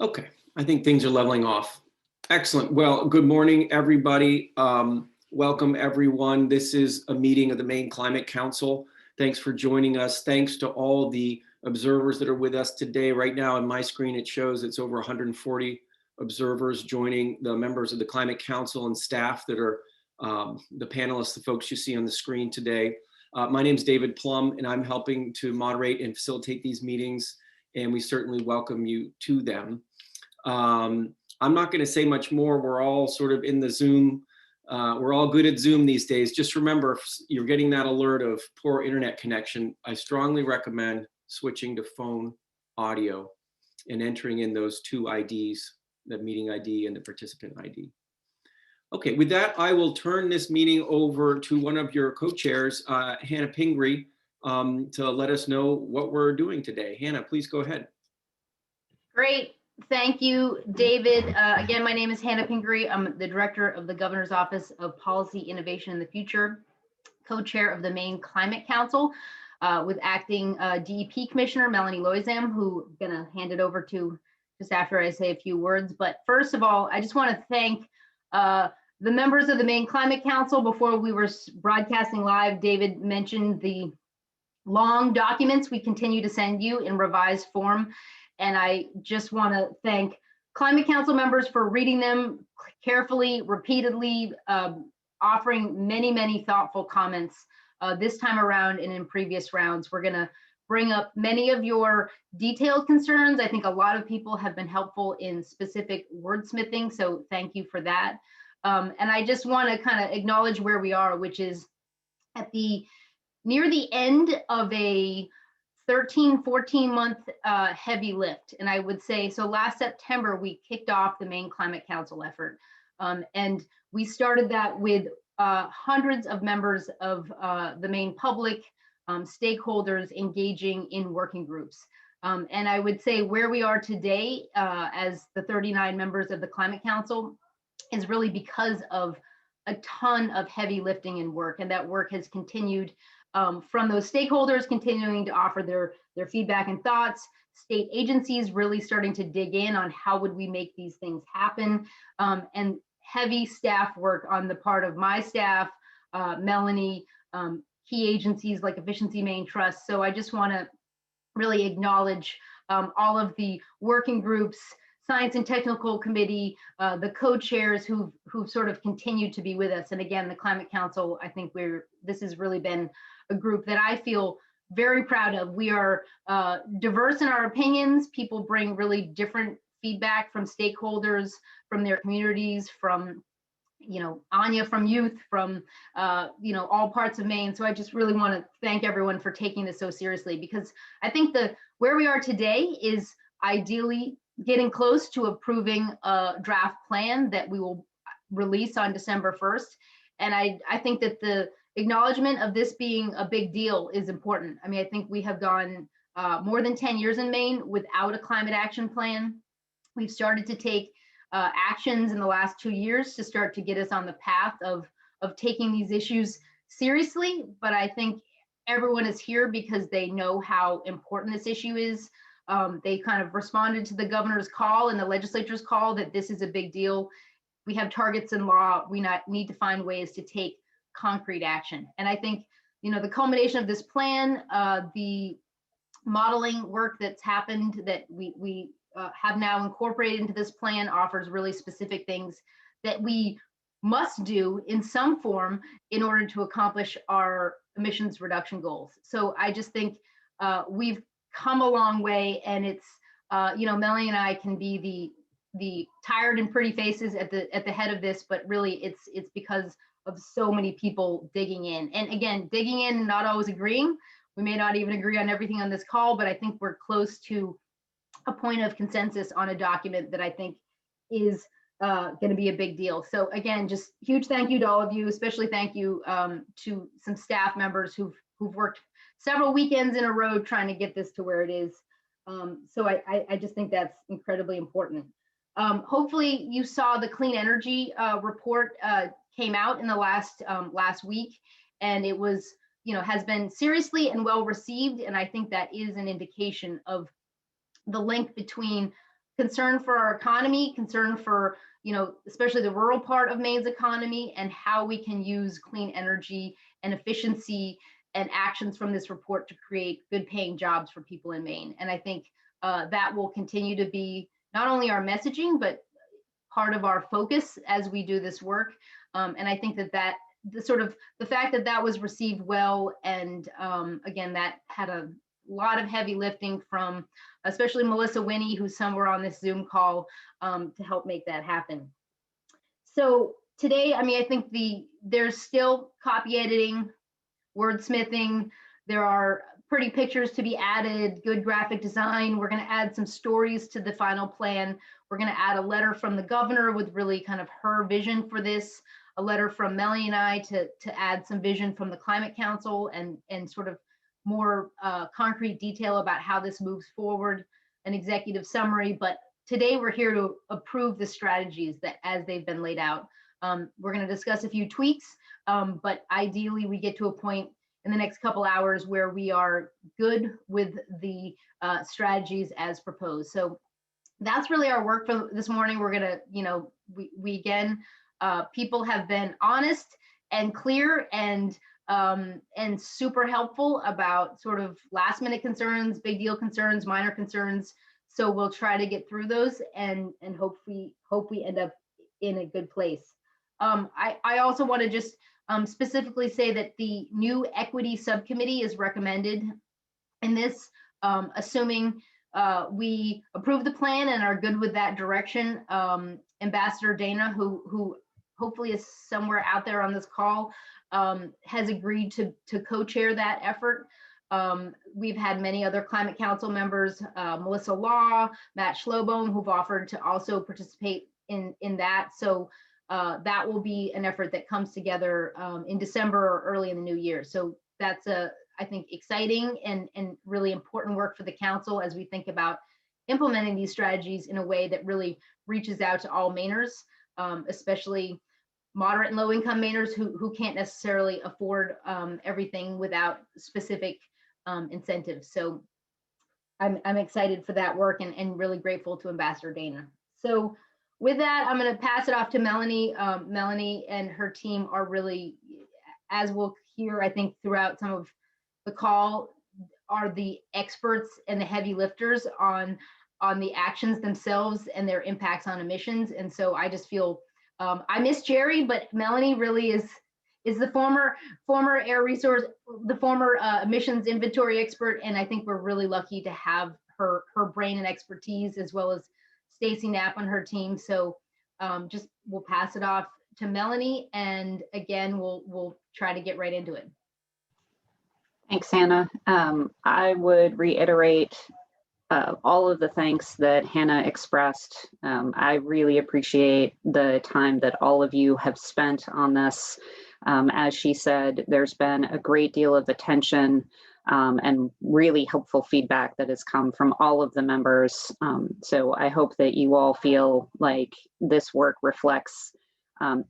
Okay, I think things are leveling off. Excellent. Well, good morning, everybody. Welcome, everyone. This is a meeting of the Maine Climate Council. Thanks for joining us. Thanks to all the observers that are with us today. Right now on my screen, it shows it's over 140 observers joining the members of the Climate Council and staff that are the panelists, the folks you see on the screen today. My name is David Plum, and I'm helping to moderate and facilitate these meetings, and we certainly welcome you to them. I'm not going to say much more. We're all sort of in the Zoom. We're all good at Zoom these days. Just remember, if you're getting that alert of poor internet connection, I strongly recommend switching to phone audio and entering in those two IDs, the meeting ID and the participant ID. Okay, with that, I will turn this meeting over to one of your co-chairs, Hannah Pingree, to let us know what we're doing today. Hannah, please go ahead. Great. Thank you, David. Again, my name is Hannah Pingree. I'm the director of the Governor's Office of Policy, Innovation, and the Future, co-chair of the Maine Climate Council with acting DEP Commissioner Melanie Loizam, who I'm going to hand it over to just after I say a few words. But first of all, I just want to thank the members of the Maine Climate Council. Before we were broadcasting live, David mentioned the long documents we continue to send you in revised form. And I just want to thank Climate Council members for reading them carefully, repeatedly, offering many, many thoughtful comments this time around and in previous rounds. We're going to bring up many of your detailed concerns. I think a lot of people have been helpful in specific wordsmithing, so thank you for that. And I just want to kind of acknowledge where we are, which is at near the end of a 14 month heavy lift. And I would say, so last September, we kicked off the Maine Climate Council effort. And we started that with hundreds of members of the Maine public, stakeholders engaging in working groups. And I would say where we are today as the 39 members of the Climate Council is really because of a ton of heavy lifting and work. And that work has continued from those stakeholders continuing to offer their feedback and thoughts, state agencies really starting to dig in on how would we make these things happen, and heavy staff work on the part of my staff, Melanie, key agencies like Efficiency Maine Trust. So I just want to really acknowledge all of the working groups, Science and Technical Committee, the co-chairs who've sort of continued to be with us. And again, the Climate Council, I think this has really been a group that I feel very proud of. We are diverse in our opinions. People bring really different feedback from stakeholders, from their communities, from, Anya from youth, from, all parts of Maine. So I just really want to thank everyone for taking this so seriously, because I think where we are today is ideally getting close to approving a draft plan that we will release on December 1st. And I think that the acknowledgement of this being a big deal is important. I mean, I think we have gone more than 10 years in Maine without a climate action plan. We've started to take actions in the last 2 years to start to get us on the path of taking these issues seriously. But I think everyone is here because they know how important this issue is. They kind of responded to the governor's call and the legislature's call that this is a big deal. We have targets in law. We need to find ways to take concrete action. And I think, the culmination of this plan, the modeling work that's happened that we have now incorporated into this plan offers really specific things that we must do in some form in order to accomplish our emissions reduction goals. So I just think we've come a long way, and it's, Melanie and I can be the tired and pretty faces at the head of this, but really it's because of so many people digging in. And again, digging in, not always agreeing. We may not even agree on everything on this call, but I think we're close to a point of consensus on a document that I think is going to be a big deal. So again, just huge thank you to all of you, especially thank you to some staff members who've worked several weekends in a row trying to get this to where it is. So I just think that's incredibly important. Hopefully you saw the clean energy report came out in the last week, and it was, has been seriously and well received. And I think that is an indication of the link between concern for our economy, concern for, especially the rural part of Maine's economy, and how we can use clean energy and efficiency and actions from this report to create good paying jobs for people in Maine. And I think that will continue to be not only our messaging, but part of our focus as we do this work. And I think that the fact that that was received well, and again, that had a lot of heavy lifting from especially Melissa Winnie, who's somewhere on this Zoom call, to help make that happen. So today, I think there's still copy editing, wordsmithing. There are pretty pictures to be added, good graphic design. We're going to add some stories to the final plan. We're going to add a letter from the governor with really kind of her vision for this, a letter from Melanie and I to add some vision from the Climate Council and sort of more concrete detail about how this moves forward, an executive summary. But today we're here to approve the strategies that as they've been laid out. We're going to discuss a few tweaks, but ideally we get to a point in the next couple hours where we are good with the strategies as proposed. So that's really our work for this morning. We're going to, we again, people have been honest and clear and super helpful about sort of last minute concerns, big deal concerns, minor concerns. So we'll try to get through those and hope we end up in a good place. I also want to just specifically say that the new equity subcommittee is recommended in this, assuming we approve the plan and are good with that direction. Ambassador Dana, who hopefully is somewhere out there on this call, has agreed to co-chair that effort. We've had many other Climate Council members, Melissa Law, Matt Schlobone, who've offered to also participate in that. So that will be an effort that comes together in December or early in the new year. So that's I think exciting and really important work for the council as we think about implementing these strategies in a way that really reaches out to all Mainers, especially moderate and low income Mainers who can't necessarily afford everything without specific incentives. So I'm excited for that work and really grateful to Ambassador Dana. So with that, I'm going to pass it off to Melanie. Melanie and her team are really, as we'll hear, I think, throughout some of the call, are the experts and the heavy lifters on the actions themselves and their impacts on emissions. And so I just feel, I miss Jerry, but Melanie really is the former air resource, the former emissions inventory expert. And I think we're really lucky to have her brain and expertise, as well as Stacy Knapp on her team. So just we'll pass it off to Melanie, and again, we'll try to get right into it. Thanks, Hannah. I would reiterate all of the thanks that Hannah expressed. I really appreciate the time that all of you have spent on this. As she said, there's been a great deal of attention and really helpful feedback that has come from all of the members. So I hope that you all feel like this work reflects,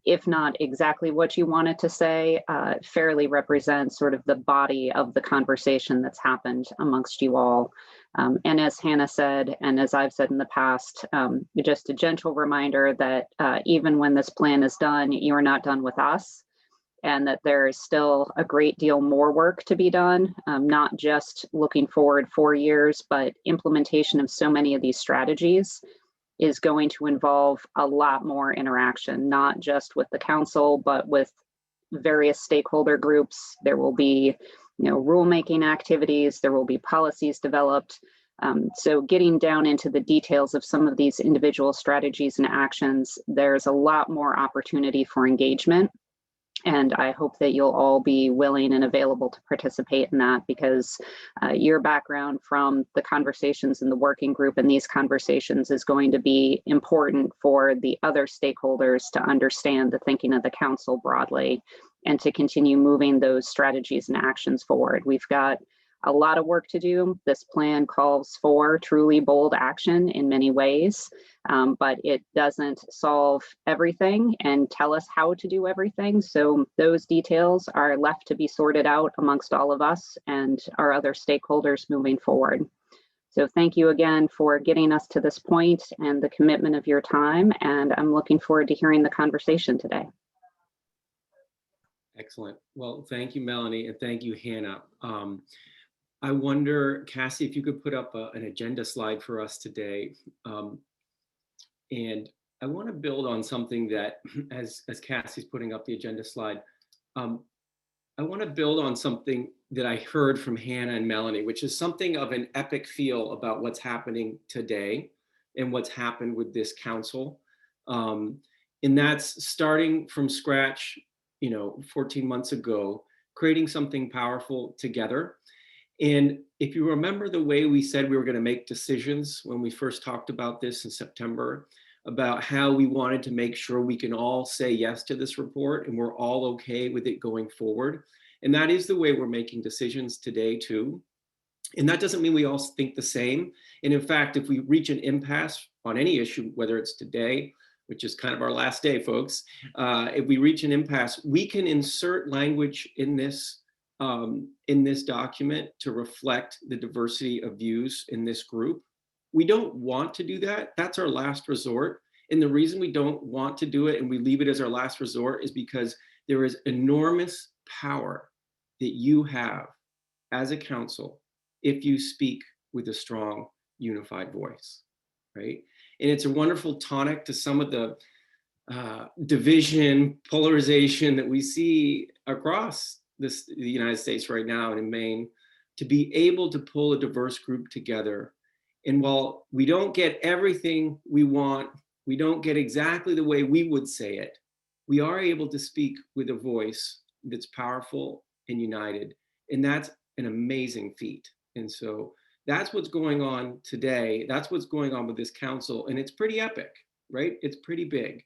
if not exactly what you wanted to say, fairly represents sort of the body of the conversation that's happened amongst you all. And as Hannah said, and as I've said in the past, just a gentle reminder that even when this plan is done, you are not done with us, and that there is still a great deal more work to be done, not just looking forward 4 years, but implementation of so many of these strategies is going to involve a lot more interaction, not just with the council, but with various stakeholder groups. There will be, rulemaking activities, there will be policies developed. So getting down into the details of some of these individual strategies and actions, there's a lot more opportunity for engagement. And I hope that you'll all be willing and available to participate in that, because your background from the conversations in the working group and these conversations is going to be important for the other stakeholders to understand the thinking of the council broadly and to continue moving those strategies and actions forward. We've got a lot of work to do. This plan calls for truly bold action in many ways, but it doesn't solve everything and tell us how to do everything. So those details are left to be sorted out amongst all of us and our other stakeholders moving forward. So thank you again for getting us to this point and the commitment of your time. And I'm looking forward to hearing the conversation today. Excellent. Well, thank you, Melanie, and thank you, Hannah. I wonder, Cassie, if you could put up an agenda slide for us today. And I want to build on something that, as Cassie's putting up the agenda slide, I want to build on something that I heard from Hannah and Melanie, which is something of an epic feel about what's happening today and what's happened with this council. And that's starting from scratch, 14 months ago, creating something powerful together. And if you remember the way we said we were going to make decisions when we first talked about this in September, about how we wanted to make sure we can all say yes to this report and we're all okay with it going forward. And that is the way we're making decisions today too. And that doesn't mean we all think the same. And in fact, if we reach an impasse on any issue, whether it's today, which is kind of our last day, folks, if we reach an impasse, we can insert language in this document to reflect the diversity of views in this group. We don't want to do that. That's our last resort. And the reason we don't want to do it and we leave it as our last resort is because there is enormous power that you have as a council if you speak with a strong, unified voice, right? And it's a wonderful tonic to some of the division, polarization that we see across the United States right now and in Maine, to be able to pull a diverse group together. And while we don't get everything we want, we don't get exactly the way we would say it, we are able to speak with a voice that's powerful and united. And that's an amazing feat. And so that's what's going on today. That's what's going on with this council. And it's pretty epic, right? It's pretty big.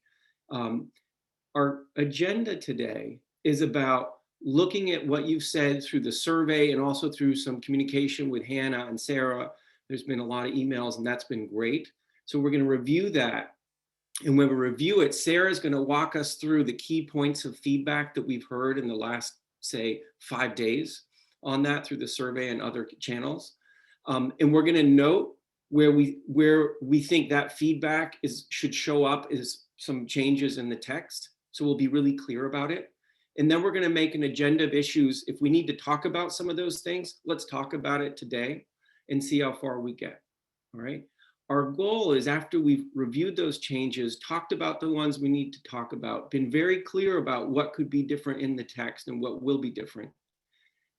Our agenda today is about looking at what you've said through the survey and also through some communication with Hannah and Sarah. There's been a lot of emails and that's been great. So we're going to review that. And when we review it, Sarah's going to walk us through the key points of feedback that we've heard in the last, say, 5 days on that through the survey and other channels. And we're going to note where we think that feedback should show up is some changes in the text. So we'll be really clear about it. And then we're going to make an agenda of issues. If we need to talk about some of those things, let's talk about it today and see how far we get. All right. Our goal is, after we've reviewed those changes, talked about the ones we need to talk about, been very clear about what could be different in the text and what will be different.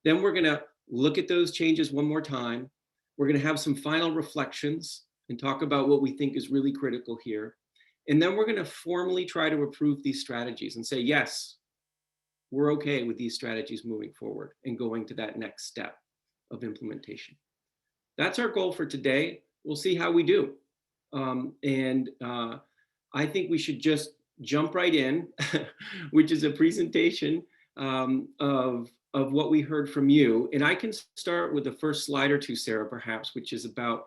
Then we're going to look at those changes one more time. We're going to have some final reflections and talk about what we think is really critical here. And then we're going to formally try to approve these strategies and say, yes, we're okay with these strategies moving forward and going to that next step of implementation. That's our goal for today. We'll see how we do. I think we should just jump right in, which is a presentation of what we heard from you. And I can start with the first slide or two, Sarah, perhaps, which is about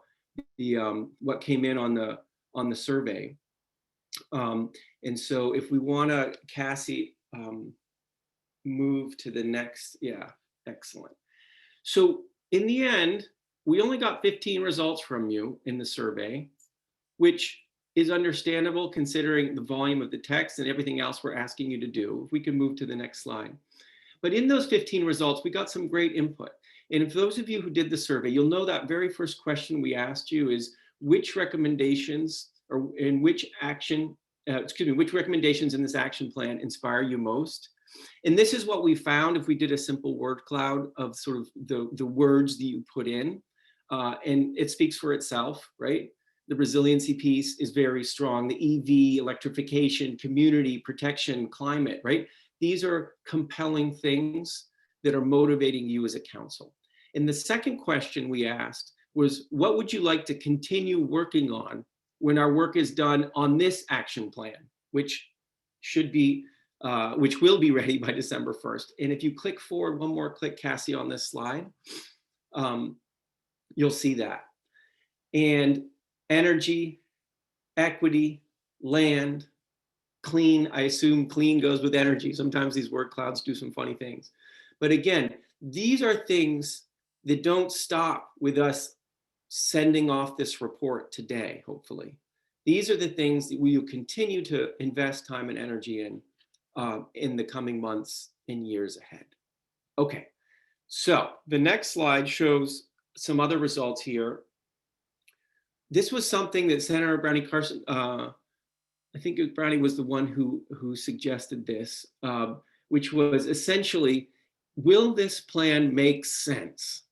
the what came in on the survey. And so if we want to, Cassie, move to the next, yeah, excellent. So in the end, we only got 15 results from you in the survey, which is understandable considering the volume of the text and everything else we're asking you to do. If we can move to the next slide. But in those 15 results, we got some great input. And for those of you who did the survey, you'll know that very first question we asked you is which recommendations or in which action, which recommendations in this action plan inspire you most? And this is what we found if we did a simple word cloud of sort of the words that you put in. And it speaks for itself, right? The resiliency piece is very strong. The EV, electrification, community, protection, climate, right? These are compelling things that are motivating you as a council. And the second question we asked was, what would you like to continue working on when our work is done on this action plan, which should be, which will be ready by December 1st. And if you click forward, one more click, Cassie, on this slide, you'll see that. And energy, equity, land, clean, I assume clean goes with energy. Sometimes these word clouds do some funny things. But again, these are things that don't stop with us sending off this report today, hopefully. These are the things that we will continue to invest time and energy in the coming months and years ahead. Okay, so the next slide shows some other results here. This was something that Senator Brownie Carson, I think Brownie was the one who suggested this, which was essentially, will this plan make sense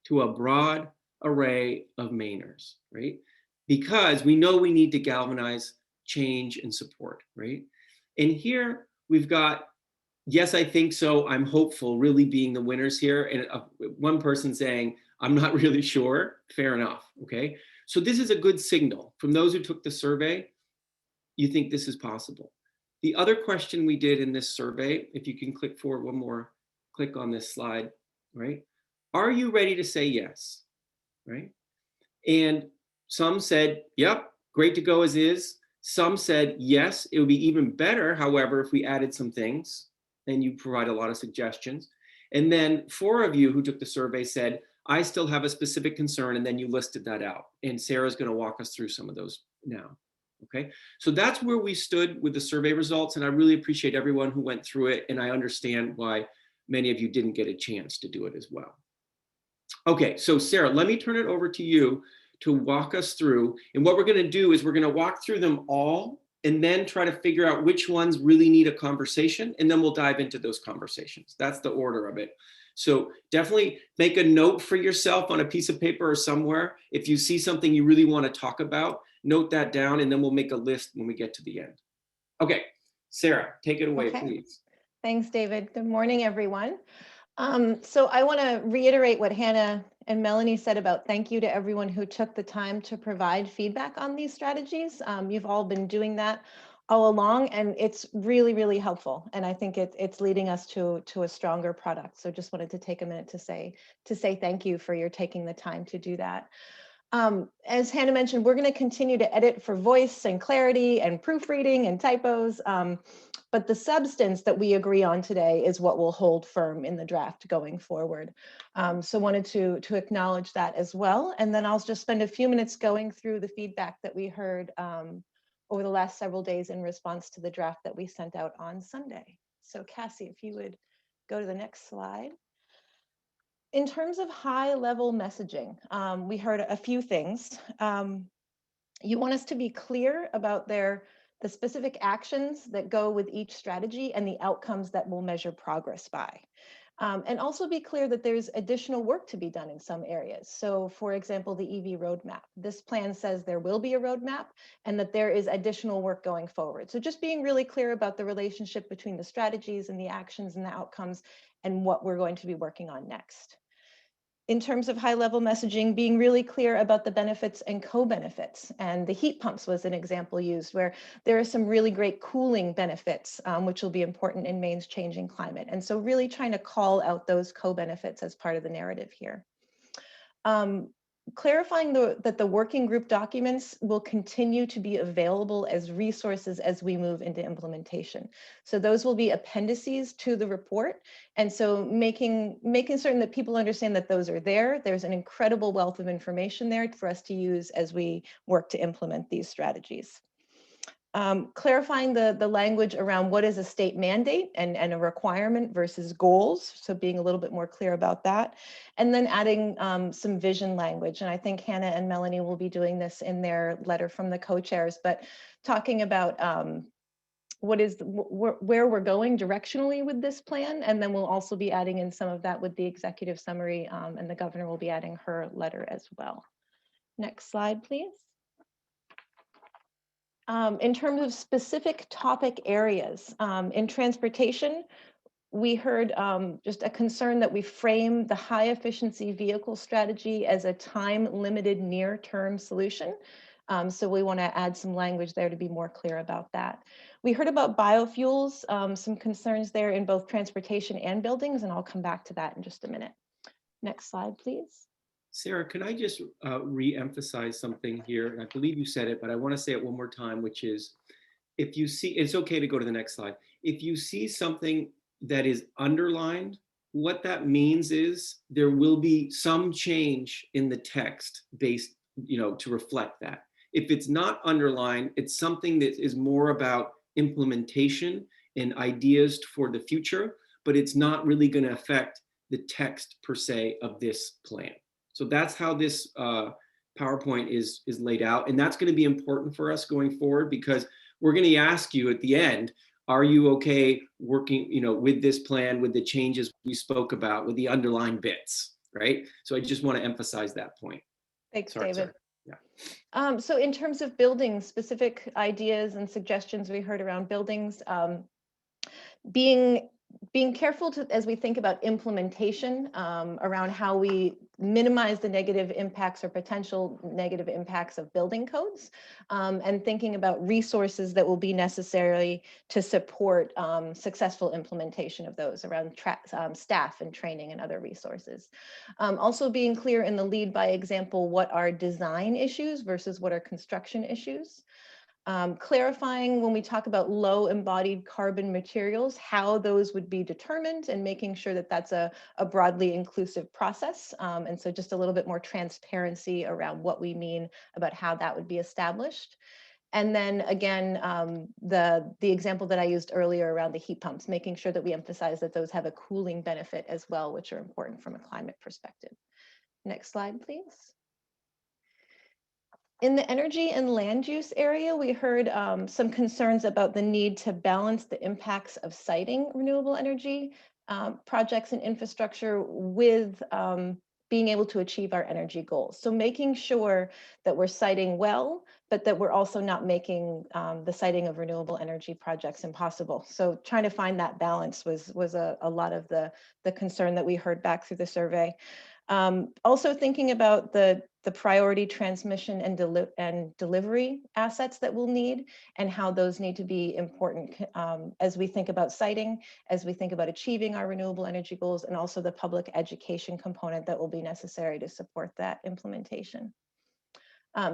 to a broad array of Mainers, right? Because we know we need to galvanize change and support, right? And here we've got, yes, I think so, I'm hopeful, really being the winners here. And one person saying, I'm not really sure, fair enough, okay? So this is a good signal from those who took the survey. You think this is possible. The other question we did in this survey, if you can click forward one more, click on this slide, right? Are you ready to say yes, right? And some said, yep, great to go as is. Some said, yes, it would be even better, however, if we added some things, and you provide a lot of suggestions. And then 4 of you who took the survey said, I still have a specific concern, and then you listed that out. And Sarah's gonna walk us through some of those now. Okay, so that's where we stood with the survey results, and I really appreciate everyone who went through it, and I understand why many of you didn't get a chance to do it as well. Okay, so Sarah, let me turn it over to you to walk us through, and what we're going to do is we're going to walk through them all and then try to figure out which ones really need a conversation, and then we'll dive into those conversations. That's the order of it. So definitely make a note for yourself on a piece of paper or somewhere. If you see something you really want to talk about, note that down, and then we'll make a list when we get to the end. Okay, Sarah, take it away, please. Thanks, David. Good morning, everyone. So I want to reiterate what Hannah and Melanie said about thank you to everyone who took the time to provide feedback on these strategies. You've all been doing that all along, and it's really, really helpful. And I think it's leading us to a stronger product. So just wanted to take a minute to say thank you for your taking the time to do that. As Hannah mentioned, we're going to continue to edit for voice and clarity and proofreading and typos. But the substance that we agree on today is what will hold firm in the draft going forward. So wanted to acknowledge that as well. And then I'll just spend a few minutes going through the feedback that we heard over the last several days in response to the draft that we sent out on Sunday. So Cassie, if you would go to the next slide. In terms of high-level messaging, we heard a few things. You want us to be clear about the specific actions that go with each strategy and the outcomes that we'll measure progress by. And also be clear that there's additional work to be done in some areas. So for example, the EV roadmap. This plan says there will be a roadmap and that there is additional work going forward. So just being really clear about the relationship between the strategies and the actions and the outcomes and what we're going to be working on next. In terms of high-level messaging, being really clear about the benefits and co-benefits. And the heat pumps was an example used where there are some really great cooling benefits, which will be important in Maine's changing climate. And so really trying to call out those co-benefits as part of the narrative here. Clarifying that the working group documents will continue to be available as resources as we move into implementation. So those will be appendices to the report. And so making certain that people understand that those are there. There's an incredible wealth of information there for us to use as we work to implement these strategies. Clarifying the language around what is a state mandate and a requirement versus goals. So being a little bit more clear about that. And then adding some vision language. And I think Hannah and Melanie will be doing this in their letter from the co-chairs, but talking about where we're going directionally with this plan. And then we'll also be adding in some of that with the executive summary, and the governor will be adding her letter as well. Next slide, please. In terms of specific topic areas, in transportation, we heard just a concern that we frame the high efficiency vehicle strategy as a time limited near term solution. So we want to add some language there to be more clear about that. We heard about biofuels, some concerns there in both transportation and buildings, and I'll come back to that in just a minute. Next slide, please. Sarah, can I just re-emphasize something here? And I believe you said it, but I want to say it one more time, which is, if you see, it's okay to go to the next slide. If you see something that is underlined what that means is there will be some change in the text based, to reflect that. If it's not underlined, it's something that is more about implementation and ideas for the future, but it's not really going to affect the text per se of this plan. So that's how this PowerPoint is laid out. And that's going to be important for us going forward, because we're going to ask you at the end, are you okay working, with this plan, with the changes we spoke about, with the underlying bits, right? So I just want to emphasize that point. Thanks, Sorry. David. Yeah. So in terms of buildings, specific ideas and suggestions we heard around buildings, being careful as we think about implementation around how we minimize the negative impacts or potential negative impacts of building codes, and thinking about resources that will be necessary to support successful implementation of those around staff and training and other resources. Also being clear in the lead by example, what are design issues versus what are construction issues. Clarifying when we talk about low embodied carbon materials, how those would be determined, and making sure that that's a broadly inclusive process. And so just a little bit more transparency around what we mean about how that would be established. And then again, the example that I used earlier around the heat pumps, making sure that we emphasize that those have a cooling benefit as well, which are important from a climate perspective. Next slide, please. In the energy and land use area, we heard some concerns about the need to balance the impacts of siting renewable energy projects and infrastructure with being able to achieve our energy goals. So making sure that we're siting well, but that we're also not making the siting of renewable energy projects impossible. So trying to find that balance was a lot of the concern that we heard back through the survey. Also thinking about the priority transmission and delivery assets that we'll need, and how those need to be important as we think about siting, as we think about achieving our renewable energy goals, and also the public education component that will be necessary to support that implementation.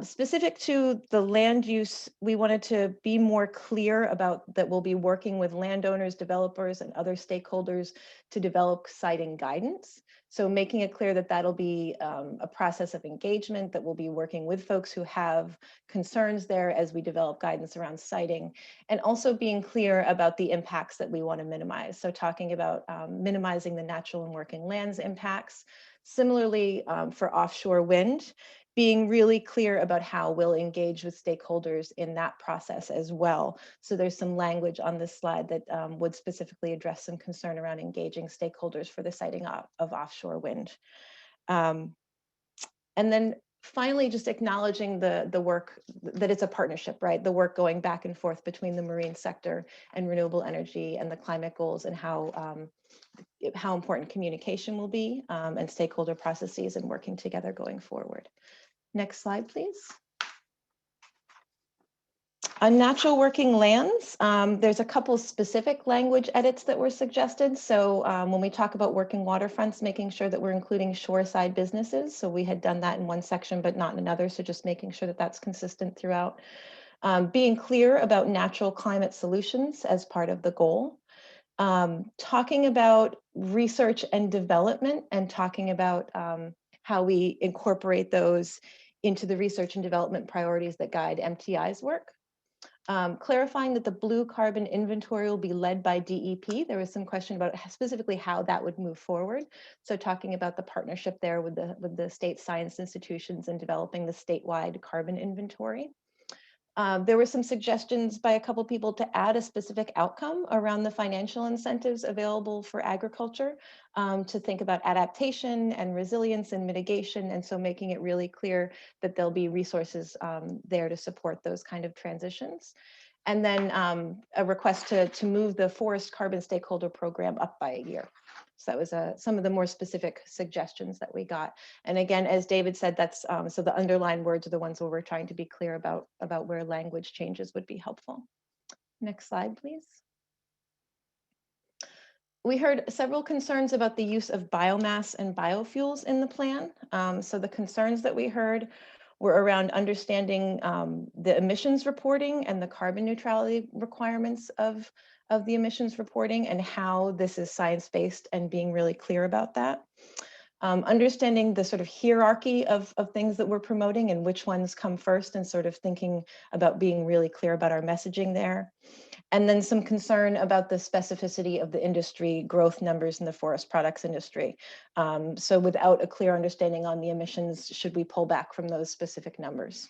Specific to the land use, we wanted to be more clear about that we'll be working with landowners, developers, and other stakeholders to develop siting guidance. So making it clear that that'll be a process of engagement, that we'll be working with folks who have concerns there as we develop guidance around siting, and also being clear about the impacts that we want to minimize. So talking about minimizing the natural and working lands impacts. Similarly, for offshore wind, being really clear about how we'll engage with stakeholders in that process as well. So there's some language on this slide that would specifically address some concern around engaging stakeholders for the siting of offshore wind. And then finally, just acknowledging the work, that it's a partnership, right? The work going back and forth between the marine sector and renewable energy and the climate goals, and how important communication will be, and stakeholder processes and working together going forward. Next slide, please. Unnatural working lands, there's a couple specific language edits that were suggested. So when we talk about working waterfronts, making sure that we're including shoreside businesses. So we had done that in one section, but not in another. So just making sure that that's consistent throughout. Being clear about natural climate solutions as part of the goal. Talking about research and development, and talking about how we incorporate those into the research and development priorities that guide MTI's work. Clarifying that the blue carbon inventory will be led by DEP. There was some question about specifically how that would move forward. So talking about the partnership there with the state science institutions and developing the statewide carbon inventory. There were some suggestions by a couple people to add a specific outcome around the financial incentives available for agriculture, to think about adaptation and resilience and mitigation. And so making it really clear that there'll be resources there to support those kind of transitions. And then a request to move the forest carbon stakeholder program up by a year. So that was some of the more specific suggestions that we got. And again, as David said, that's so the underlined words are the ones where we're trying to be clear about where language changes would be helpful. Next slide, please. We heard several concerns about the use of biomass and biofuels in the plan. So the concerns that we heard were around understanding the emissions reporting and the carbon neutrality requirements of of the emissions reporting and how this is science-based and being really clear about that. Understanding the sort of hierarchy of things that we're promoting and which ones come first, and sort of thinking about being really clear about our messaging there. And then some concern about the specificity of the industry growth numbers in the forest products industry. So without a clear understanding on the emissions, should we pull back from those specific numbers?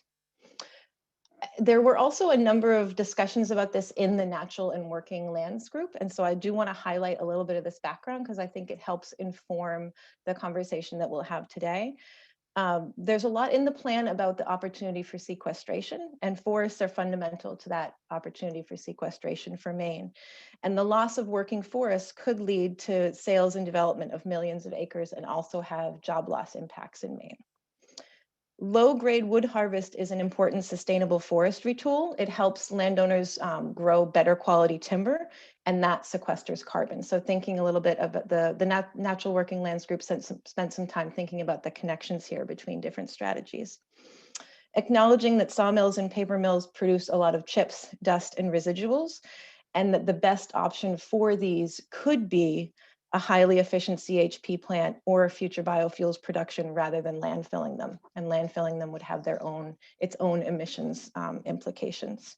There were also a number of discussions about this in the Natural and Working Lands group. And so I do want to highlight a little bit of this background because I think it helps inform the conversation that we'll have today. There's a lot in the plan about the opportunity for sequestration, and forests are fundamental to that opportunity for sequestration for Maine. And the loss of working forests could lead to sales and development of millions of acres and also have job loss impacts in Maine. Low-grade wood harvest is an important sustainable forestry tool. It helps landowners grow better quality timber, and that sequesters carbon. So thinking a little bit about the Natural Working Lands group spent some time thinking about the connections here between different strategies. Acknowledging that sawmills and paper mills produce a lot of chips, dust, and residuals, and that the best option for these could be a highly efficient CHP plant or future biofuels production rather than landfilling them. And landfilling them would have its own emissions implications.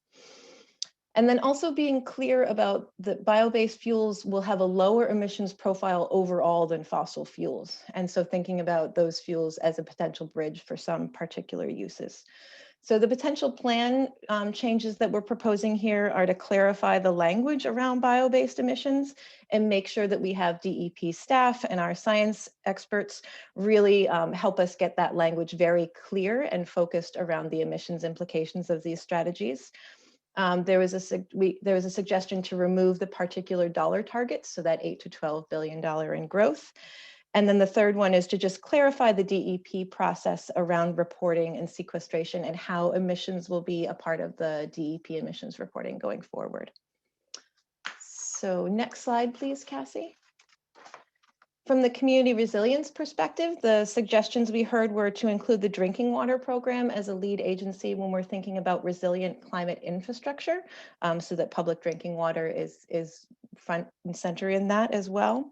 And then also being clear about that bio-based fuels will have a lower emissions profile overall than fossil fuels. And so thinking about those fuels as a potential bridge for some particular uses. So the potential plan changes that we're proposing here are to clarify the language around bio-based emissions and make sure that we have DEP staff and our science experts really help us get that language very clear and focused around the emissions implications of these strategies. There was a suggestion to remove the particular dollar targets, so that $8 to $12 billion in growth. And then the third one is to just clarify the DEP process around reporting and sequestration and how emissions will be a part of the DEP emissions reporting going forward. So next slide, please, Cassie. From the community resilience perspective, the suggestions we heard were to include the drinking water program as a lead agency when we're thinking about resilient climate infrastructure, so that public drinking water is front and center in that as well.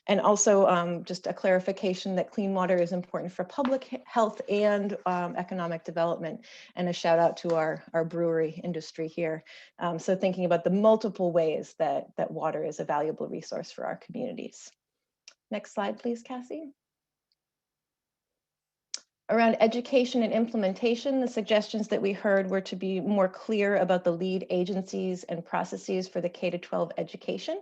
And also just a clarification that clean water is important for public health and economic development, and a shout out to our brewery industry here. So thinking about the multiple ways that water is a valuable resource for our communities. Next slide, please, Cassie. Around education and implementation, the suggestions that we heard were to be more clear about the lead agencies and processes for the K-12 education.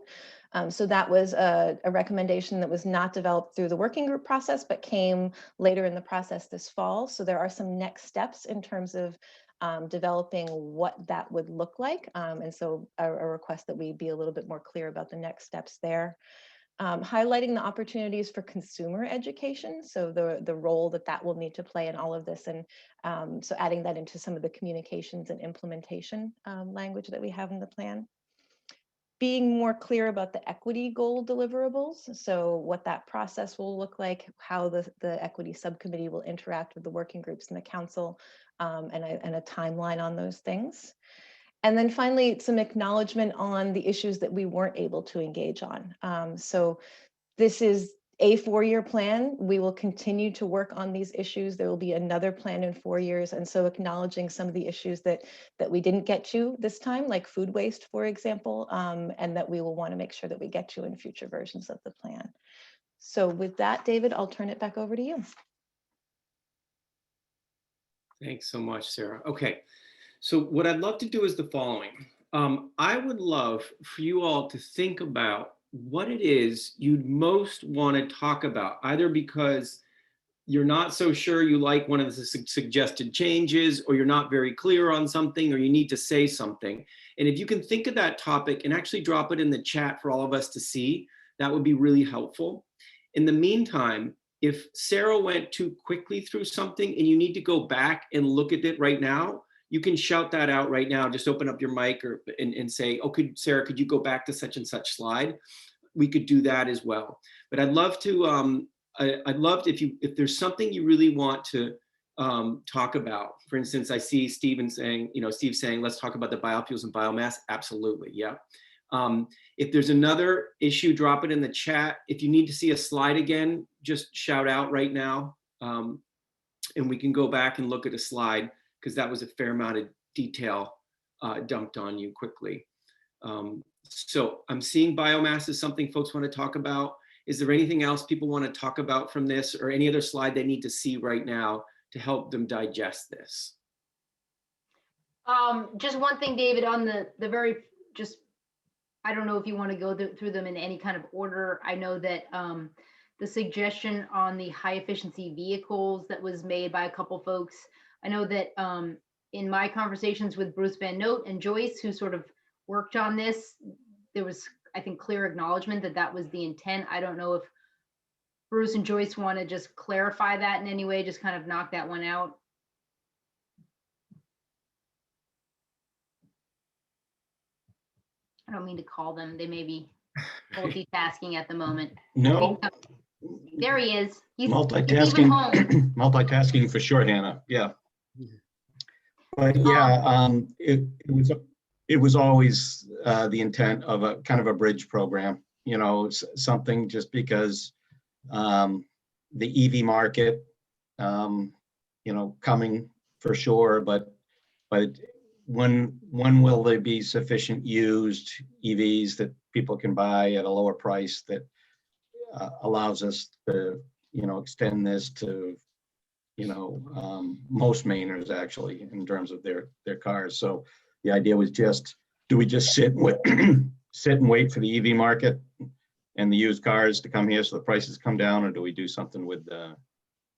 So that was a recommendation that was not developed through the working group process, but came later in the process this fall. So there are some next steps in terms of developing what that would look like. And so a request that we be a little bit more clear about the next steps there. Highlighting the opportunities for consumer education, so the role that will need to play in all of this, and so adding that into some of the communications and implementation language that we have in the plan. Being more clear about the equity goal deliverables, so what that process will look like, how the equity subcommittee will interact with the working groups and the council, and a timeline on those things. And then finally, some acknowledgement on the issues that we weren't able to engage on. So this is a 4-year plan. We will continue to work on these issues. There will be another plan in 4 years. And so acknowledging some of the issues that we didn't get to this time, like food waste, for example, and that we will want to make sure that we get to in future versions of the plan. So with that, David, I'll turn it back over to you. Thanks so much, Sarah. Okay. So what I'd love to do is the following. I would love for you all to think about what it is you'd most want to talk about, either because you're not so sure you like one of the suggested changes, or you're not very clear on something, or you need to say something. And if you can think of that topic and actually drop it in the chat for all of us to see, that would be really helpful. In the meantime, if Sarah went too quickly through something and you need to go back and look at it right now, you can shout that out right now. Just open up your mic and say, oh, Sarah, could you go back to such and such slide? We could do that as well. But I'd love to, if there's something you really want to talk about. For instance, I see Steve saying, let's talk about the biofuels and biomass. Absolutely, yeah. If there's another issue, drop it in the chat. If you need to see a slide again, just shout out right now. And we can go back and look at a slide because that was a fair amount of detail dumped on you quickly. So I'm seeing biomass is something folks want to talk about. Is there anything else people want to talk about from this, or any other slide they need to see right now to help them digest this? Just one thing, David, on the very, just, I don't know if you want to go through them in any kind of order. I know that the suggestion on the high efficiency vehicles that was made by a couple folks, I know that in my conversations with Bruce Van Note and Joyce, who sort of worked on this, there was, I think, clear acknowledgement that that was the intent. I don't know if Bruce and Joyce want to just clarify that in any way, just kind of knock that one out. I don't mean to call them. They may be multitasking at the moment. No, There he is. He's even multitasking, home. multitasking for sure, Hannah. Yeah. But yeah, it was always the intent of a kind of a bridge program, you know, something just because the EV market, you know, coming for sure, but when will there be sufficient used EVs that people can buy at a lower price that allows us to, you know, extend this to, you know, most Mainers actually in terms of their cars. So the idea was just, do we just sit and wait for the EV market and the used cars to come here so the prices come down, or do we do something with the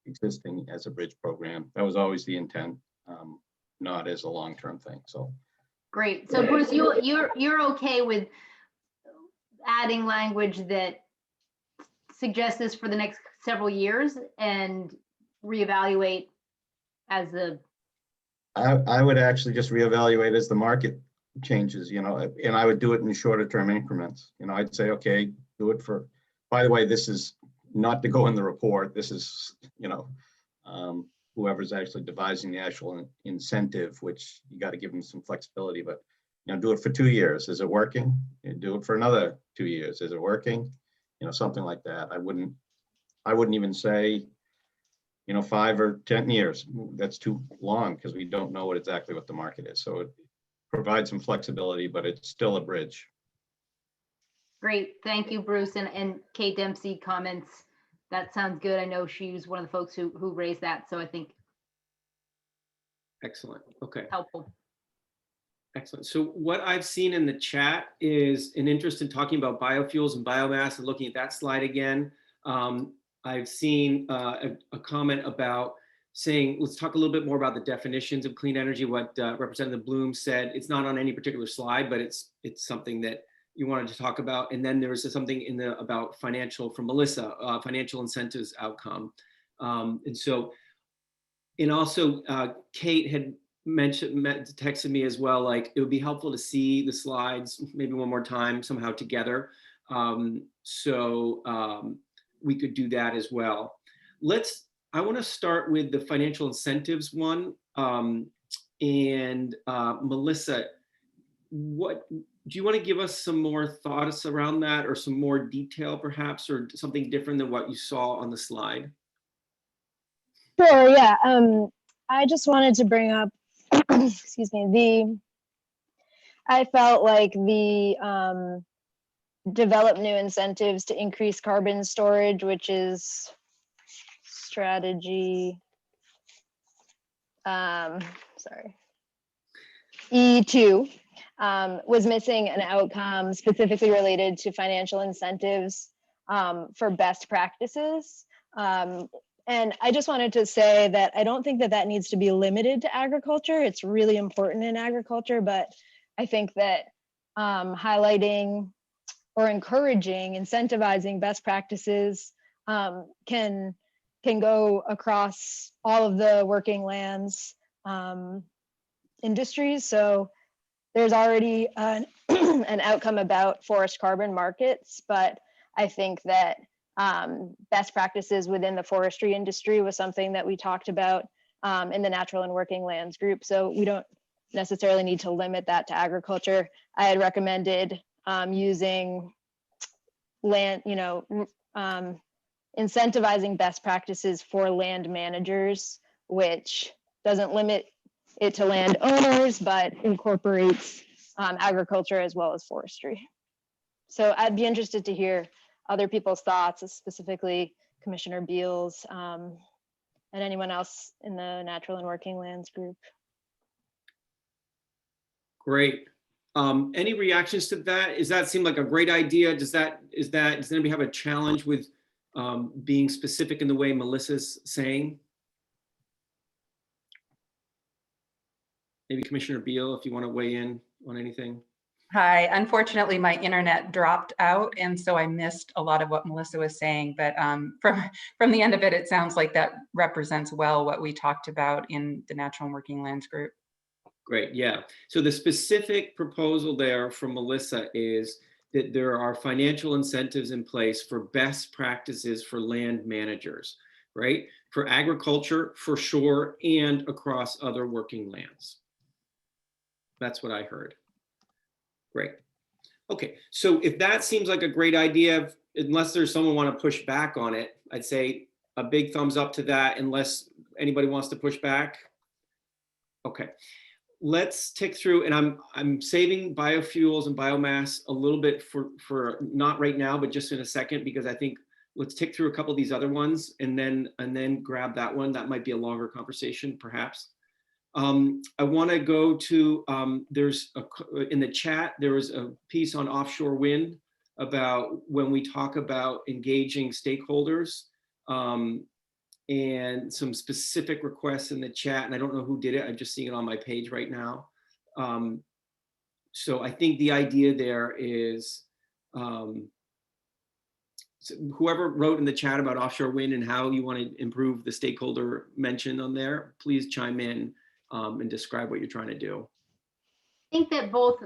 existing as a bridge program? That was always the intent, not as a long-term thing. So Great. So Bruce, you're okay with adding language that suggests this for the next several years and reevaluate as the. I would actually just reevaluate as the market changes, you know, and I would do it in shorter term increments. You know, I'd say, okay, do it for, by the way, this is not to go in the report. This is, you know, whoever's actually devising the actual incentive, which you got to give them some flexibility, but, you know, do it for 2 years. Is it working? And do it for another 2 years. Is it working? You know, something like that. I wouldn't even say, you know, 5 or 10 years. That's too long because we don't know exactly what the market is. So it provides some flexibility, but it's still a bridge. Great. Thank you, Bruce. And Kate Dempsey comments. That sounds good. I know she was one of the folks who raised that. So I think. Excellent. Okay. Helpful. Excellent. So what I've seen in the chat is an interest in talking about biofuels and biomass and looking at that slide again. I've seen a comment about saying, let's talk a little bit more about the definitions of clean energy, what Representative Bloom said. It's not on any particular slide, but it's something that you wanted to talk about. And then there was something in the about financial from Melissa, financial incentives outcome. And also Kate had texted me as well, like it would be helpful to see the slides maybe one more time somehow together. We could do that as well. I want to start with the financial incentives one. Melissa, do you want to give us some more thoughts around that, or some more detail perhaps, or something different than what you saw on the slide? Sure, yeah. I just wanted to bring up, excuse me, I felt like the develop new incentives to increase carbon storage, which is strategy, E2, was missing an outcome specifically related to financial incentives for best practices. And I just wanted to say that I don't think that that needs to be limited to agriculture. It's really important in agriculture, but I think that highlighting or encouraging, incentivizing best practices can go across all of the working lands industries. So there's already an outcome about forest carbon markets, but I think that best practices within the forestry industry was something that we talked about in the natural and working lands group. So we don't necessarily need to limit that to agriculture. I had recommended using land, incentivizing best practices for land managers, which doesn't limit it to landowners, but incorporates agriculture as well as forestry. So I'd be interested to hear other people's thoughts, specifically Commissioner Beal's and anyone else in the Natural and Working Lands group. Great. Any reactions to that? Does that seem like a great idea? Does anybody have a challenge with being specific in the way Melissa's saying? Maybe Commissioner Beal, if you want to weigh in on anything. Hi, unfortunately, my internet dropped out, and so I missed a lot of what Melissa was saying. But from the end of it, it sounds like that represents well what we talked about in the Natural and Working Lands group. Great, yeah. So the specific proposal there from Melissa is that there are financial incentives in place for best practices for land managers, right? For agriculture, for shore, and across other working lands. That's what I heard. Great. Okay, so if that seems like a great idea, unless there's someone want to push back on it, I'd say a big thumbs up to that unless anybody wants to push back. Okay. Let's tick through, and I'm saving biofuels and biomass a little bit for not right now, but just in a second, because I think let's tick through a couple of these other ones and then grab that one. That might be a longer conversation, perhaps. I want to go to in the chat there was a piece on offshore wind about when we talk about engaging stakeholders. And some specific requests in the chat, and I don't know who did it. I'm just seeing it on my page right now. So I think the idea there is so whoever wrote in the chat about offshore wind and how you want to improve the stakeholder mention on there, please chime in and describe what you're trying to do. I think that both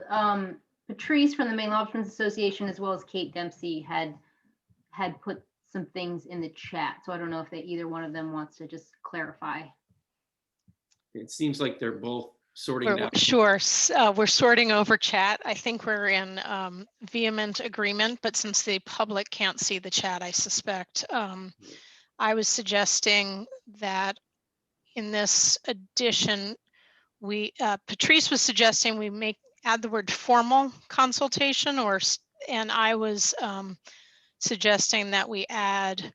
Patrice from the Maine Lobstermen's Association as well as Kate Dempsey had put some things in the chat. So I don't know if either one of them wants to just clarify. It seems like they're both sorting out. Sure. We're sorting over chat. I think we're in vehement agreement, but since the public can't see the chat, I suspect I was suggesting that in this edition, Patrice was suggesting we add the word formal consultation, and I was suggesting that we add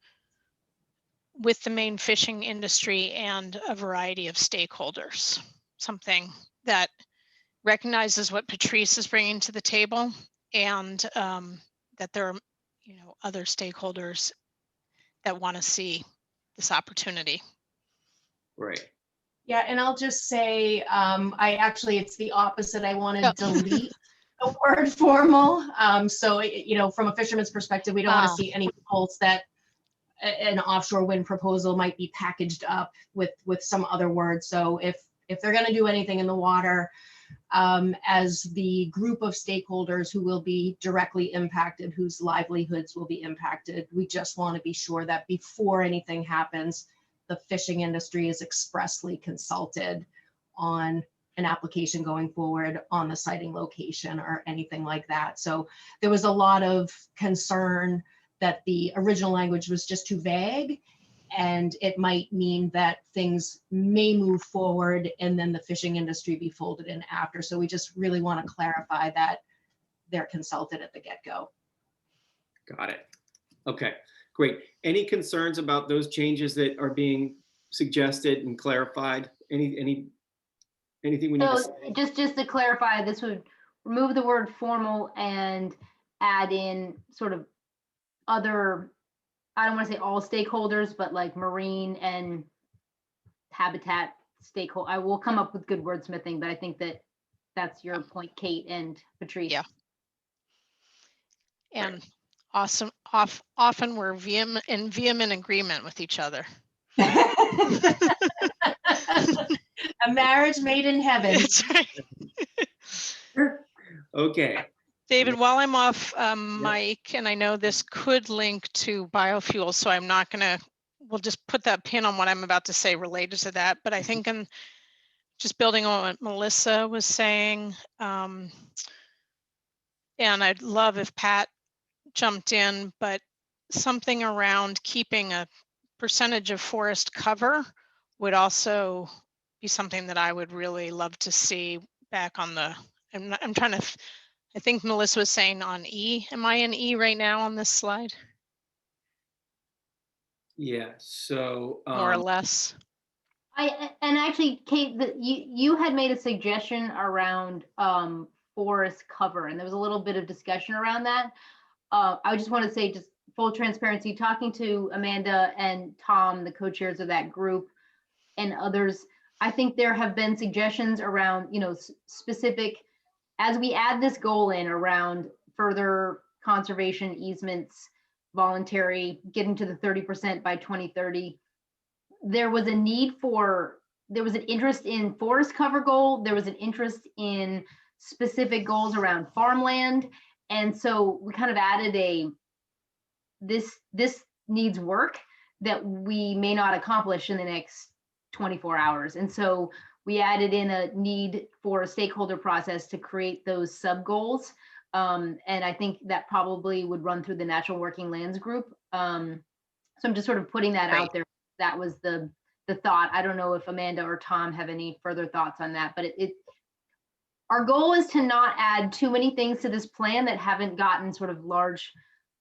with the Maine fishing industry and a variety of stakeholders, something that recognizes what Patrice is bringing to the table, and that there are other stakeholders that want to see this opportunity. Right. Yeah, and I'll just say, it's the opposite. I want to delete the word formal. So, from a fisherman's perspective, we don't want to see any proposals that an offshore wind proposal might be packaged up with some other word. So if they're going to do anything in the water, as the group of stakeholders who will be directly impacted, whose livelihoods will be impacted, we just want to be sure that before anything happens, the fishing industry is expressly consulted on an application going forward on the siting location or anything like that. So there was a lot of concern that the original language was just too vague, and it might mean that things may move forward and then the fishing industry be folded in after. So we just really want to clarify that they're consulted at the get-go. Got it. Okay, great. Any concerns about those changes that are being suggested and clarified? Anything we need to say? Just to clarify, this would remove the word formal and add in sort of other, I don't want to say all stakeholders, but like marine and habitat stakeholder. I will come up with good wordsmithing, but I think that's your point, Kate and Patrice. Yeah. And awesome. Often we're in vehement agreement with each other. A marriage made in heaven. That's right. Okay. David, while I'm off mic, and I know this could link to biofuels, so I'm not we'll just put that pin on what I'm about to say related to that. But I think just building on what Melissa was saying, And I'd love if Pat jumped in, but something around keeping a percentage of forest cover would also be something that I would really love to see back on the, I'm trying to, I think Melissa was saying on E. Am I in E right now on this slide? Yeah, so. More or less. And actually, Kate, you had made a suggestion around forest cover, and there was a little bit of discussion around that. I just want to say, just full transparency, talking to Amanda and Tom, the co-chairs of that group, and others, I think there have been suggestions around, specific, as we add this goal in around further conservation easements, voluntary, getting to the 30% by 2030. There was an interest in forest cover goal. There was an interest in specific goals around farmland. And so we kind of added this needs work that we may not accomplish in the next 24 hours. And so we added in a need for a stakeholder process to create those sub goals. And I think that probably would run through the Natural Working Lands group. So I'm just sort of putting that out there. That was the thought. I don't know if Amanda or Tom have any further thoughts on that, but our goal is to not add too many things to this plan that haven't gotten sort of large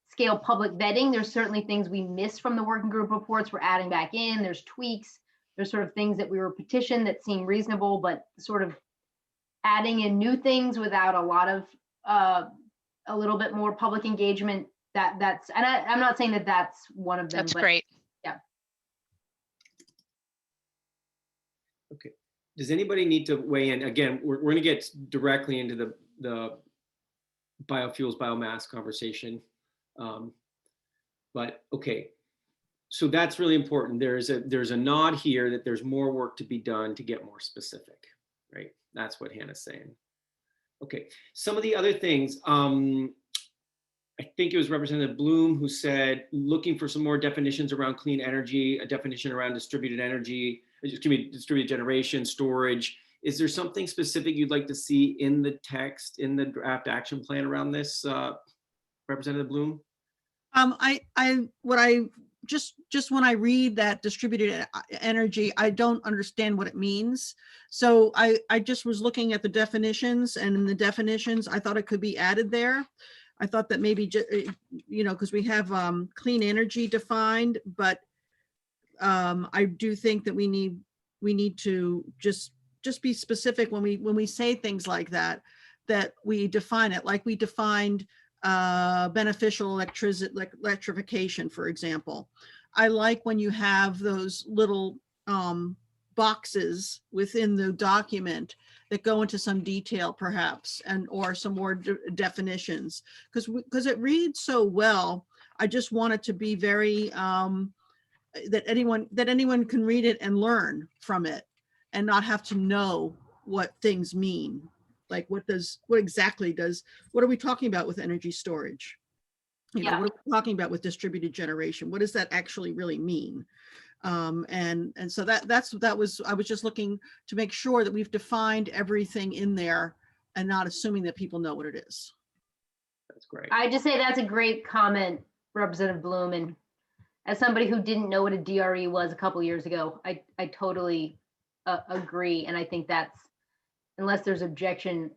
scale public vetting. There's certainly things we missed from the working group reports we're adding back in. There's tweaks. There's sort of things that we were petitioned that seem reasonable, but sort of adding in new things without a lot of a little bit more public engagement. That's and I'm not saying that that's one of them. That's great. Okay. Does anybody need to weigh in? Again, we're going to get directly into the biofuels, biomass conversation. But okay, so that's really important. There's a nod here that there's more work to be done to get more specific, right? That's what Hannah's saying. Okay, some of the other things, I think it was Representative Bloom who said, looking for some more definitions around clean energy, a definition around distributed energy, distributed generation, storage. Is there something specific you'd like to see in the text, in the draft action plan around this, Representative Bloom? Just when I read that distributed energy, I don't understand what it means. So I just was looking at the definitions, and in the definitions, I thought it could be added there. I thought that maybe, because we have clean energy defined, but I do think that we need to just be specific when we say things like that we define it, like we defined beneficial electrification, for example. I like when you have those little boxes within the document that go into some detail, perhaps, or some more definitions, because it reads so well. I just want it to be very that anyone can read it and learn from it, and not have to know what things mean. Like what are we talking about with energy storage? What are we talking about with distributed generation? What does that actually really mean? And so I was just looking to make sure that we've defined everything in there and not assuming that people know what it is. That's great. I just say that's a great comment, Representative Bloom. And as somebody who didn't know what a DRE was a couple years ago, I totally agree. And I think that's, unless there's objection,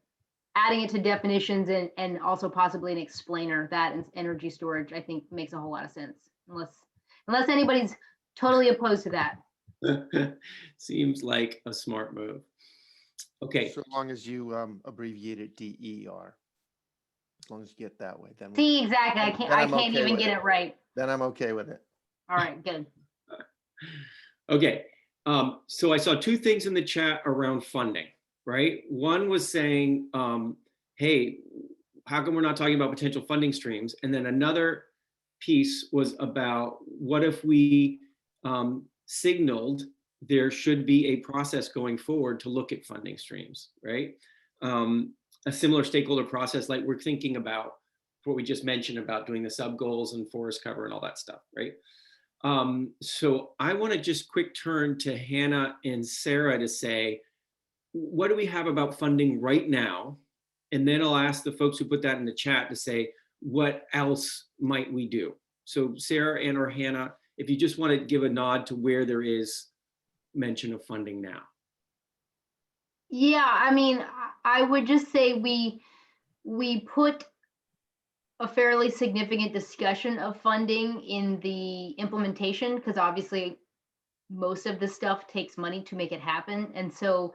adding it to definitions and also possibly an explainer, that and energy storage, I think makes a whole lot of sense. Unless anybody's totally opposed to that. Seems like a smart move. Okay. So long as you abbreviate it DER, as long as you get that way, then. See, exactly. I can't even get it right. Then I'm okay with it. All right, good. Okay. So I saw two things in the chat around funding, right? One was saying, hey, how come we're not talking about potential funding streams? And then another piece was about what if we signaled there should be a process going forward to look at funding streams, right? A similar stakeholder process like we're thinking about what we just mentioned about doing the sub goals and forest cover and all that stuff, right? So I want to just quick turn to Hannah and Sarah to say, what do we have about funding right now And then I'll ask the folks who put that in the chat to say, what else might we do? So Sarah and or Hannah, if you just want to give a nod to where there is mention of funding now. Yeah, I mean, I would just say we put a fairly significant discussion of funding in the implementation, because obviously most of this stuff takes money to make it happen. And so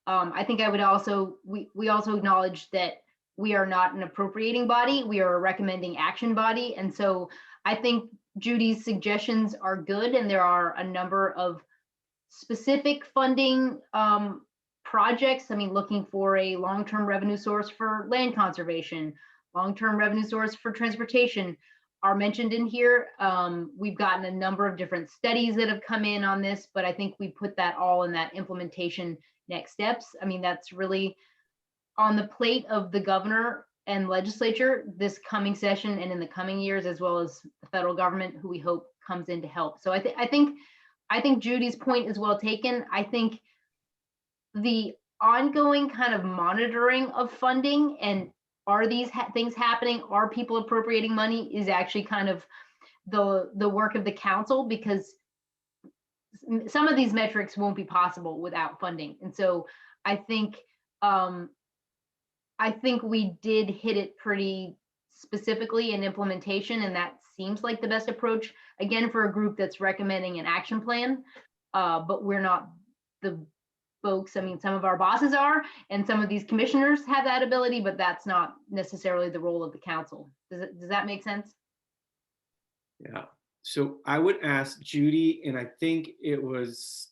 I think I would also, we also acknowledge that we are not an appropriating body, we are a recommending action body. And so I think Judy's suggestions are good, and there are a number of specific funding projects. I mean, looking for a long-term revenue source for land conservation, long-term revenue source for transportation are mentioned in here. We've gotten a number of different studies that have come in on this, but I think we put that all in that implementation next steps. I mean, that's really on the plate of the governor and legislature this coming session and in the coming years, as well as the federal government, who we hope comes in to help. So I think Judy's point is well taken. I think the ongoing kind of monitoring of funding and are these things happening? Are people appropriating money? Is actually kind of the work of the council, because some of these metrics won't be possible without funding. And so I think we did hit it pretty specifically in implementation, and that seems like the best approach, again, for a group that's recommending an action plan, but we're not the folks. I mean, some of our bosses are, and some of these commissioners have that ability, but that's not necessarily the role of the council. Does that make sense? Yeah. So I would ask Judy, and I think it was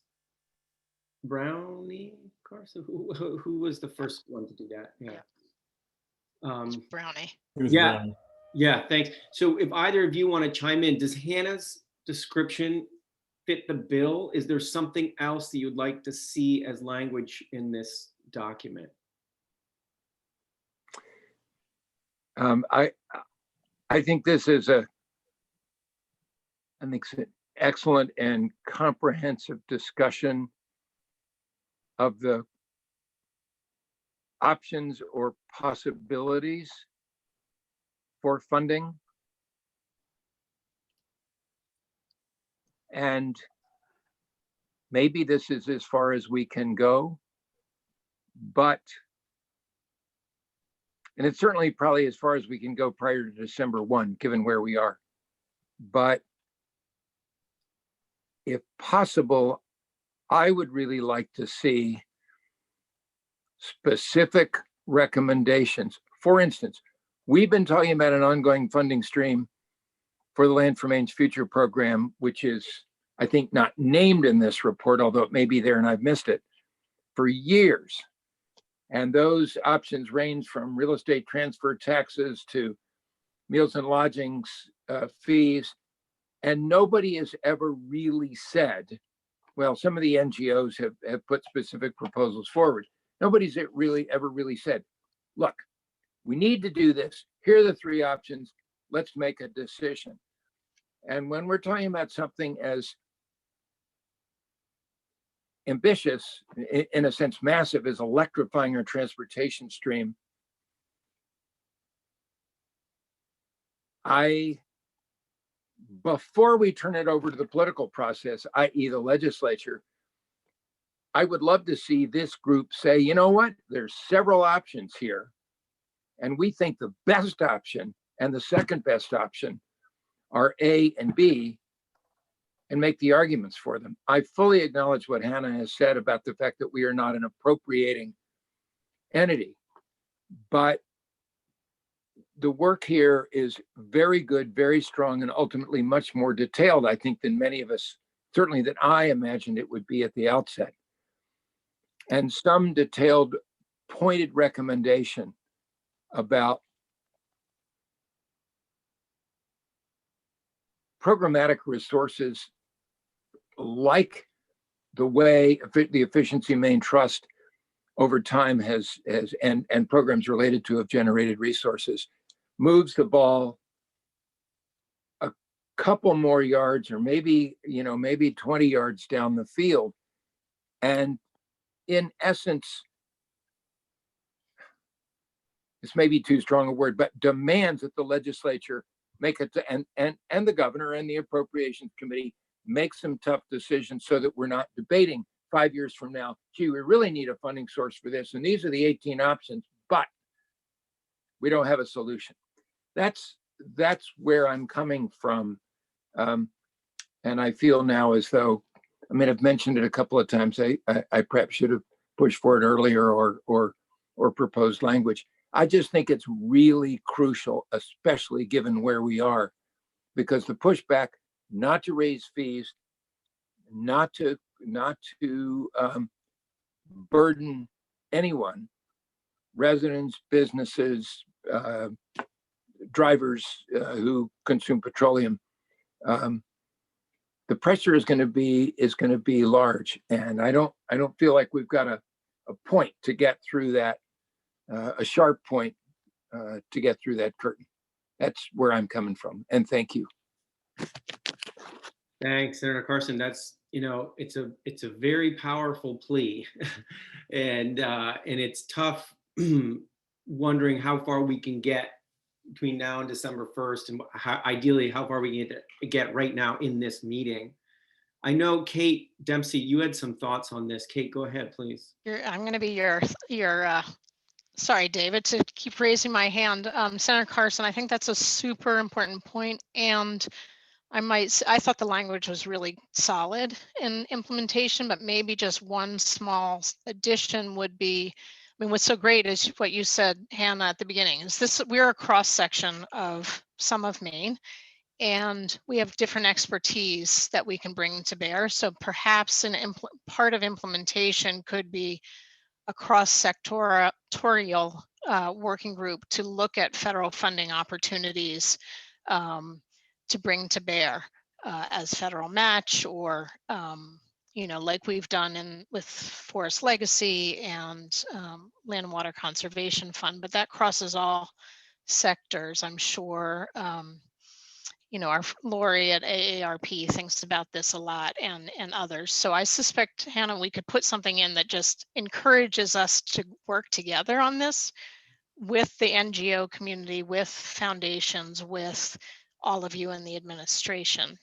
Brownie Carson, who was the first one to do that? Yeah. Brownie. Yeah. Yeah, thanks. So if either of you want to chime in, does Hannah's description fit the bill? Is there something else that you'd like to see as language in this document? I think this is an excellent and comprehensive discussion of the options or possibilities for funding. And maybe this is as far as we can go, and it's certainly probably as far as we can go prior to December 1, given where we are. But if possible, I would really like to see specific recommendations. For instance, we've been talking about an ongoing funding stream for the Land for Maine's Future program, which is, I think, not named in this report, although it may be there and I've missed it, for years. And those options range from real estate transfer taxes to meals and lodgings fees. And nobody has ever really said, well, some of the NGOs have put specific proposals forward. Nobody's ever really said, look, we need to do this. Here are the three options. Let's make a decision. And when we're talking about something as ambitious, in a sense massive, as electrifying our transportation stream, before we turn it over to the political process, i.e. the legislature, I would love to see this group say, you know what, there's several options here, and we think the best option and the second best option are A and B, and make the arguments for them. I fully acknowledge what Hannah has said about the fact that we are not an appropriating entity, but the work here is very good, very strong, and ultimately much more detailed, I think, than many of us, certainly that I imagined it would be at the outset. And some detailed, pointed recommendation about programmatic resources, like the way the Efficiency Maine Trust over time has and programs related to have generated resources, moves the ball a couple more yards, or maybe 20 yards down the field, and in essence this may be too strong a word, but demands that the legislature make it and the governor and the appropriations committee make some tough decisions so that we're not debating 5 years from now, gee, we really need a funding source for this. And these are the 18 options, but we don't have a solution. That's where I'm coming from. And I feel now as though, I mean, I've mentioned it a couple of times. I perhaps should have pushed for it earlier or proposed language. I just think it's really crucial, especially given where we are, because the pushback not to raise fees, not to burden anyone, residents, businesses, drivers who consume petroleum. The pressure is going to be large, and I don't feel like we've got a point to get through that, a sharp point to get through that curtain. That's where I'm coming from, and thank you. Thanks, Senator Carson. That's, it's a very powerful plea, and it's tough wondering how far we can get between now and December 1st, and ideally how far we can get right now in this meeting. I know Kate Dempsey, you had some thoughts on this. Kate, go ahead, please. I'm going to be your sorry, David, to keep raising my hand. Senator Carson, I think that's a super important point, and I thought the language was really solid in implementation, but maybe just one small addition would be, I mean, what's so great is what you said, Hannah, at the beginning, is we're a cross section of some of Maine, and we have different expertise that we can bring to bear. So perhaps part of implementation could be a cross-sectorial working group to look at federal funding opportunities to bring to bear as federal match, or like we've done with Forest Legacy and Land and Water Conservation Fund, but that crosses all sectors. I'm sure our Lori at AARP thinks about this a lot, and others. So I suspect, Hannah, we could put something in that just encourages us to work together on this with the NGO community, with foundations, with all of you in the administration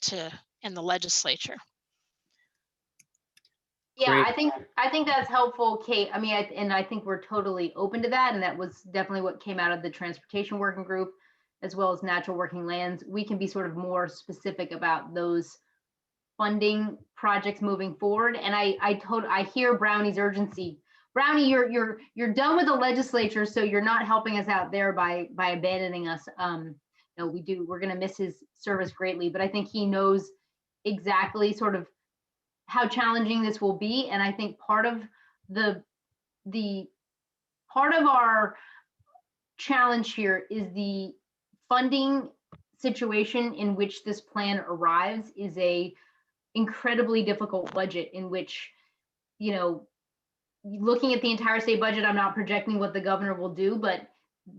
and the legislature. Yeah, Great. I think that's helpful, Kate. I mean, I think we're totally open to that, and that was definitely what came out of the transportation working group, as well as natural working lands. We can be sort of more specific about those funding projects moving forward. And I hear Brownie's urgency. Brownie, you're done with the legislature, so you're not helping us out there by abandoning us. We're going to miss his service greatly, but I think he knows exactly sort of how challenging this will be. And I think part of our challenge here is the funding situation in which this plan arrives is a incredibly difficult budget, in which, looking at the entire state budget, I'm not projecting what the governor will do, but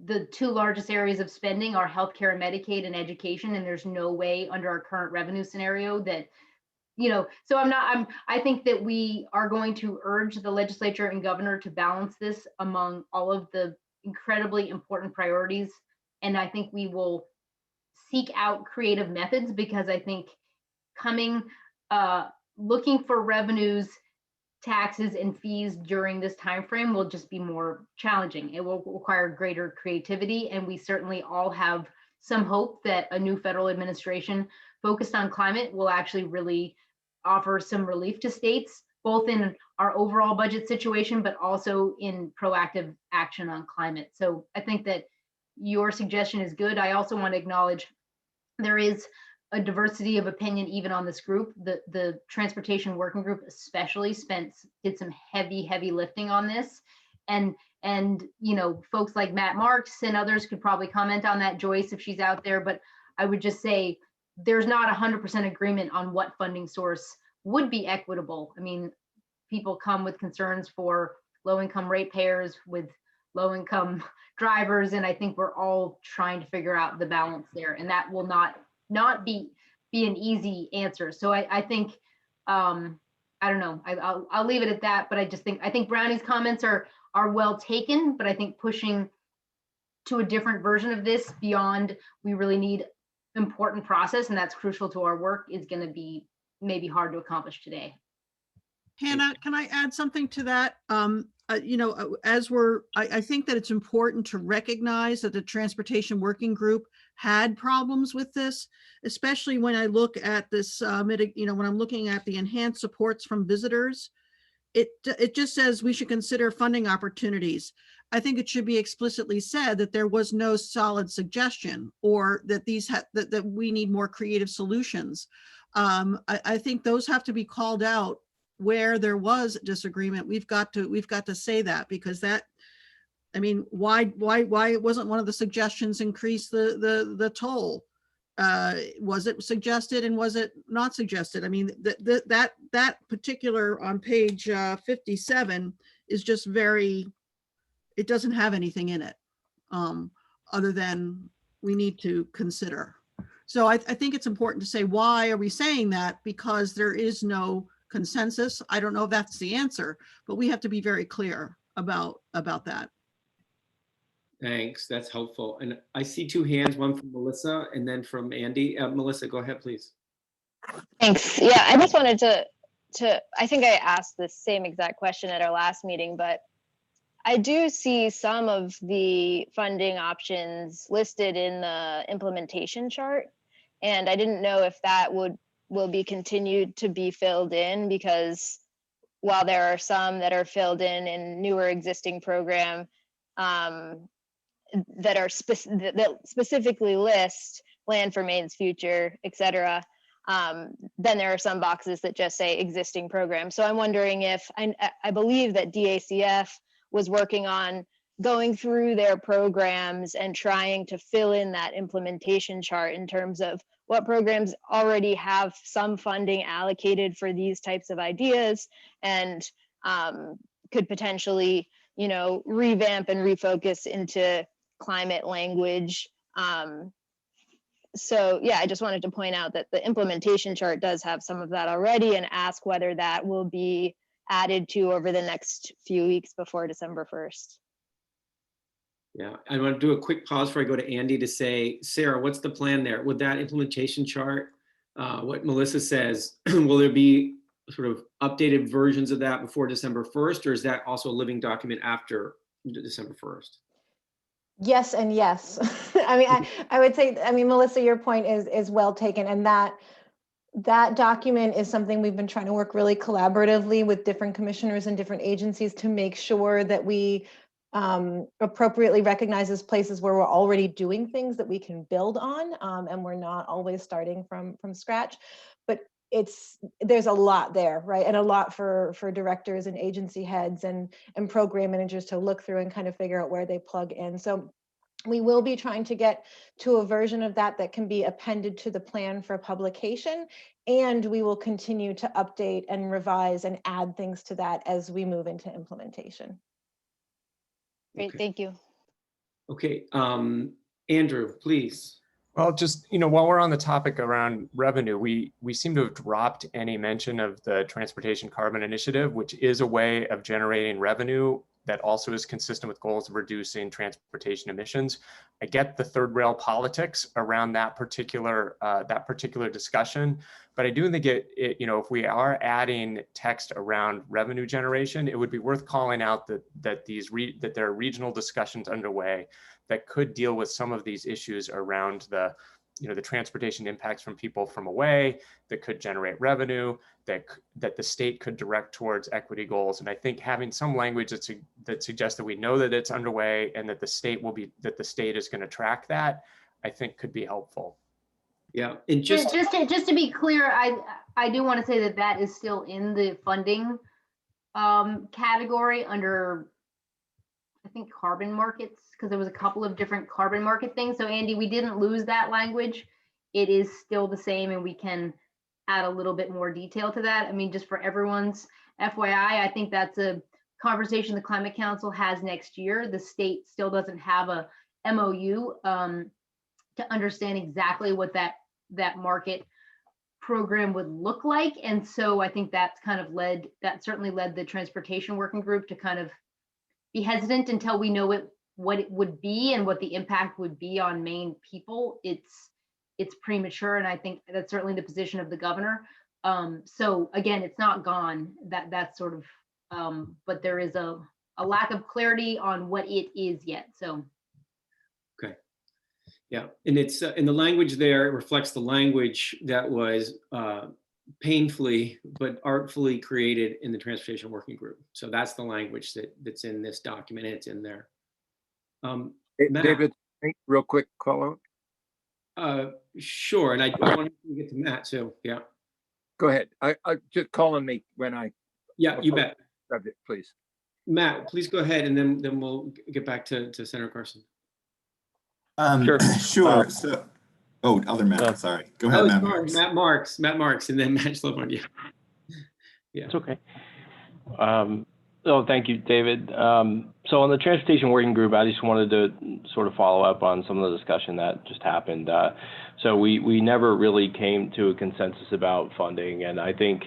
the two largest areas of spending are healthcare and Medicaid and education. And there's no way under our current revenue scenario that, so I think that we are going to urge the legislature and governor to balance this among all of the incredibly important priorities. And I think we will seek out creative methods, because I think looking for revenues, taxes, and fees during this timeframe will just be more challenging. It will require greater creativity, and we certainly all have some hope that a new federal administration focused on climate will actually really offer some relief to states, both in our overall budget situation, but also in proactive action on climate. So I think that your suggestion is good. I also want to acknowledge there is a diversity of opinion even on this group. The transportation working group especially did some heavy lifting on this, and folks like Matt Marks and others could probably comment on that, Joyce, if she's out there. But I would just say there's not 100% agreement on what funding source would be equitable. I mean, people come with concerns for low-income ratepayers, with low-income drivers, and I think we're all trying to figure out the balance there, and that will not be an easy answer. So I think I don't know. I'll leave it at that. But I think Brownie's comments are well taken. But I think pushing to a different version of this beyond we really need important process, and that's crucial to our work, is going to be maybe hard to accomplish today. Hannah, can I add something to that? I think that it's important to recognize that the Transportation Working Group had problems with this, especially when I look at this, when I'm looking at the enhanced supports from visitors. It just says we should consider funding opportunities. I think it should be explicitly said that there was no solid suggestion, or that that we need more creative solutions. I think those have to be called out where there was disagreement. We've got to say that, because why wasn't one of the suggestions increase the toll? Was it suggested and was it not suggested? I mean, that particular on page 57 is just it doesn't have anything in it other than we need to consider. So I think it's important to say, why are we saying that? Because there is no consensus. I don't know if that's the answer, but we have to be very clear about that. Thanks, that's helpful. And I see two hands, one from Melissa and then from Andy. Melissa, go ahead, please. Thanks. Yeah, I just wanted to, I think I asked the same exact question at our last meeting, but I do see some of the funding options listed in the implementation chart. And I didn't know if that will be continued to be filled in, because while there are some that are filled in newer existing program that specifically list land for Maine's future, et cetera, then there are some boxes that just say existing program. So I'm wondering if, I believe that DACF was working on going through their programs and trying to fill in that implementation chart in terms of what programs already have some funding allocated for these types of ideas, and could potentially, revamp and refocus into climate language. So yeah, I just wanted to point out that the implementation chart does have some of that already, and ask whether that will be added to over the next few weeks before December 1st. Yeah, I want to do a quick pause before I go to Andy to say, Sarah, what's the plan there? With that implementation chart, what Melissa says, will there be sort of updated versions of that before December 1st, or is that also a living document after December 1st? Yes and yes. I would say, Melissa, your point is well taken, and that document is something we've been trying to work really collaboratively with different commissioners and different agencies to make sure that we appropriately recognizes places where we're already doing things that we can build on, and we're not always starting from scratch. But there's a lot there, right? And a lot for directors and agency heads and program managers to look through and kind of figure out where they plug in. So we will be trying to get to a version of that can be appended to the plan for publication, and we will continue to update and revise and add things to that as we move into implementation. Great, Okay. thank you. Okay, Andrew, please. Well, just, while we're on the topic around revenue, we seem to have dropped any mention of the Transportation Carbon Initiative, which is a way of generating revenue that also is consistent with goals of reducing transportation emissions. I get the third rail politics around that particular discussion, but I do think if we are adding text around revenue generation, it would be worth calling out that there are regional discussions underway that could deal with some of these issues around the transportation impacts from people from away, that could generate revenue, that the state could direct towards equity goals. And I think having some language that suggests that we know that it's underway and that the state is going to track that, I think could be helpful. Yeah, and just to be clear, I do want to say that is still in the funding category under, I think, carbon markets, because there was a couple of different carbon market things. So Andy, we didn't lose that language. It is still the same, and we can add a little bit more detail to that. I mean, just for everyone's FYI, I think that's a conversation the Climate Council has next year. The state still doesn't have a MOU to understand exactly what that market program would look like. And so I think that's kind of certainly led the Transportation Working Group to kind of be hesitant until we know what it would be and what the impact would be on Maine people, it's premature. And I think that's certainly the position of the governor. So again, it's not gone, that's sort of, but there is a lack of clarity on what it is yet. So. Okay. Yeah, and it's in the language there, it reflects the language that was painfully but artfully created in the Transportation Working Group. So that's the language that's in this document. It's in there. Matt, David, real quick follow up. Sure, and I want to get to Matt too. Yeah. Go ahead. I just call on me when I. Yeah, you bet. Subject, please. Matt, please go ahead, and then we'll get back to Senator Carson. Sure. Sure. So, other Matt. Sorry. Go ahead, Matt. Sorry, Marks. Matt Marks, and then Matt Schlebon. Yeah. It's okay. Thank you, David. So on the Transportation Working Group, I just wanted to sort of follow up on some of the discussion that just happened. So we never really came to a consensus about funding, and I think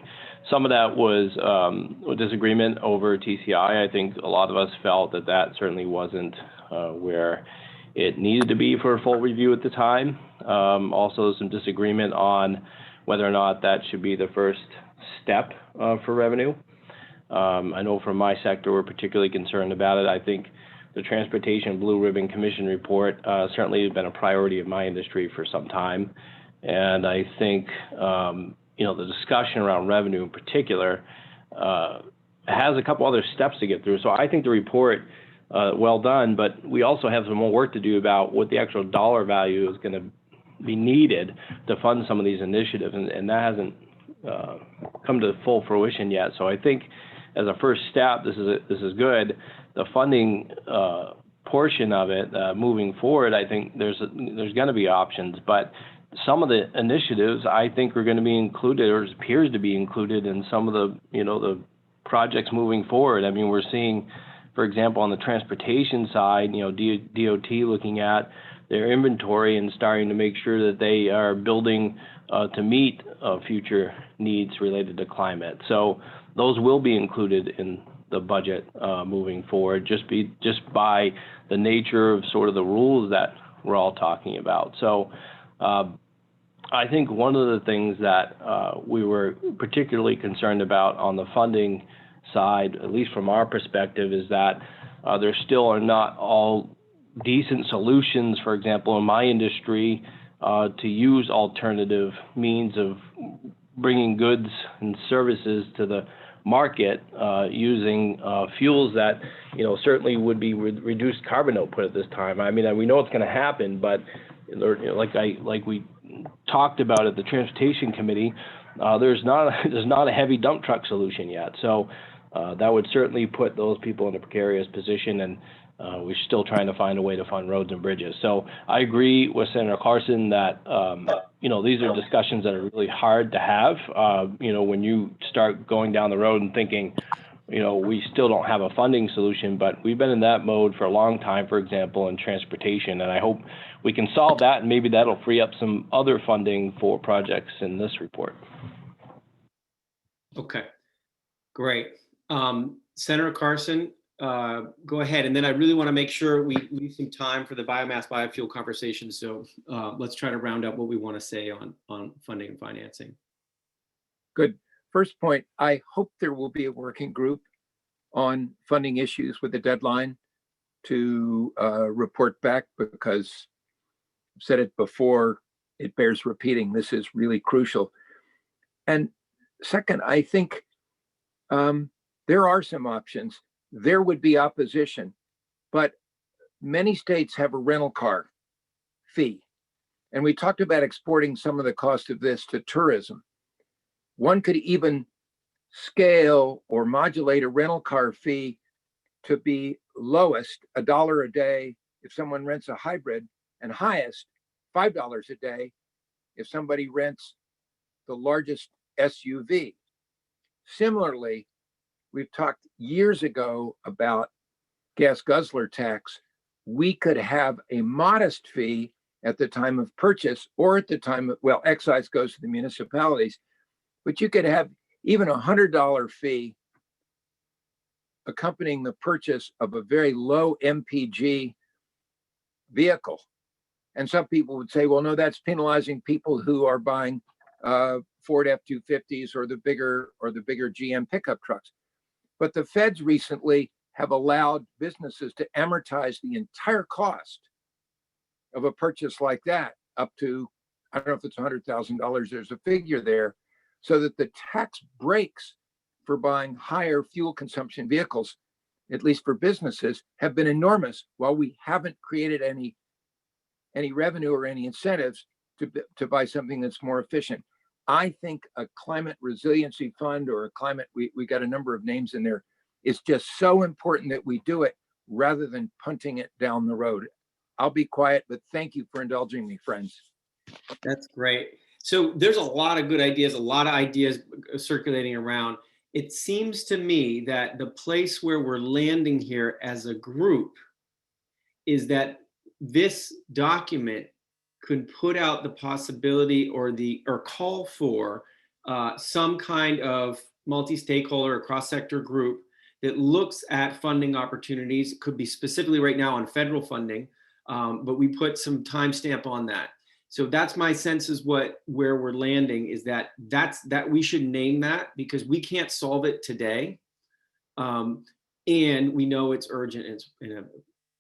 some of that was a disagreement over TCI. I think a lot of us felt that certainly wasn't where it needed to be for a full review at the time. Also, some disagreement on whether or not that should be the first step for revenue. I know from my sector, we're particularly concerned about it. I think the Transportation Blue Ribbon Commission report certainly has been a priority of my industry for some time. And I think, the discussion around revenue in particular has a couple other steps to get through. So I think the report, well done, but we also have some more work to do about what the actual dollar value is going to be needed to fund some of these initiatives. And that hasn't come to full fruition yet. So I think as a first step, this is good. The funding portion of it moving forward, I think there's going to be options, but some of the initiatives I think are going to be included, or appears to be included in some of the the projects moving forward. I mean, we're seeing, for example, on the transportation side, DOT looking at their inventory and starting to make sure that they are building to meet future needs related to climate. So those will be included in the budget moving forward, just by the nature of sort of the rules that we're all talking about. So I think one of the things that we were particularly concerned about on the funding side, at least from our perspective, is that there still are not all decent solutions, for example, in my industry, to use alternative means of bringing goods and services to the market using fuels that certainly would be reduced carbon output at this time. I mean, we know it's going to happen, but like we talked about at the Transportation Committee, there's not a heavy dump truck solution yet. So that would certainly put those people in a precarious position, and we're still trying to find a way to fund roads and bridges. So I agree with Senator Carson that these are discussions that are really hard to have. When you start going down the road and thinking, we still don't have a funding solution, but we've been in that mode for a long time, for example, in transportation. And I hope we can solve that, and maybe that'll free up some other funding for projects in this report. Okay, great. Senator Carson, go ahead. And then I really want to make sure we leave some time for the biomass biofuel conversation. So let's try to round up what we want to say on funding and financing. Good. First point, I hope there will be a working group on funding issues with a deadline to report back, because I've said it before, it bears repeating. This is really crucial. And second, I think there are some options. There would be opposition, but many states have a rental car fee. And we talked about exporting some of the cost of this to tourism. One could even scale or modulate a rental car fee to be lowest $1 a day if someone rents a hybrid, and highest $5 a day if somebody rents the largest SUV. Similarly, we've talked years ago about gas guzzler tax. We could have a modest fee at the time of purchase, or at the time of, excise goes to the municipalities, but you could have even a $100 fee accompanying the purchase of a very low MPG vehicle. And some people would say, well, no, that's penalizing people who are buying Ford F-250s or the bigger GM pickup trucks. But the feds recently have allowed businesses to amortize the entire cost of a purchase like that up to, I don't know if it's $100,000, there's a figure there, so that the tax breaks for buying higher fuel consumption vehicles, at least for businesses, have been enormous, while we haven't created any revenue or any incentives to buy something that's more efficient. I think a climate resiliency fund or a climate, we got a number of names in there, is just so important that we do it rather than punting it down the road. I'll be quiet, but thank you for indulging me, friends. That's great. So there's a lot of good ideas, a lot of ideas circulating around. It seems to me that the place where we're landing here as a group is that this document could put out the possibility or call for some kind of multi-stakeholder or cross-sector group that looks at funding opportunities. It could be specifically right now on federal funding, but we put some timestamp on that. So that's my sense is where we're landing is that we should name that because we can't solve it today. And we know it's urgent and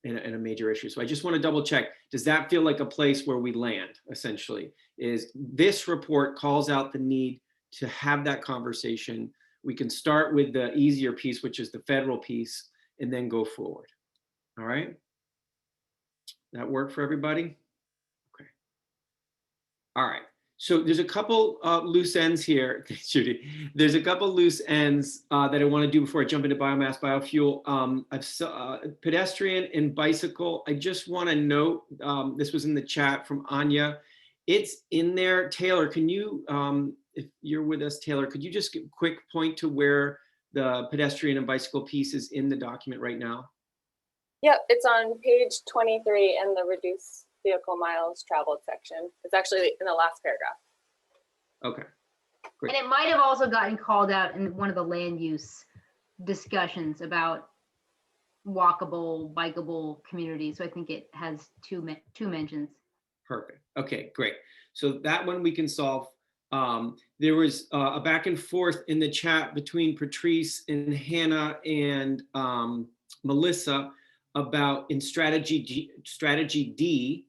a major issue. So I just want to double check. Does that feel like a place where we land essentially? Is this report calls out the need to have that conversation. We can start with the easier piece, which is the federal piece, and then go forward. All right. That work for everybody? All right, so there's a couple loose ends here, Judy. There's a couple loose ends that I want to do before I jump into biomass, biofuel. Pedestrian and bicycle, I just want to note, this was in the chat from Anya. It's in there. Taylor, can you, if you're with us, Taylor, could you just quick point to where the pedestrian and bicycle piece is in the document right now? Yep, it's on page 23 in the reduce vehicle miles traveled section. It's actually in the last paragraph. Okay. Great. And it might have also gotten called out in one of the land use discussions about walkable, bikeable communities. So I think it has two mentions. Perfect. Okay, great. So that one we can solve. There was a back and forth in the chat between Patrice and Hannah and Melissa about in strategy D,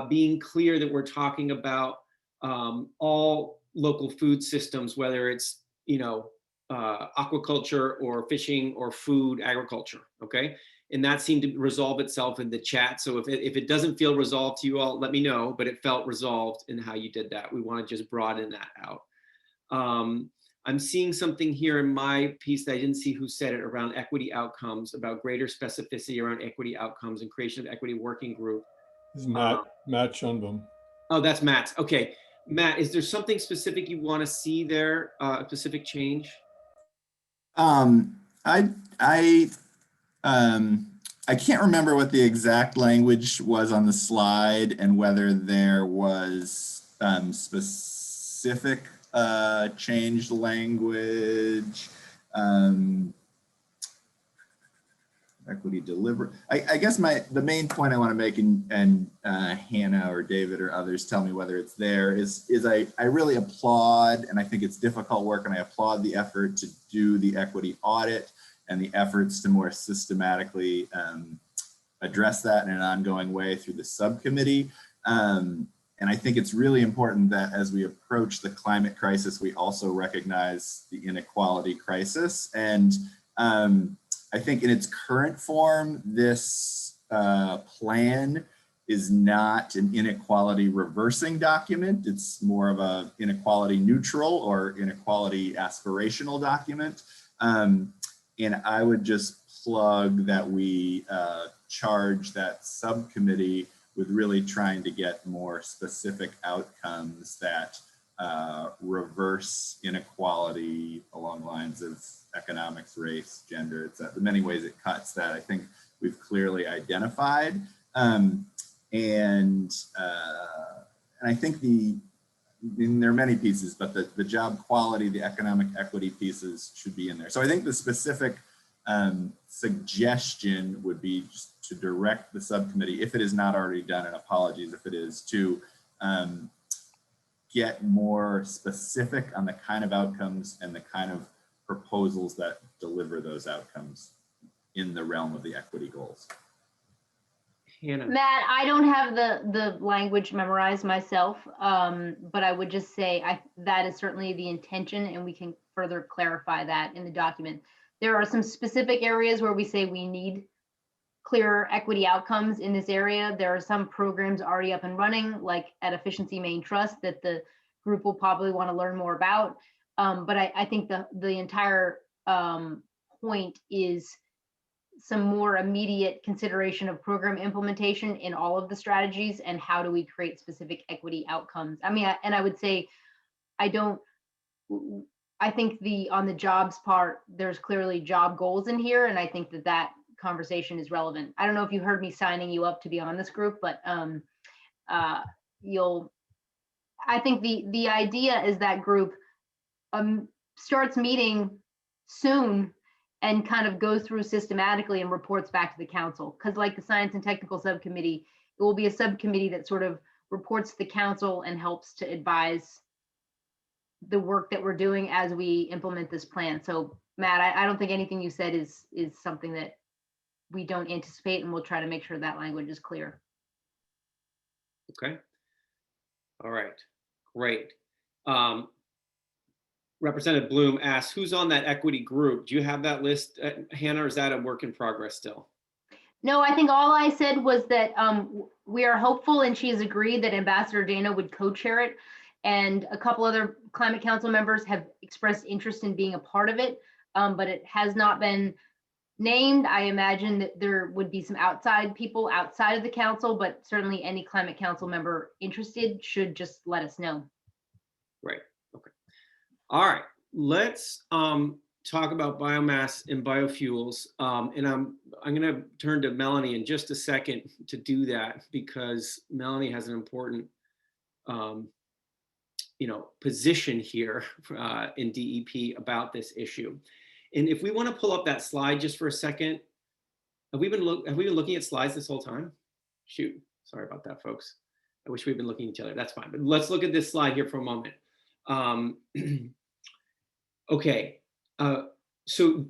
being clear that we're talking about all local food systems, whether it's, aquaculture or fishing or food agriculture, okay? And that seemed to resolve itself in the chat. So if it doesn't feel resolved to you all, let me know, but it felt resolved in how you did that. We want to just broaden that out. I'm seeing something here in my piece that I didn't see who said it around equity outcomes, about greater specificity around equity outcomes and creation of equity working group. This is Matt Schunbaum. Oh, that's Matt's. Okay. Matt, is there something specific you want to see there, a specific change? I can't remember what the exact language was on the slide and whether there was specific changed language, equity deliver. I guess the main point I want to make, and Hannah or David or others tell me whether it's there, is I really applaud, and I think it's difficult work, and I applaud the effort to do the equity audit and the efforts to more systematically address that in an ongoing way through the subcommittee. And I think it's really important that as we approach the climate crisis, we also recognize the inequality crisis. And I think in its current form, this plan is not an inequality reversing document. It's more of a inequality neutral or inequality aspirational document. And I would just plug that we charge that subcommittee with really trying to get more specific outcomes that reverse inequality along lines of economics, race, gender, etc. The many ways it cuts that I think we've clearly identified. And I think there are many pieces, but the job quality, the economic equity pieces should be in there. So I think the specific suggestion would be just to direct the subcommittee, if it is not already done, and apologies if it is, to get more specific on the kind of outcomes and the kind of proposals that deliver those outcomes in the realm of the equity goals. Hannah. Matt, I don't have the language memorized myself, but I would just say that is certainly the intention, and we can further clarify that in the document. There are some specific areas where we say we need clearer equity outcomes in this area. There are some programs already up and running, like at Efficiency Maine Trust, that the group will probably want to learn more about. But I think the entire point is some more immediate consideration of program implementation in all of the strategies, and how do we create specific equity outcomes. I mean, and I would say, I think on the jobs part, there's clearly job goals in here, and I think that conversation is relevant. I don't know if you heard me signing you up to be on this group, but I think the idea is that group starts meeting soon and kind of goes through systematically and reports back to the council. Because like the Science and Technical Subcommittee, it will be a subcommittee that sort of reports to the council and helps to advise the work that we're doing as we implement this plan. So Matt, I don't think anything you said is something that we don't anticipate, and we'll try to make sure that language is clear. Okay. All right, great. Representative Bloom asks, who's on that equity group? Do you have that list, Hannah, or is that a work in progress still? No, I think all I said was that we are hopeful, and she has agreed that Ambassador Dana would co-chair it. And a couple other Climate Council members have expressed interest in being a part of it, but it has not been named. I imagine that there would be some outside people outside of the council, but certainly any Climate Council member interested should just let us know. Right. Okay. All right. Let's talk about biomass and biofuels. And I'm going to turn to Melanie in just a second to do that, because Melanie has an important position here in DEP about this issue. And if we want to pull up that slide just for a second, have we been looking at slides this whole time? Shoot, sorry about that, folks. I wish we'd been looking at each other. That's fine, but let's look at this slide here for a moment. Okay, so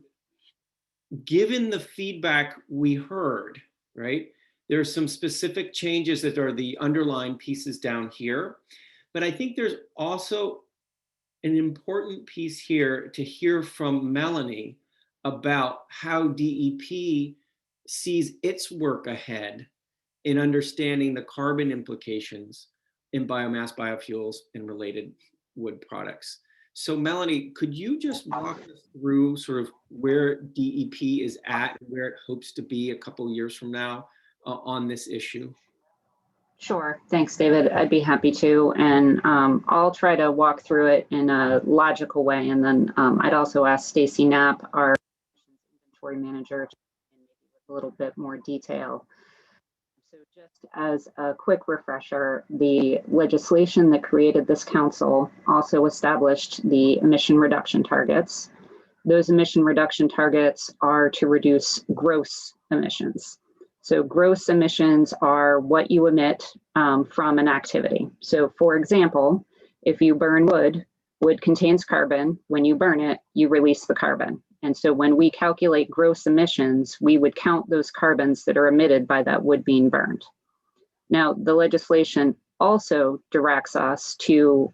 given the feedback we heard, right, there are some specific changes that are the underlying pieces down here. But I think there's also an important piece here to hear from Melanie about how DEP sees its work ahead in understanding the carbon implications in biomass, biofuels, and related wood products. So Melanie, could you just walk us through sort of where DEP is at and where it hopes to be a couple of years from now on this issue? Sure. Thanks, David. I'd be happy to. And I'll try to walk through it in a logical way. And then I'd also ask Stacy Knapp, our inventory manager, to maybe with a little bit more detail. So just as a quick refresher, the legislation that created this council also established the emission reduction targets. Those emission reduction targets are to reduce gross emissions. So gross emissions are what you emit from an activity. So for example, if you burn wood, wood contains carbon. When you burn it, you release the carbon. And so when we calculate gross emissions, we would count those carbons that are emitted by that wood being burned. Now, the legislation also directs us to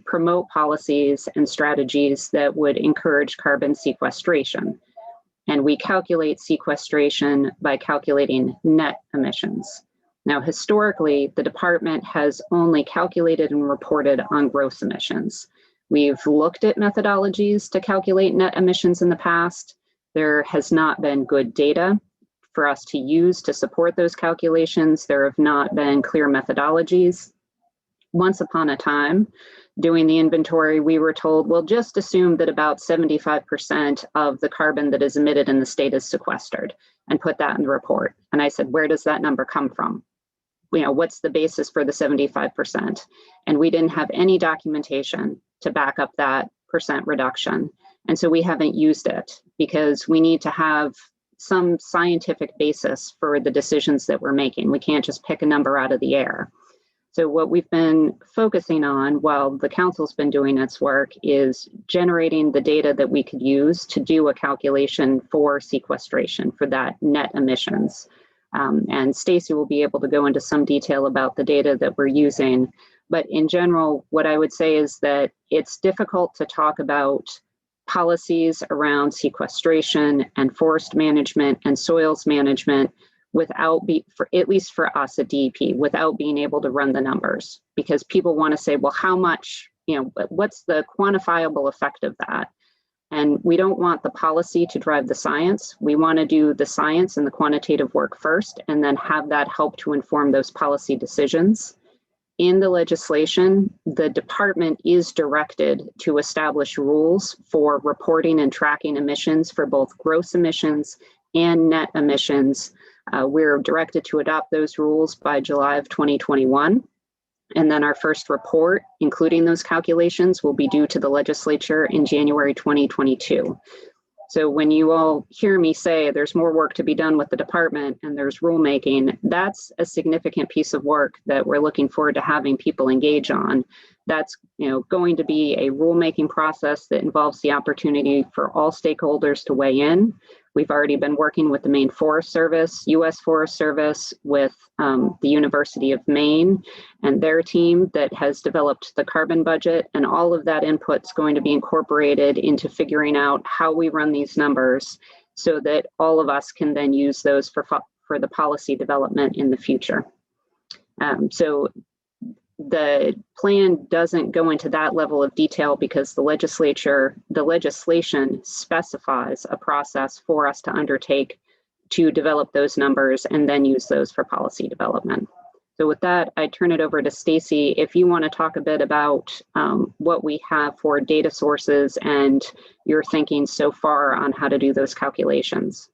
promote policies and strategies that would encourage carbon sequestration. And we calculate sequestration by calculating net emissions. Now, historically, the department has only calculated and reported on gross emissions. We've looked at methodologies to calculate net emissions in the past. There has not been good data for us to use to support those calculations. There have not been clear methodologies. Once upon a time, doing the inventory, we were told, well, just assume that about 75% of the carbon that is emitted in the state is sequestered, and put that in the report. And I said, where does that number come from? You know, what's the basis for the 75%? And we didn't have any documentation to back up that percent reduction. And so we haven't used it because we need to have some scientific basis for the decisions that we're making. We can't just pick a number out of the air. So what we've been focusing on while the council's been doing its work is generating the data that we could use to do a calculation for sequestration for that net emissions. And Stacy will be able to go into some detail about the data that we're using. But in general, what I would say is that it's difficult to talk about policies around sequestration and forest management and soils management without at least for us at DEP, without being able to run the numbers, because people want to say, well, how much, what's the quantifiable effect of that? And we don't want the policy to drive the science. We want to do the science and the quantitative work first, and then have that help to inform those policy decisions. In the legislation, the department is directed to establish rules for reporting and tracking emissions for both gross emissions and net emissions. We're directed to adopt those rules by July of 2021. And then our first report, including those calculations, will be due to the legislature in January 2022. So when you all hear me say there's more work to be done with the department and there's rulemaking, that's a significant piece of work that we're looking forward to having people engage on. That's going to be a rulemaking process that involves the opportunity for all stakeholders to weigh in. We've already been working with the Maine Forest Service, U.S. Forest Service, with the University of Maine and their team that has developed the carbon budget, and all of that input's going to be incorporated into figuring out how we run these numbers so that all of us can then use those for the policy development in the future. So the plan doesn't go into that level of detail because the legislation specifies a process for us to undertake to develop those numbers and then use those for policy development. So with that, I turn it over to Stacy. If you want to talk a bit about what we have for data sources and your thinking so far on how to do those calculations.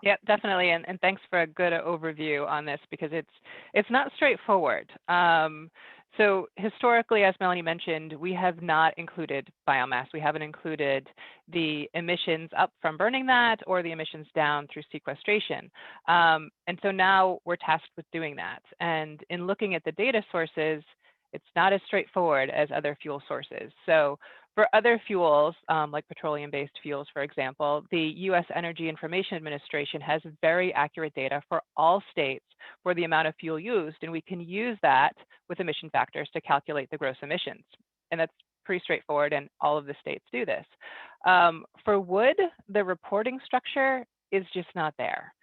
Yep, definitely, and thanks for a good overview on this because it's not straightforward. So historically, as Melanie mentioned, we have not included biomass. We haven't included the emissions up from burning that or the emissions down through sequestration. And so now we're tasked with doing that. And in looking at the data sources, it's not as straightforward as other fuel sources. So for other fuels, like petroleum-based fuels, for example, the U.S. Energy Information Administration has very accurate data for all states for the amount of fuel used, and we can use that with emission factors to calculate the gross emissions. And that's pretty straightforward, and all of the states do this. For wood, the reporting structure is just not there.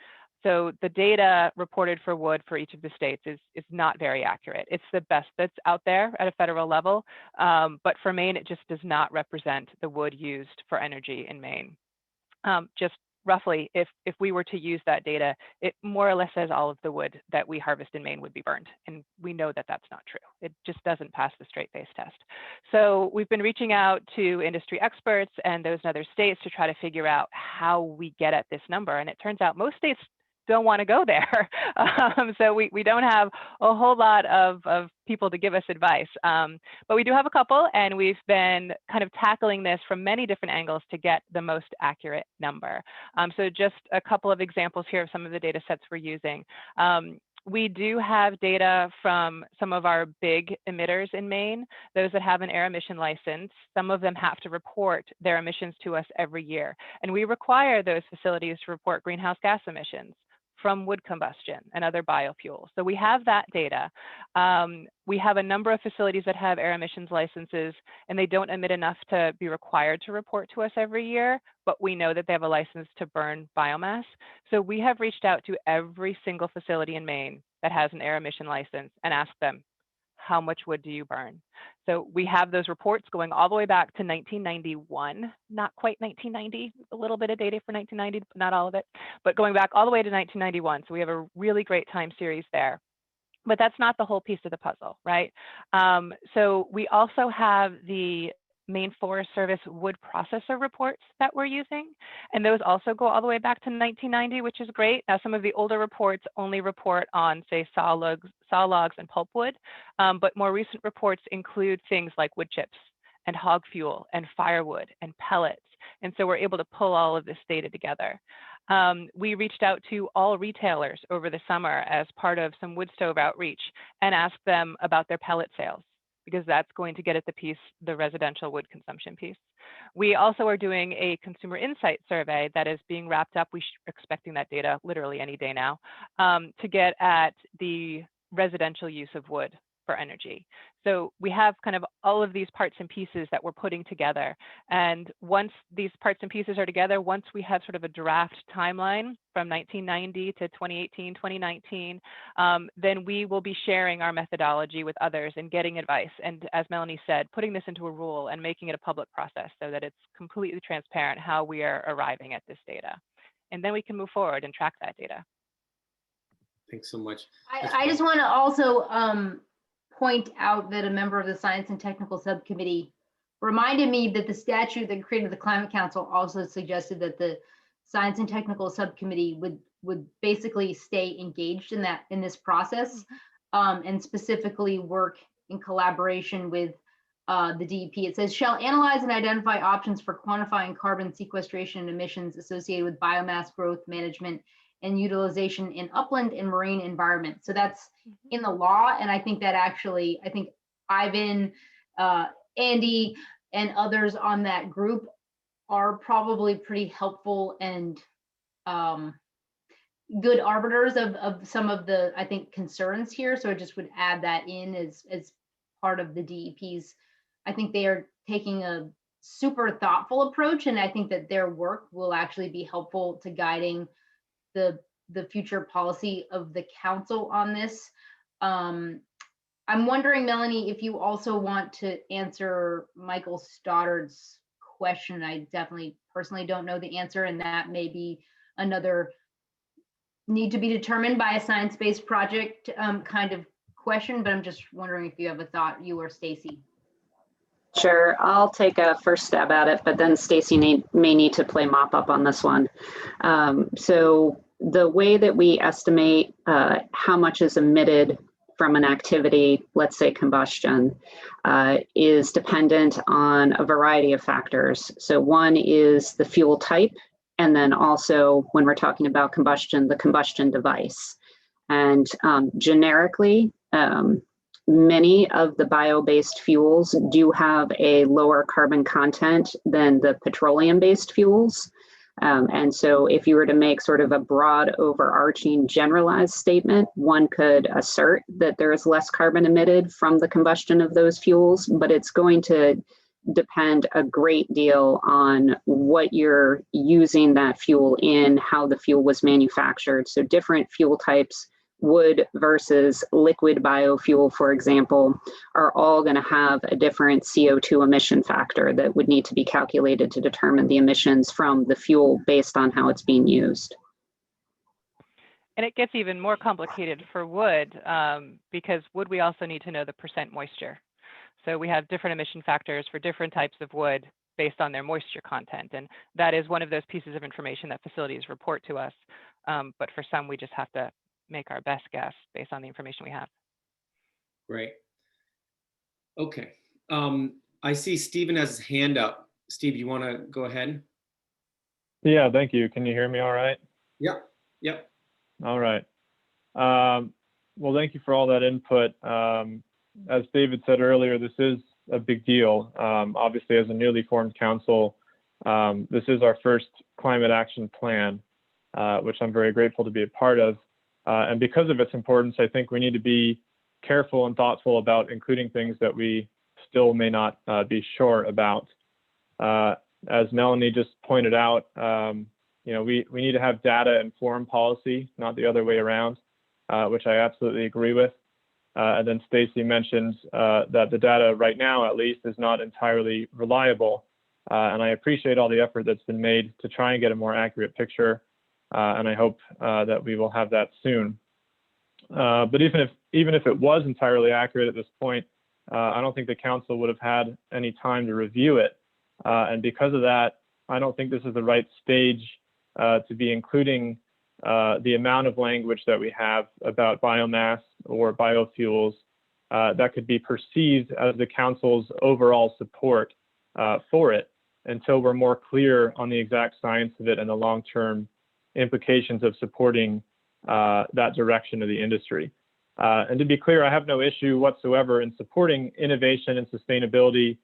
So the data reported for wood for each of the states is not very accurate. It's the best that's out there at a federal level, but for Maine, it just does not represent the wood used for energy in Maine. Just roughly, if we were to use that data, it more or less says all of the wood that we harvest in Maine would be burned. And we know that that's not true. It just doesn't pass the straight face test. So we've been reaching out to industry experts and those in other states to try to figure out how we get at this number. And it turns out most states don't want to go there. So we don't have a whole lot of people to give us advice. But we do have a couple, and we've been kind of tackling this from many different angles to get the most accurate number. So just a couple of examples here of some of the data sets we're using. We do have data from some of our big emitters in Maine, those that have an air emission license. Some of them have to report their emissions to us every year. And we require those facilities to report greenhouse gas emissions from wood combustion and other biofuels. So we have that data. We have a number of facilities that have air emissions licenses, and they don't emit enough to be required to report to us every year, but we know that they have a license to burn biomass. So we have reached out to every single facility in Maine that has an air emission license and asked them, how much wood do you burn? So we have those reports going all the way back to 1991, not quite 1990, a little bit of data for 1990, but not all of it, but going back all the way to 1991. So we have a really great time series there. But that's not the whole piece of the puzzle, right? So we also have the Maine Forest Service wood processor reports that we're using. And those also go all the way back to 1990, which is great. Now, some of the older reports only report on, say, saw logs and pulpwood, but more recent reports include things like wood chips and hog fuel and firewood and pellets. And so we're able to pull all of this data together. We reached out to all retailers over the summer as part of some wood stove outreach and asked them about their pellet sales, because that's going to get at the piece, the residential wood consumption piece. We also are doing a consumer insight survey that is being wrapped up. We're expecting that data literally any day now, to get at the residential use of wood for energy. So we have kind of all of these parts and pieces that we're putting together. And once these parts and pieces are together, once we have sort of a draft timeline from 1990 to 2018, 2019, then we will be sharing our methodology with others and getting advice. And as Melanie said, putting this into a rule and making it a public process so that it's completely transparent how we are arriving at this data. And then we can move forward and track that data. Thanks so much. I just want to also point out that a member of the Science and Technical Subcommittee reminded me that the statute that created the Climate Council also suggested that the Science and Technical Subcommittee would basically stay engaged in this process, and specifically work in collaboration with the DEP. It says, shall analyze and identify options for quantifying carbon sequestration and emissions associated with biomass growth management and utilization in upland and marine environment. So that's in the law. And I think that actually, I think Ivan, Andy, and others on that group are probably pretty helpful and good arbiters of some of the, I think, concerns here. So I just would add that in as part of the DEP's. I think they are taking a super thoughtful approach, and I think that their work will actually be helpful to guiding the future policy of the council on this. I'm wondering, Melanie, if you also want to answer Michael Stoddard's question. I definitely personally don't know the answer, and that may be another need to be determined by a science-based project kind of question, but I'm just wondering if you have a thought, you or Stacy. Sure, I'll take a first stab at it, but then Stacy may need to play mop up on this one. So the way that we estimate how much is emitted from an activity, let's say combustion, is dependent on a variety of factors. So one is the fuel type, and then also when we're talking about combustion, the combustion device. And generically, many of the bio-based fuels do have a lower carbon content than the petroleum-based fuels. And so if you were to make sort of a broad overarching generalized statement, one could assert that there is less carbon emitted from the combustion of those fuels, but it's going to depend a great deal on what you're using that fuel in, how the fuel was manufactured. So different fuel types, wood versus liquid biofuel, for example, are all going to have a different CO2 emission factor that would need to be calculated to determine the emissions from the fuel based on how it's being used. And it gets even more complicated for wood, because wood, we also need to know the percent moisture. So we have different emission factors for different types of wood based on their moisture content. And that is one of those pieces of information that facilities report to us. But for some, we just have to make our best guess based on the information we have. Great. Okay. I see Stephen has his hand up. Steve, you want to go ahead? Yeah, thank you. Can you hear me all right? Yep. Yep. All right. Well, thank you for all that input. As David said earlier, this is a big deal. Obviously, as a newly formed council, this is our first climate action plan, which I'm very grateful to be a part of. And because of its importance, I think we need to be careful and thoughtful about including things that we still may not be sure about. As Melanie just pointed out, you know, we need to have data-informed policy, not the other way around, which I absolutely agree with. And then Stacy mentioned that the data right now, at least, is not entirely reliable. And I appreciate all the effort that's been made to try and get a more accurate picture. And I hope that we will have that soon. But even if it was entirely accurate at this point, I don't think the council would have had any time to review it. And because of that, I don't think this is the right stage to be including the amount of language that we have about biomass or biofuels that could be perceived as the council's overall support for it until we're more clear on the exact science of it and the long-term implications of supporting that direction of the industry. And to be clear, I have no issue whatsoever in supporting innovation and sustainability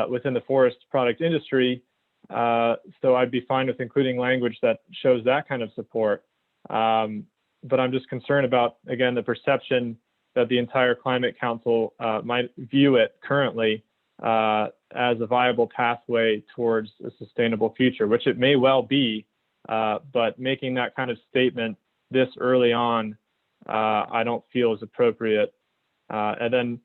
within the forest product industry. So I'd be fine with including language that shows that kind of support. But I'm just concerned about, again, the perception that the entire Climate Council might view it currently as a viable pathway towards a sustainable future, which it may well be, but making that kind of statement this early on, I don't feel is appropriate. And then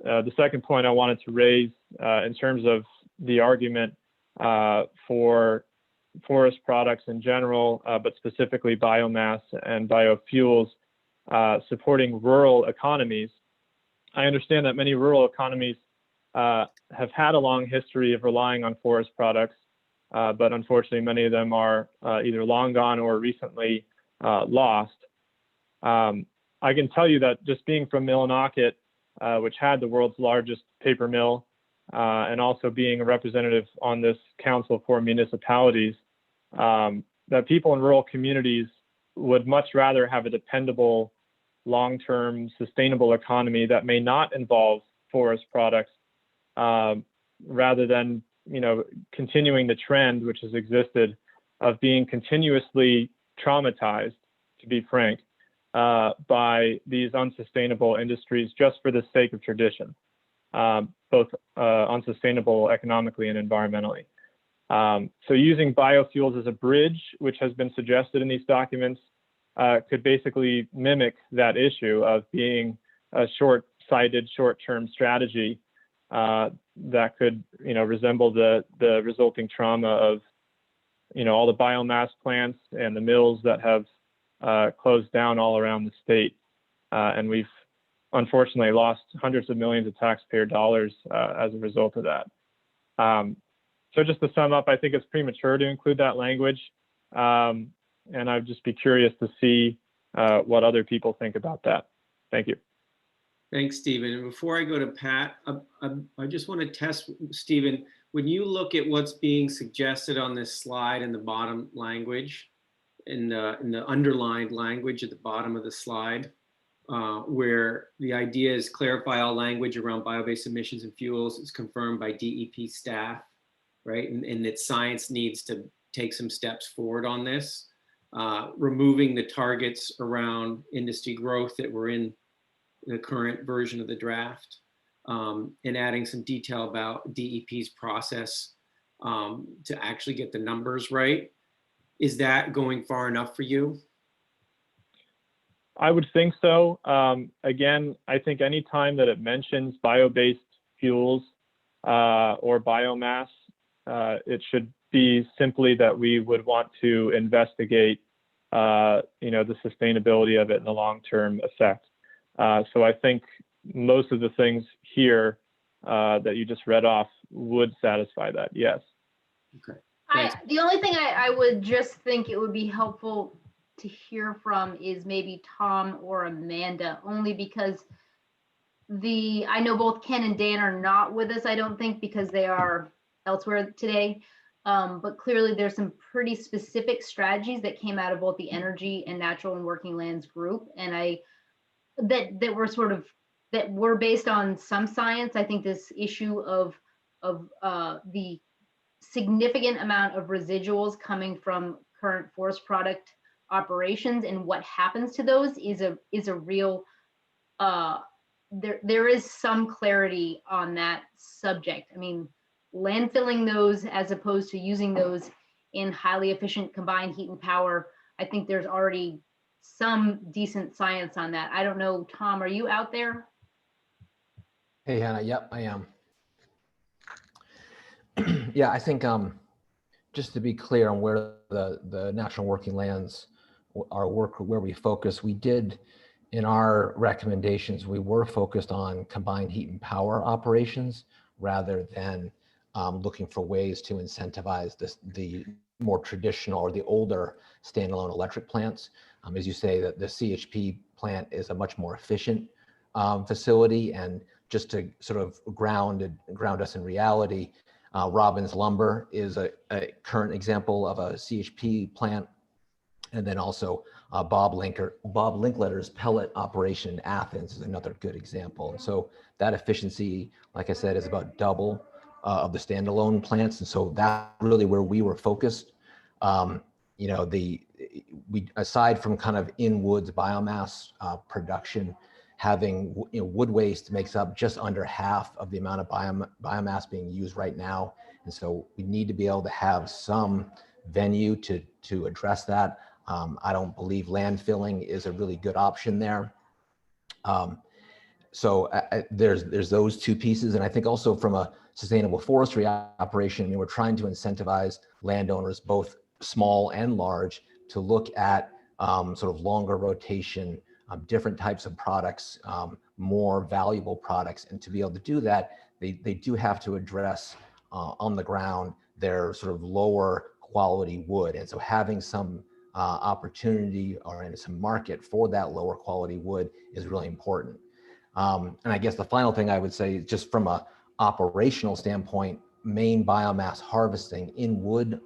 the second point I wanted to raise in terms of the argument for forest products in general, but specifically biomass and biofuels supporting rural economies. I understand that many rural economies have had a long history of relying on forest products, but unfortunately many of them are either long gone or recently lost. I can tell you that just being from Millinocket, which had the world's largest paper mill, and also being a representative on this council for municipalities, that people in rural communities would much rather have a dependable, long-term, sustainable economy that may not involve forest products, rather than, you know, continuing the trend which has existed of being continuously traumatized, to be frank, by these unsustainable industries just for the sake of tradition, both unsustainable economically and environmentally. So using biofuels as a bridge, which has been suggested in these documents, could basically mimic that issue of being a short-sighted, short-term strategy that could, you know, resemble the resulting trauma of, you know, all the biomass plants and the mills that have closed down all around the state. And we've unfortunately lost hundreds of millions of taxpayer dollars as a result of that. So just to sum up, I think it's premature to include that language. And I'd just be curious to see what other people think about that. Thank you. Thanks, Stephen. And before I go to Pat, I just want to test, Stephen, when you look at what's being suggested on this slide in the bottom language, in the underlined language at the bottom of the slide, where the idea is clarify all language around bio-based emissions and fuels is confirmed by DEP staff, right? And that science needs to take some steps forward on this, removing the targets around industry growth that were in the current version of the draft, and adding some detail about DEP's process to actually get the numbers right. Is that going far enough for you? I would think so. Again, I think any time that it mentions bio-based fuels or biomass, it should be simply that we would want to investigate, you know, the sustainability of it and the long-term effect. So I think most of the things here that you just read off would satisfy that, yes. Okay. The only thing I would just think it would be helpful to hear from is maybe Tom or Amanda, only because I know both Ken and Dan are not with us, I don't think, because they are elsewhere today. But clearly there's some pretty specific strategies that came out of both the Energy and Natural and Working Lands group, and that were based on some science. I think this issue of the significant amount of residuals coming from current forest product operations and what happens to those is a real there is some clarity on that subject. I mean, landfilling those as opposed to using those in highly efficient combined heat and power, I think there's already some decent science on that. I don't know, Tom, are you out there? Hey, Hannah. Yep, I am. Yeah, I think just to be clear on where the Natural Working Lands, our work, where we focus, we did in our recommendations, we were focused on combined heat and power operations rather than looking for ways to incentivize the more traditional or the older standalone electric plants. As you say, that the CHP plant is a much more efficient facility. And just to sort of ground us in reality, Robbins Lumber is a current example of a CHP plant. And then also Bob Linkletter's pellet operation in Athens is another good example. And so that efficiency, like I said, is about double of the standalone plants. And so that's really where we were focused. You know, we aside from kind of in woods biomass production, having wood waste makes up just under half of the amount of biomass being used right now. And so we need to be able to have some venue to address that. I don't believe landfilling is a really good option there. So there's those two pieces. And I think also from a sustainable forestry operation, I mean, we're trying to incentivize landowners, both small and large, to look at sort of longer rotation, different types of products, more valuable products. And to be able to do that, they do have to address on the ground their sort of lower quality wood. And so having some opportunity or in some market for that lower quality wood is really important. And I guess the final thing I would say, just from a operational standpoint, Maine biomass harvesting, in wood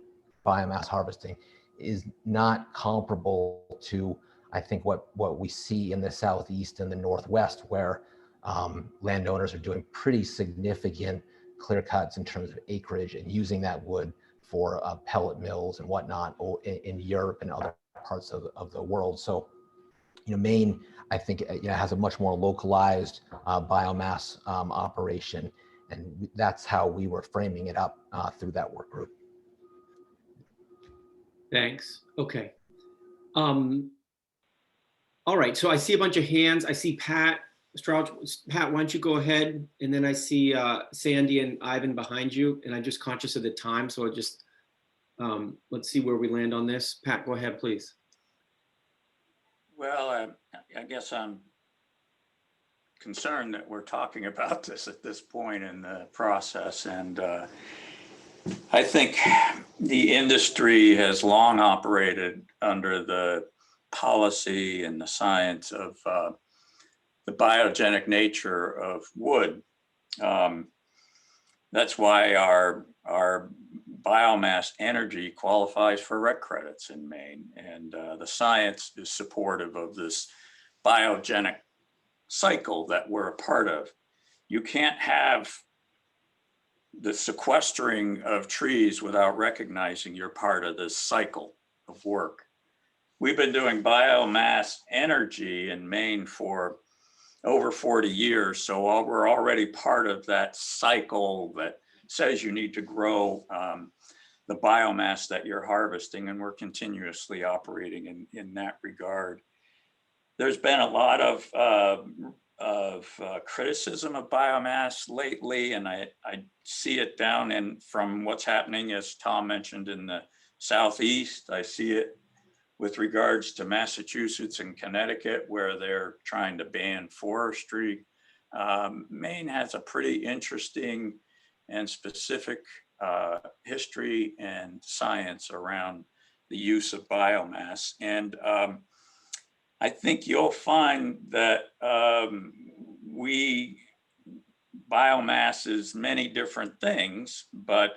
biomass harvesting, is not comparable to, I think, what we see in the Southeast and the Northwest, where landowners are doing pretty significant clear cuts in terms of acreage and using that wood for pellet mills and whatnot in Europe and other parts of the world. So, you know, Maine, I think, has a much more localized biomass operation, and that's how we were framing it up through that work group. Thanks. Okay. All right. So I see a bunch of hands. I see Pat Strouch. Pat, why don't you go ahead? And then I see Sandy and Ivan behind you. And I'm just conscious of the time. So I just, let's see where we land on this. Pat, go ahead, please. Well, I guess I'm concerned that we're talking about this at this point in the process. And I think the industry has long operated under the policy and the science of the biogenic nature of wood. That's why our biomass energy qualifies for REC credits in Maine. And the science is supportive of this biogenic cycle that we're a part of. You can't have the sequestering of trees without recognizing you're part of this cycle of work. We've been doing biomass energy in Maine for over 40 years. So we're already part of that cycle that says you need to grow the biomass that you're harvesting, and we're continuously operating in that regard. There's been a lot of criticism of biomass lately, and I see it down from what's happening, as Tom mentioned, in the Southeast. I see it with regards to Massachusetts and Connecticut, where they're trying to ban forestry. Maine has a pretty interesting and specific history and science around the use of biomass. And I think you'll find that biomass is many different things, but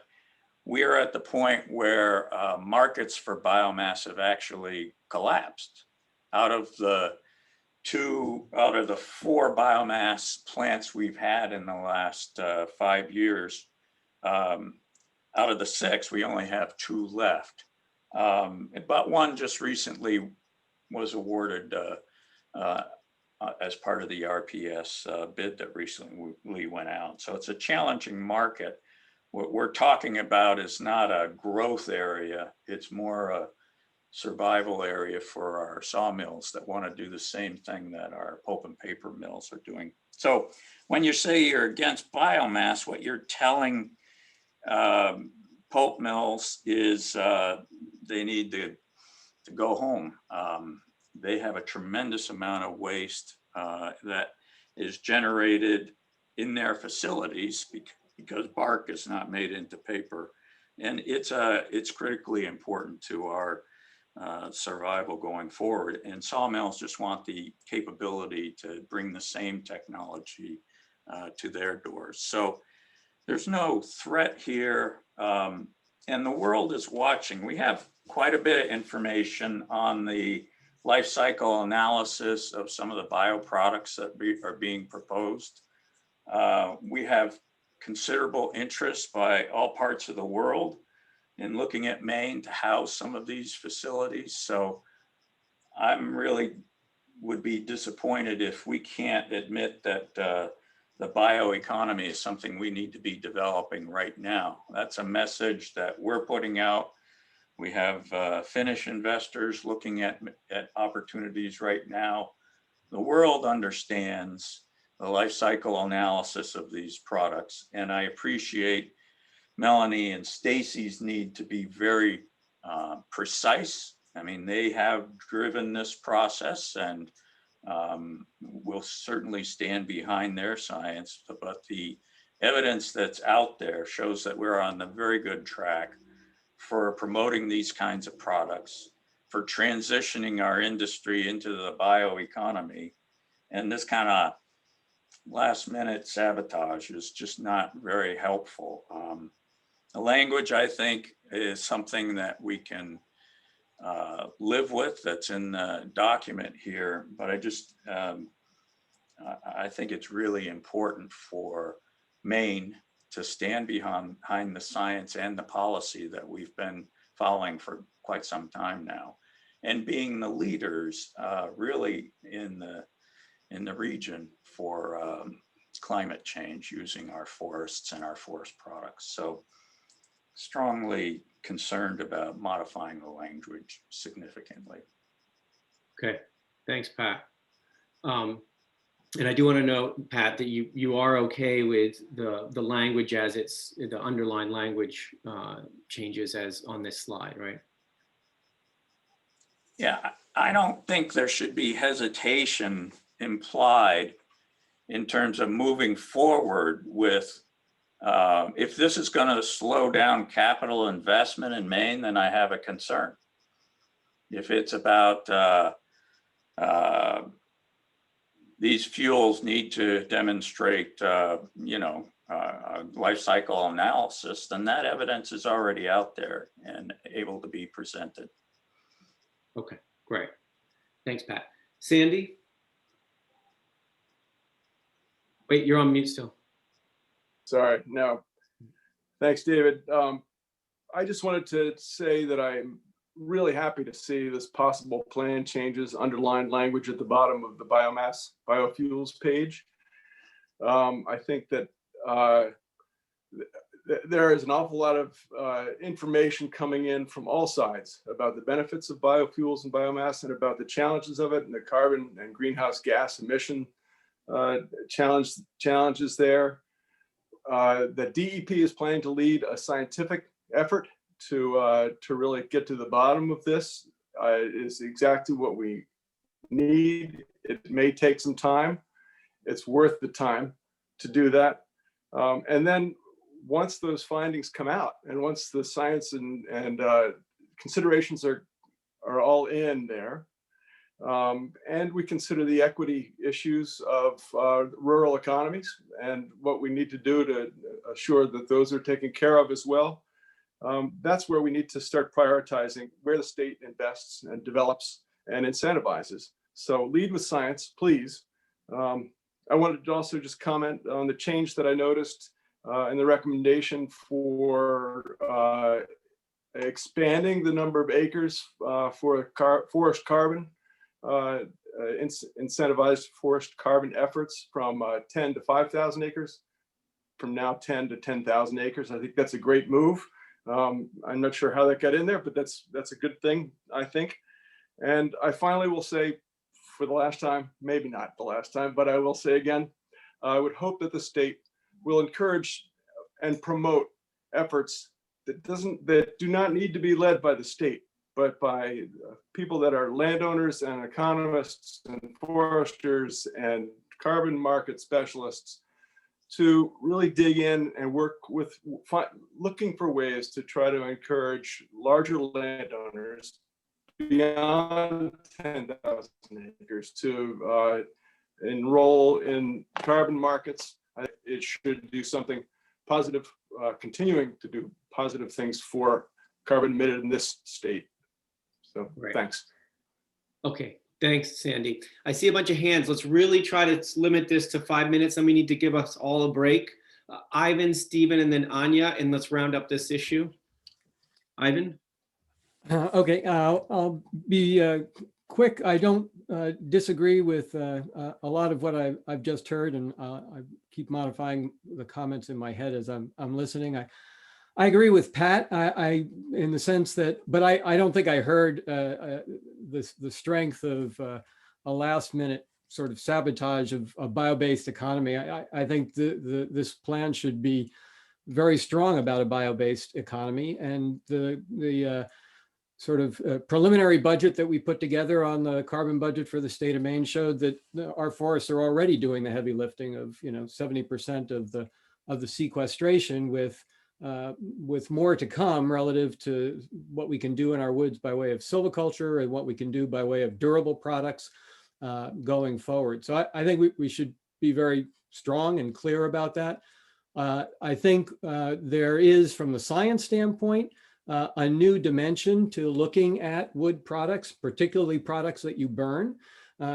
we're at the point where markets for biomass have actually collapsed. Out of the 4 biomass plants we've had in the last 5 years, out of the 6, we only have 2 left. But one just recently was awarded as part of the RPS bid that recently went out. So it's a challenging market. What we're talking about is not a growth area. It's more a survival area for our sawmills that want to do the same thing that our pulp and paper mills are doing. So when you say you're against biomass, what you're telling pulp mills is they need to go home. They have a tremendous amount of waste that is generated in their facilities because bark is not made into paper. And it's critically important to our survival going forward. And sawmills just want the capability to bring the same technology to their doors. So there's no threat here. And the world is watching. We have quite a bit of information on the life cycle analysis of some of the bioproducts that are being proposed. We have considerable interest by all parts of the world in looking at Maine to house some of these facilities. So I'm really would be disappointed if we can't admit that the bioeconomy is something we need to be developing right now. That's a message that we're putting out. We have Finnish investors looking at opportunities right now. The world understands the life cycle analysis of these products. And I appreciate Melanie and Stacy's need to be very precise. I mean, they have driven this process and will certainly stand behind their science, but the evidence that's out there shows that we're on a very good track for promoting these kinds of products, for transitioning our industry into the bioeconomy. And this kind of last minute sabotage is just not very helpful. The language, I think, is something that we can live with, that's in the document here, but I think it's really important for Maine to stand behind the science and the policy that we've been following for quite some time now, and being the leaders really in the region for climate change using our forests and our forest products. So strongly concerned about modifying the language significantly. Okay, thanks, Pat. And I do want to note, Pat, that you are okay with the language as it's the underlying language changes as on this slide, right? Yeah, I don't think there should be hesitation implied in terms of moving forward with, if this is going to slow down capital investment in Maine, then I have a concern. If it's about these fuels need to demonstrate, life cycle analysis, then that evidence is already out there and able to be presented. Okay, great. Thanks, Pat. Sandy? Wait, you're on mute still. Sorry, no. Thanks, David. I just wanted to say that I'm really happy to see this possible plan changes underlined language at the bottom of the biofuels page. I think that there is an awful lot of information coming in from all sides about the benefits of biofuels and biomass and about the challenges of it and the carbon and greenhouse gas emission challenges there. The DEP is planning to lead a scientific effort to really get to the bottom of this. Is exactly what we need. It may take some time. It's worth the time to do that. And then once those findings come out and once the science and considerations are all in there, and we consider the equity issues of rural economies and what we need to do to assure that those are taken care of as well. That's where we need to start prioritizing where the state invests and develops and incentivizes. So lead with science, please. I wanted to also just comment on the change that I noticed in the recommendation for expanding the number of acres for forest carbon, incentivized forest carbon efforts from 10 to 5,000 acres, from now 10 to 10,000 acres. I think that's a great move. I'm not sure how that got in there, but that's a good thing, I think. And I finally will say, for the last time, maybe not the last time, but I will say again, I would hope that the state will encourage and promote efforts that do not need to be led by the state, but by people that are landowners and economists and foresters and carbon market specialists to really dig in and work with looking for ways to try to encourage larger landowners beyond 10,000 acres to enroll in carbon markets. It should do something positive, continuing to do positive things for carbon emitted in this state. So thanks. Okay, thanks, Sandy. I see a bunch of hands. Let's really try to limit this to 5 minutes, and we need to give us all a break. Ivan, Stephen, and then Anya, and let's round up this issue. Ivan? Okay, I'll be quick. I don't disagree with a lot of what I've just heard, and I keep modifying the comments in my head as I'm listening. I agree with Pat. I in the sense that, but I don't think I heard the strength of a last minute sort of sabotage of a bio-based economy. I think this plan should be very strong about a bio-based economy, and the sort of preliminary budget that we put together on the carbon budget for the state of Maine showed that our forests are already doing the heavy lifting of 70% of the sequestration, with more to come relative to what we can do in our woods by way of silviculture and what we can do by way of durable products going forward. So I think we should be very strong and clear about that. I think there is, from the science standpoint, a new dimension to looking at wood products, particularly products that you burn,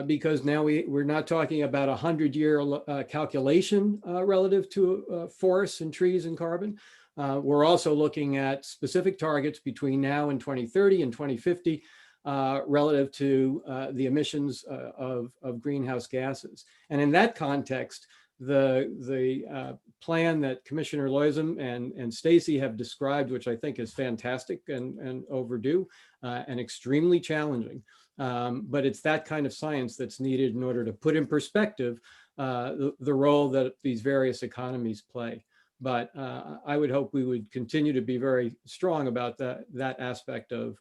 because now we're not talking about a 100-year calculation relative to forests and trees and carbon. We're also looking at specific targets between now and 2030 and 2050 relative to the emissions of greenhouse gases. And in that context, the plan that Commissioner Loisem and Stacy have described, which I think is fantastic and overdue and extremely challenging. But it's that kind of science that's needed in order to put in perspective the role that these various economies play. But I would hope we would continue to be very strong about that aspect of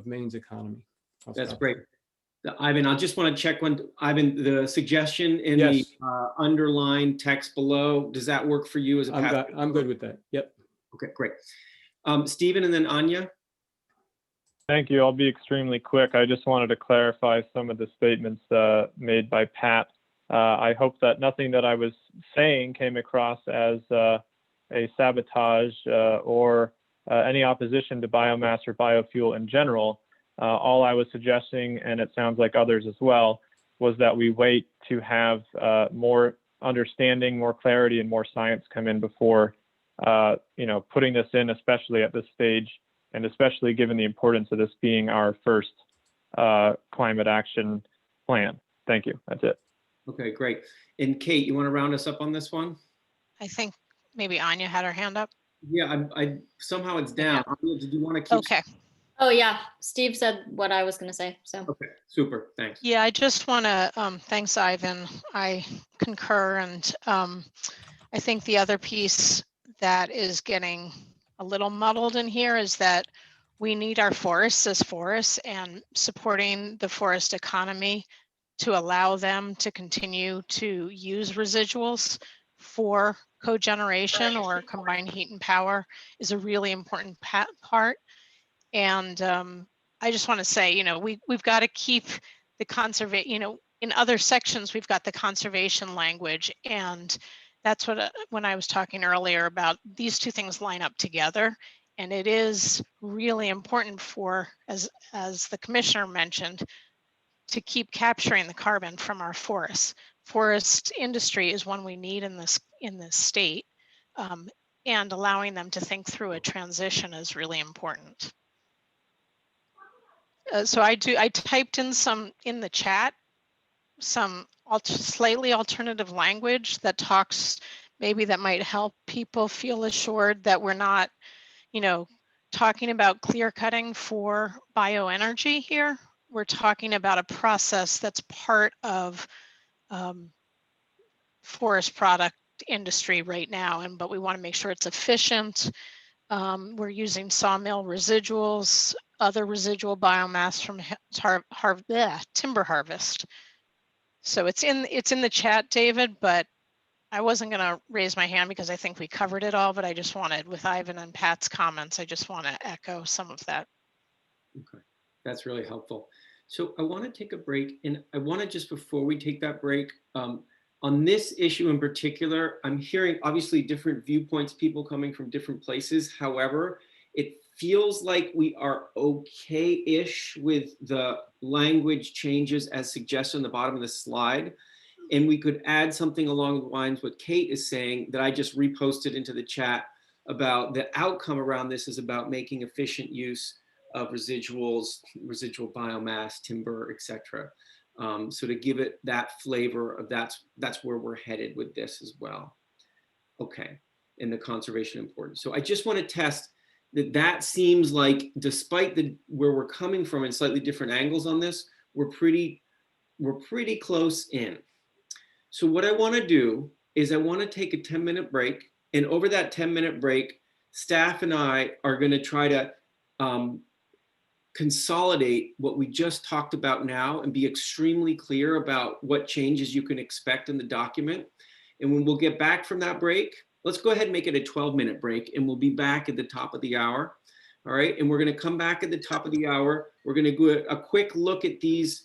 Maine's economy. That's great. Ivan, I just want to check Ivan, the suggestion in the underlined text below, does that work for you as a path? I'm good with that. Yep. Okay, great. Stephen and then Anya. Thank you. I'll be extremely quick. I just wanted to clarify some of the statements made by Pat. I hope that nothing that I was saying came across as a sabotage or any opposition to biomass or biofuel in general. All I was suggesting, and it sounds like others as well, was that we wait to have more understanding, more clarity, and more science come in before, putting this in, especially at this stage, and especially given the importance of this being our first climate action plan. Thank you. That's it. Okay, great. And Kate, you want to round us up on this one? I think maybe Anya had her hand up. Yeah, I somehow it's down. Anya, did you want to keep? Okay. Oh yeah, Steve said what I was going to say. So. Okay, super. Thanks. Yeah, I just want to thanks, Ivan. I concur, and I think the other piece that is getting a little muddled in here is that we need our forests as forests, and supporting the forest economy to allow them to continue to use residuals for cogeneration or combined heat and power is a really important part. And I just want to say, we've got to keep the conservation, in other sections, we've got the conservation language. And that's what, when I was talking earlier about these two things line up together. And it is really important for, as the commissioner mentioned, to keep capturing the carbon from our forests. Forest industry is one we need in this state, and allowing them to think through a transition is really important. So I typed in in the chat, some slightly alternative language that talks, maybe that might help people feel assured that we're not, talking about clear cutting for bioenergy here. We're talking about a process that's part of forest product industry right now, but we want to make sure it's efficient. We're using sawmill residuals, other residual biomass from timber harvest. So it's in the chat, David, but I wasn't going to raise my hand because I think we covered it all, but I just wanted, with Ivan and Pat's comments, I just want to echo some of that. Okay. That's really helpful. So I want to take a break, and I want to just before we take that break, on this issue in particular, I'm hearing obviously different viewpoints, people coming from different places. However, it feels like we are okay-ish with the language changes as suggested on the bottom of the slide. And we could add something along the lines what Kate is saying that I just reposted into the chat about the outcome around this is about making efficient use of residuals, residual biomass, timber, etc. So to give it that flavor of that's where we're headed with this as well. Okay, and the conservation importance. So I just want to test that seems like despite where we're coming from in slightly different angles on this, we're pretty close in. So what I want to do is I want to take a 10-minute break, and over that 10-minute break, staff and I are going to try to consolidate what we just talked about now and be extremely clear about what changes you can expect in the document. And when we'll get back from that break, let's go ahead and make it a 12-minute break, and we'll be back at the top of the hour. All right, and we're going to come back at the top of the hour. We're going to do a quick look at these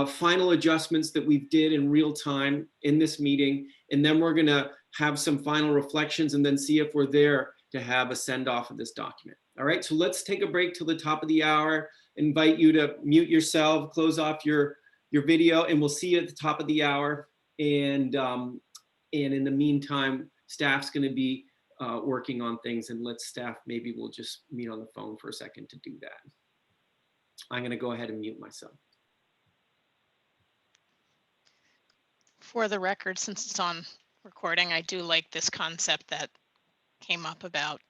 final adjustments that we did in real time in this meeting. And then we're gonna have some final reflections and then see if we're there to have a send off of this document. All right, so let's take a break till the top of the hour. Invite you to mute yourself, close off your video, and we'll see you at the top of the hour. And in the meantime, staff's gonna be working on things, and let staff, maybe we'll just meet on the phone for a second to do that. I'm gonna go ahead and mute myself. For the record, since it's on recording, I do like this concept that came up about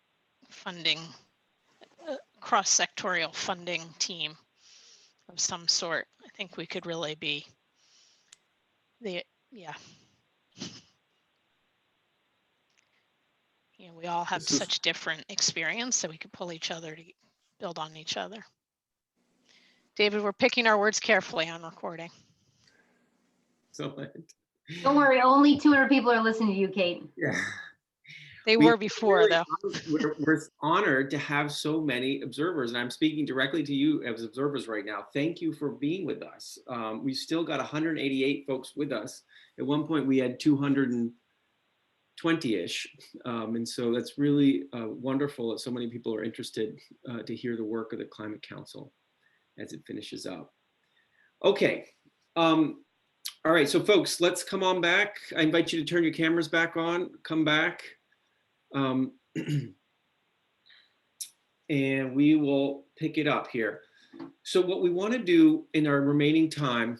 funding, cross-sectorial funding team of some sort. I think we could really be the, yeah. You know, we all have such different experience, so we could pull each other to build on each other. David, we're picking our words carefully on recording. So don't worry, only 200 people are listening to you, Kate. Yeah. They were before, though. We're honored to have so many observers, and I'm speaking directly to you as observers right now. Thank you for being with us. We've still got 188 folks with us. At one point, we had 220-ish, and so that's really wonderful that so many people are interested to hear the work of the Climate Council as it finishes up. Okay. All right, so folks, let's come on back. I invite you to turn your cameras back on, come back. And we will pick it up here. So what we want to do in our remaining time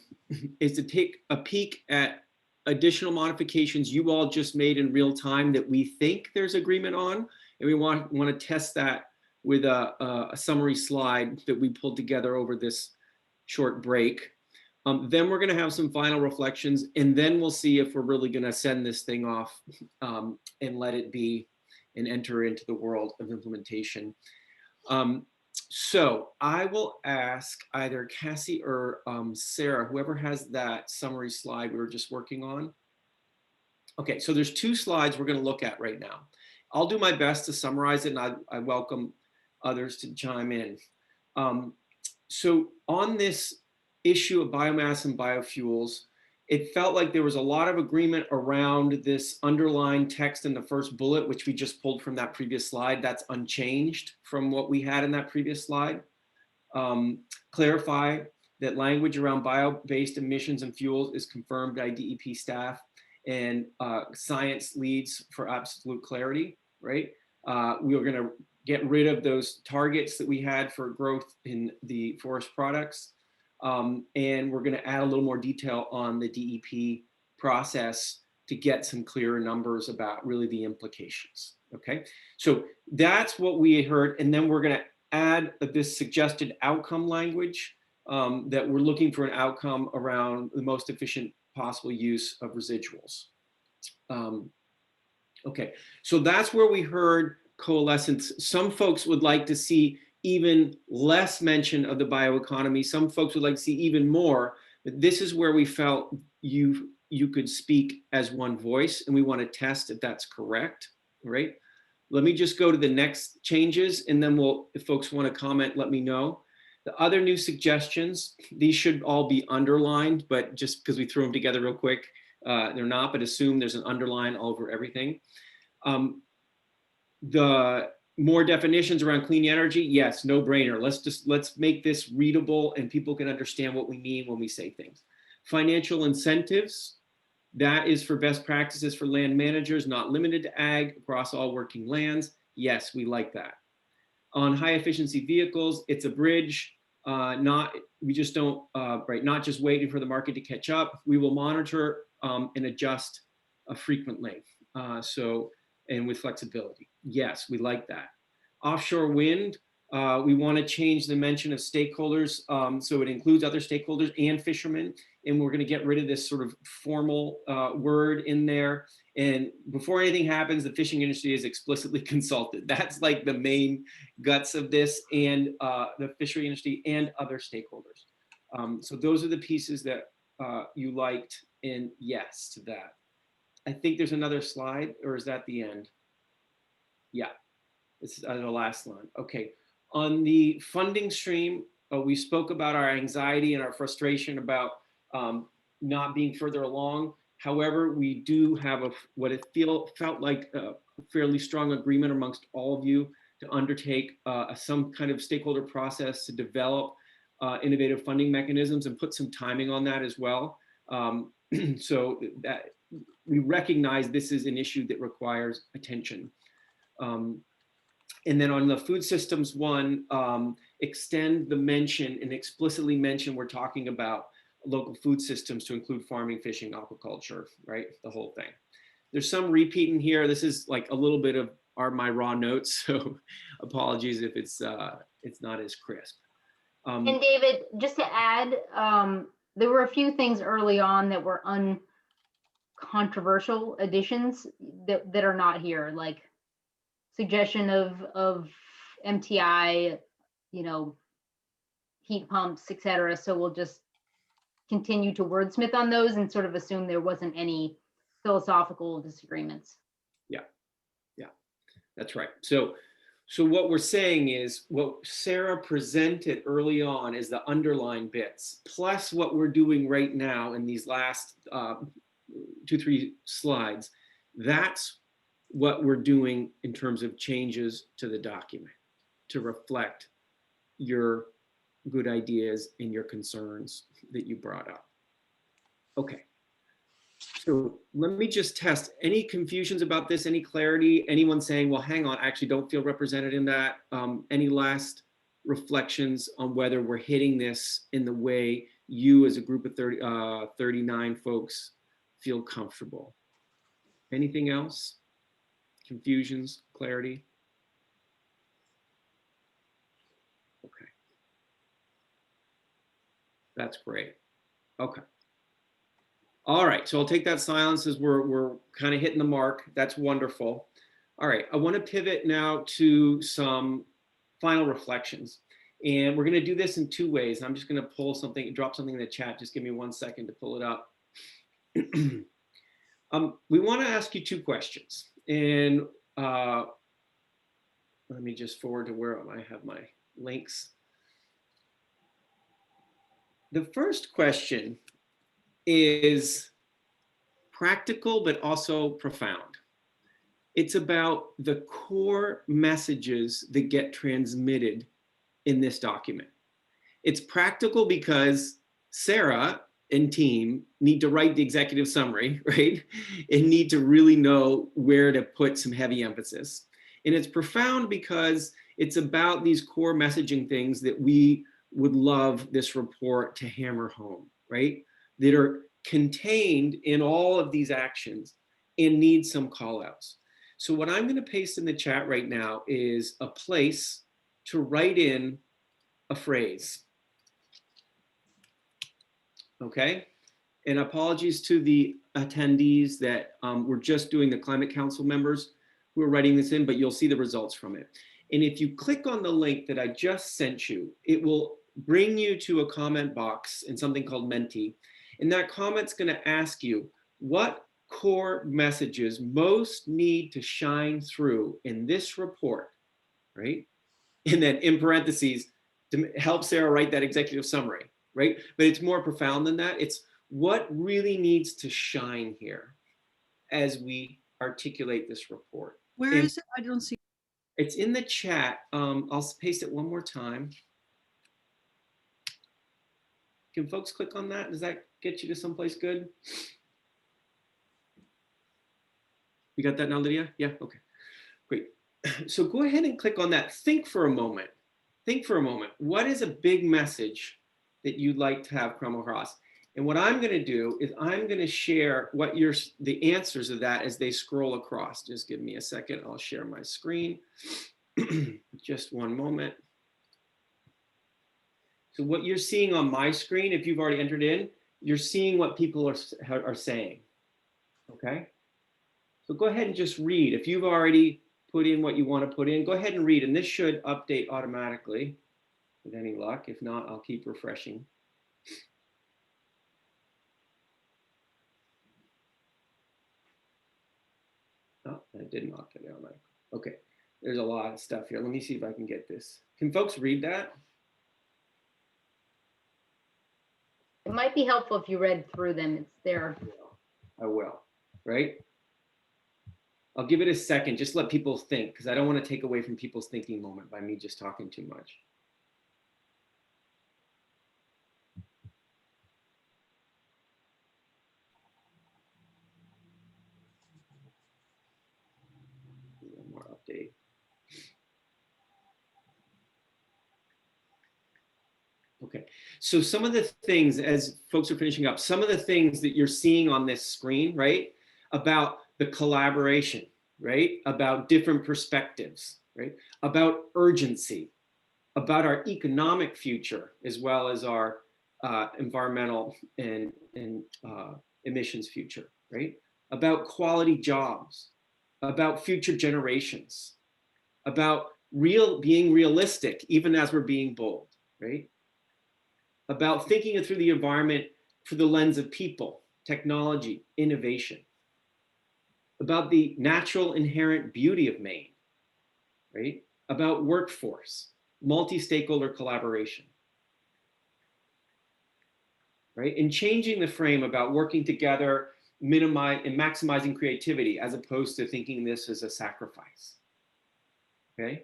is to take a peek at additional modifications you all just made in real time that we think there's agreement on. And we want to test that with a summary slide that we pulled together over this short break. Then we're going to have some final reflections, and then we'll see if we're really going to send this thing off and let it be and enter into the world of implementation. So I will ask either Cassie or Sarah, whoever has that summary slide we were just working on. Okay, so there's 2 slides we're going to look at right now. I'll do my best to summarize it, and I welcome others to chime in. So on this issue of biomass and biofuels, it felt like there was a lot of agreement around this underlined text in the first bullet, which we just pulled from that previous slide. That's unchanged from what we had in that previous slide. Clarify that language around bio-based emissions and fuels is confirmed by DEP staff, and science leads for absolute clarity, right? We were gonna get rid of those targets that we had for growth in the forest products. And we're going to add a little more detail on the DEP process to get some clearer numbers about really the implications. Okay, so that's what we heard. And then we're going to add this suggested outcome language that we're looking for an outcome around the most efficient possible use of residuals. Okay, so that's where we heard coalescence. Some folks would like to see even less mention of the bioeconomy. Some folks would like to see even more, but this is where we felt you could speak as one voice, and we want to test if that's correct, right? Let me just go to the next changes, and then if folks want to comment, let me know. The other new suggestions, these should all be underlined, but just because we threw them together real quick, they're not, but assume there's an underline over everything. The more definitions around clean energy, yes, no brainer. Let's make this readable and people can understand what we mean when we say things. Financial incentives, that is for best practices for land managers, not limited to ag, across all working lands. Yes, we like that. On high efficiency vehicles, it's a bridge. We just don't, right, not just waiting for the market to catch up. We will monitor and adjust frequently. And with flexibility. Yes, we like that. Offshore wind, we want to change the mention of stakeholders so it includes other stakeholders and fishermen. And we're going to get rid of this sort of formal word in there. And before anything happens, the fishing industry is explicitly consulted. That's like the main guts of this, and the fishery industry and other stakeholders. So those are the pieces that you liked, and yes to that. I think there's another slide, or is that the end? Yeah, this is the last line. Okay, on the funding stream, we spoke about our anxiety and our frustration about not being further along. However, we do have what it felt like a fairly strong agreement amongst all of you to undertake some kind of stakeholder process to develop innovative funding mechanisms and put some timing on that as well. So that we recognize this is an issue that requires attention. And then on the food systems one, extend the mention and explicitly mention we're talking about local food systems to include farming, fishing, aquaculture, right? The whole thing. There's some repeat in here. This is like a little bit of my raw notes, so apologies if it's not as crisp. And David, just to add, there were a few things early on that were uncontroversial additions that are not here, like suggestion of MTI, heat pumps, etc. So we'll just continue to wordsmith on those and sort of assume there wasn't any philosophical disagreements. Yeah, that's right. So what we're saying is what Sarah presented early on is the underlying bits, plus what we're doing right now in these last 2-3 slides. That's what we're doing in terms of changes to the document to reflect your good ideas and your concerns that you brought up. Okay. So let me just test any confusions about this, any clarity, anyone saying, well, hang on, I actually don't feel represented in that. Any last reflections on whether we're hitting this in the way you as a group of 39 folks feel comfortable? Anything else? Confusions, clarity? Okay. That's great. Okay. All right, so I'll take that silence as we're kind of hitting the mark. That's wonderful. All right, I want to pivot now to some final reflections. And we're going to do this in 2 ways. I'm just going to pull something, drop something in the chat. Just give me 1 second to pull it up. We want to ask you 2 questions. And let me just forward to where I have my links. The first question is practical, but also profound. It's about the core messages that get transmitted in this document. It's practical because Sarah and team need to write the executive summary, right? And need to really know where to put some heavy emphasis. And it's profound because it's about these core messaging things that we would love this report to hammer home, right? That are contained in all of these actions and need some call outs. So what I'm going to paste in the chat right now is a place to write in a phrase. Okay? And apologies to the attendees that we're just doing the Climate Council members who are writing this in, but you'll see the results from it. And if you click on the link that I just sent you, it will bring you to a comment box in something called Menti. And that comment's going to ask you what core messages most need to shine through in this report, right? And then in parentheses, to help Sarah write that executive summary, right? But it's more profound than that. It's what really needs to shine here as we articulate this report. Where And is it? I don't see. it's in the chat. I'll paste it one more time. Can folks click on that? Does that get you to someplace good? You got that now, Lydia? Yeah, okay, great. So go ahead and click on that. Think for a moment. Think for a moment. What is a big message that you'd like to have come across? And what I'm going to do is I'm going to share what the answers of that as they scroll across. Just give me a second. I'll share my screen. Just one moment. So what you're seeing on my screen, if you've already entered in, you're seeing what people are saying. Okay. So go ahead and just read. If you've already put in what you want to put in, go ahead and read. And this should update automatically with any luck. If not, I'll keep refreshing. Oh, that did not get automatically. Okay, there's a lot of stuff here. Let me see if I can get this. Can folks read that? It might be helpful if you read through them. It's there. I will, right? I'll give it a second. Just let people think, because I don't want to take away from people's thinking moment by me just talking too much. One more update. Okay, so some of the things, as folks are finishing up, some of the things that you're seeing on this screen, right, about the collaboration, right, about different perspectives, right, about urgency, about our economic future, as well as our environmental and emissions future, right, about quality jobs, about future generations, about being realistic, even as we're being bold, right? About thinking it through the environment through the lens of people, technology, innovation, about the natural inherent beauty of Maine, right? About workforce, multi-stakeholder collaboration, right? And changing the frame about working together, minimize and maximizing creativity as opposed to thinking this as a sacrifice, okay?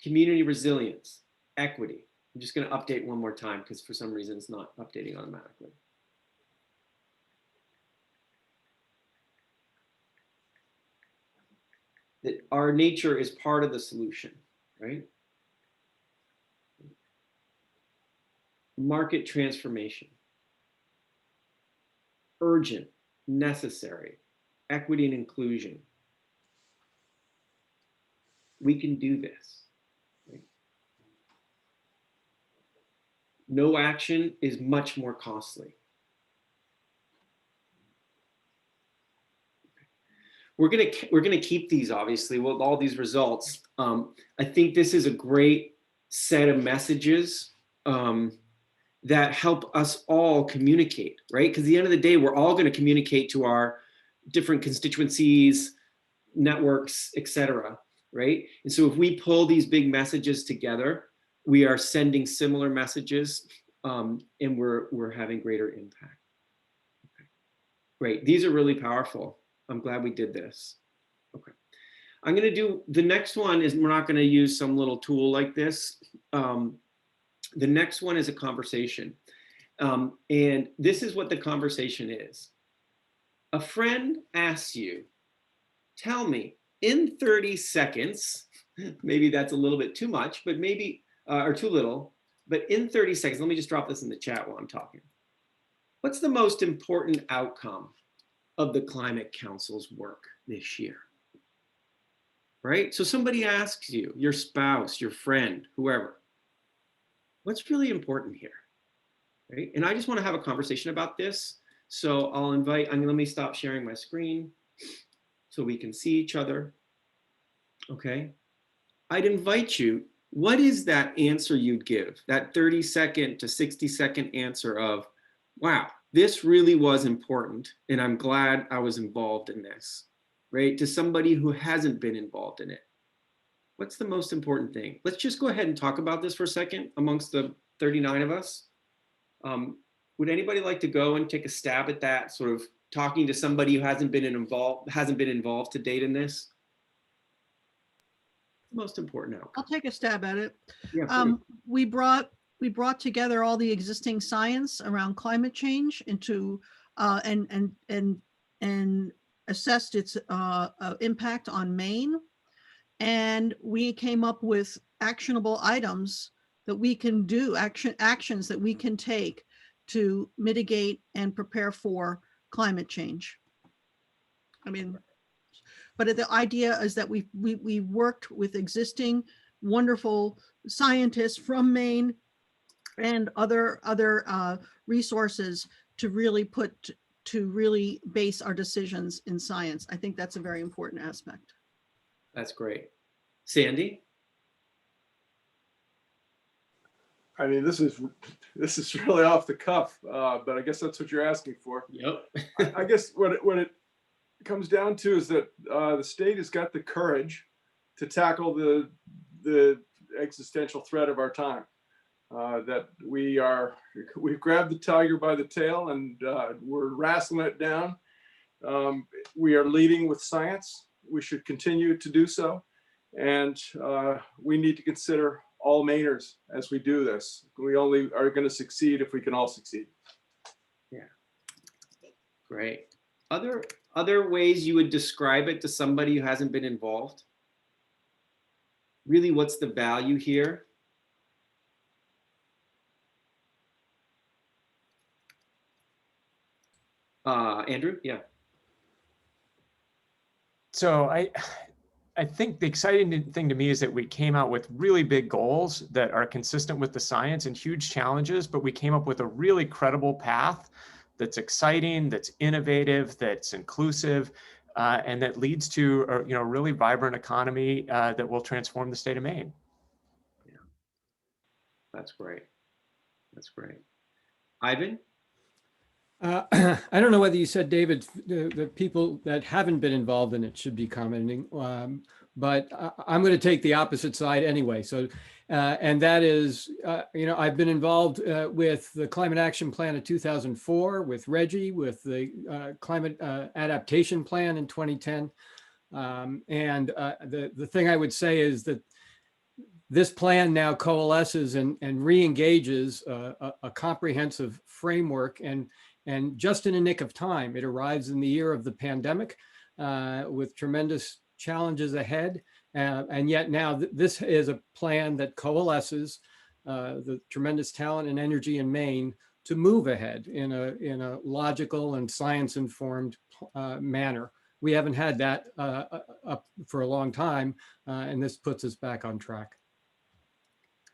Community resilience, equity. I'm just going to update one more time because for some reason it's not updating automatically. That our nature is part of the solution, right? Market transformation. Urgent, necessary, equity and inclusion. We can do this. Right? No action is much more costly. We're gonna keep these, obviously, with all these results. I think this is a great set of messages that help us all communicate, right? Because at the end of the day, we're all going to communicate to our different constituencies, networks, etc., right? And so if we pull these big messages together, we are sending similar messages, and we're having greater impact. Okay. Great. These are really powerful. I'm glad we did this. Okay. I'm going to do the next one. Is we're not going to use some little tool like this. The next one is a conversation. And this is what the conversation is. A friend asks you, tell me in 30 seconds, maybe that's a little bit too much, but maybe, or too little, but in 30 seconds, let me just drop this in the chat while I'm talking. What's the most important outcome of the Climate Council's work this year? Right? So somebody asks you, your spouse, your friend, whoever, what's really important here, right? And I just want to have a conversation about this. So I'll invite, let me stop sharing my screen so we can see each other, okay? I'd invite you, what is that answer you'd give? That 30-second to 60-second answer of, wow, this really was important and I'm glad I was involved in this, right? To somebody who hasn't been involved in it. What's the most important thing? Let's just go ahead and talk about this for a second amongst the 39 of us. Would anybody like to go and take a stab at that, sort of talking to somebody who hasn't been involved to date in this? Most important outcome. I'll take a stab at it. Yeah, We brought together all the existing science around climate change into and assessed its impact on Maine. And we came up with actionable items that we can do, actions that we can take to mitigate and prepare for climate change. I mean, but the idea is that we worked with existing wonderful scientists from Maine and other resources to really base our decisions in science. I think that's a very important aspect. that's great. Sandy? I mean, this is really off the cuff, but I guess that's what you're asking for. Yep. I guess what it comes down to is that the state has got the courage to tackle the existential threat of our time. That we've grabbed the tiger by the tail and we're wrestling it down. We are leading with science. We should continue to do so. And we need to consider all Mainers as we do this. We only are going to succeed if we can all succeed. Yeah. Great. Other ways you would describe it to somebody who hasn't been involved? Really, what's the value here? Andrew, yeah. So I think the exciting thing to me is that we came out with really big goals that are consistent with the science and huge challenges, but we came up with a really credible path that's exciting, that's innovative, that's inclusive, and that leads to a really vibrant economy that will transform the state of Maine. Yeah, that's great. That's great. Ivan? I don't know whether you said, David, the people that haven't been involved in it should be commenting, but I'm going to take the opposite side anyway. So, and that is, I've been involved with the Climate Action Plan of 2004, with Reggie, with the Climate Adaptation Plan in 2010. And the thing I would say is that this plan now coalesces and re-engages a comprehensive framework, and just in a nick of time. It arrives in the year of the pandemic with tremendous challenges ahead. And yet now this is a plan that coalesces the tremendous talent and energy in Maine to move ahead in a logical and science-informed manner. We haven't had that up for a long time, and this puts us back on track.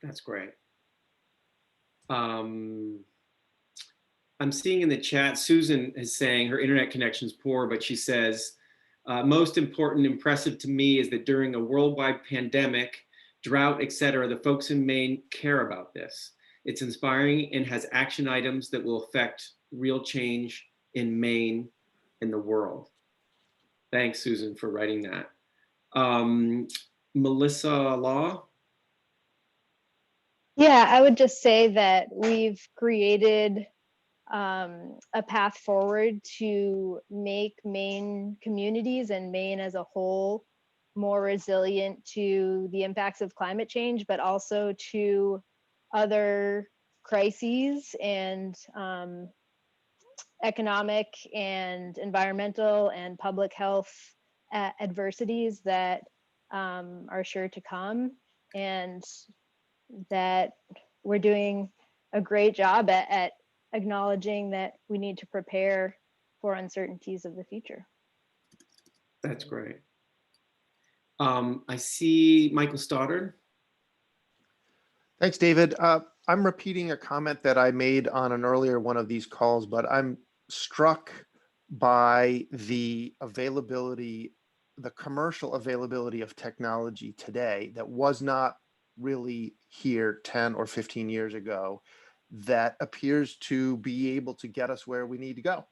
That's great. I'm seeing in the chat, Susan is saying her internet connection is poor, but she says, most important, impressive to me is that during a worldwide pandemic, drought, et cetera, the folks in Maine care about this. It's inspiring and has action items that will affect real change in Maine and the world. Thanks, Susan, for writing that. Melissa Law? Yeah, I would just say that we've created a path forward to make Maine communities and Maine as a whole more resilient to the impacts of climate change, but also to other crises and economic and environmental and public health adversities that are sure to come, and that we're doing a great job at acknowledging that we need to prepare for uncertainties of the future. That's great. I see Michael Stoddard. Thanks, David. I'm repeating a comment that I made on an earlier one of these calls, but I'm struck by the availability, the commercial availability of technology today that was not really here 10 or 15 years ago, that appears to be able to get us where we need to go.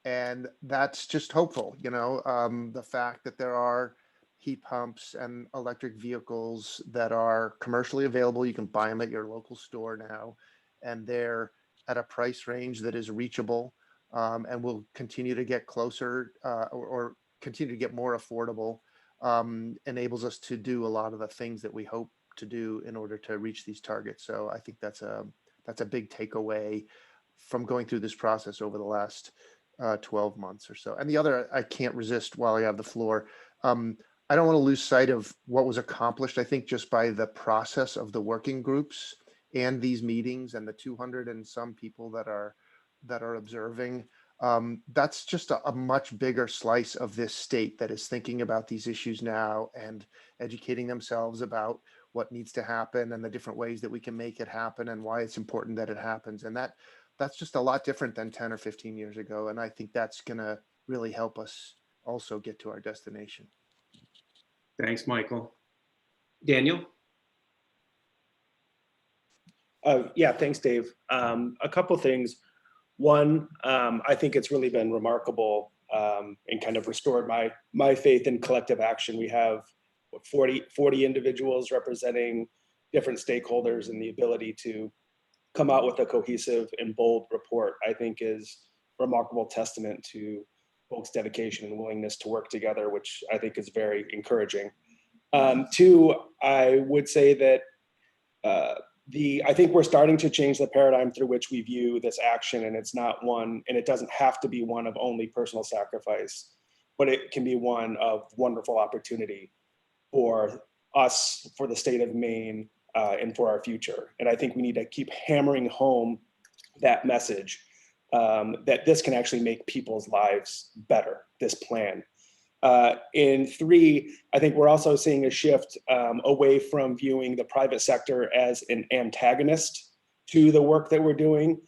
And that's just hopeful, the fact that there are heat pumps and electric vehicles that are commercially available. You can buy them at your local store now, and they're at a price range that is reachable, and will continue to get closer or continue to get more affordable. Enables us to do a lot of the things that we hope to do in order to reach these targets. So I think that's a big takeaway from going through this process over the last 12 months or so. And the other, I can't resist while I have the floor. I don't want to lose sight of what was accomplished, I think, just by the process of the working groups and these meetings and the 200 and some people that are observing. That's just a much bigger slice of this state that is thinking about these issues now and educating themselves about what needs to happen and the different ways that we can make it happen and why it's important that it happens. And that's just a lot different than 10 or 15 years ago. And I think that's going to really help us also get to our destination. Thanks, Michael. Daniel? Yeah, thanks, Dave. A couple things. One, I think it's really been remarkable and kind of restored my faith in collective action. We have 40 individuals representing different stakeholders, and the ability to come out with a cohesive and bold report, I think, is a remarkable testament to folks' dedication and willingness to work together, which I think is very encouraging. Two, I would say that I think we're starting to change the paradigm through which we view this action, and it's not one, and it doesn't have to be one of only personal sacrifice, but it can be one of wonderful opportunity for us, for the state of Maine, and for our future. And I think we need to keep hammering home that message, that this can actually make people's lives better, this plan. And three, I think we're also seeing a shift away from viewing the private sector as an antagonist to the work that we're doing.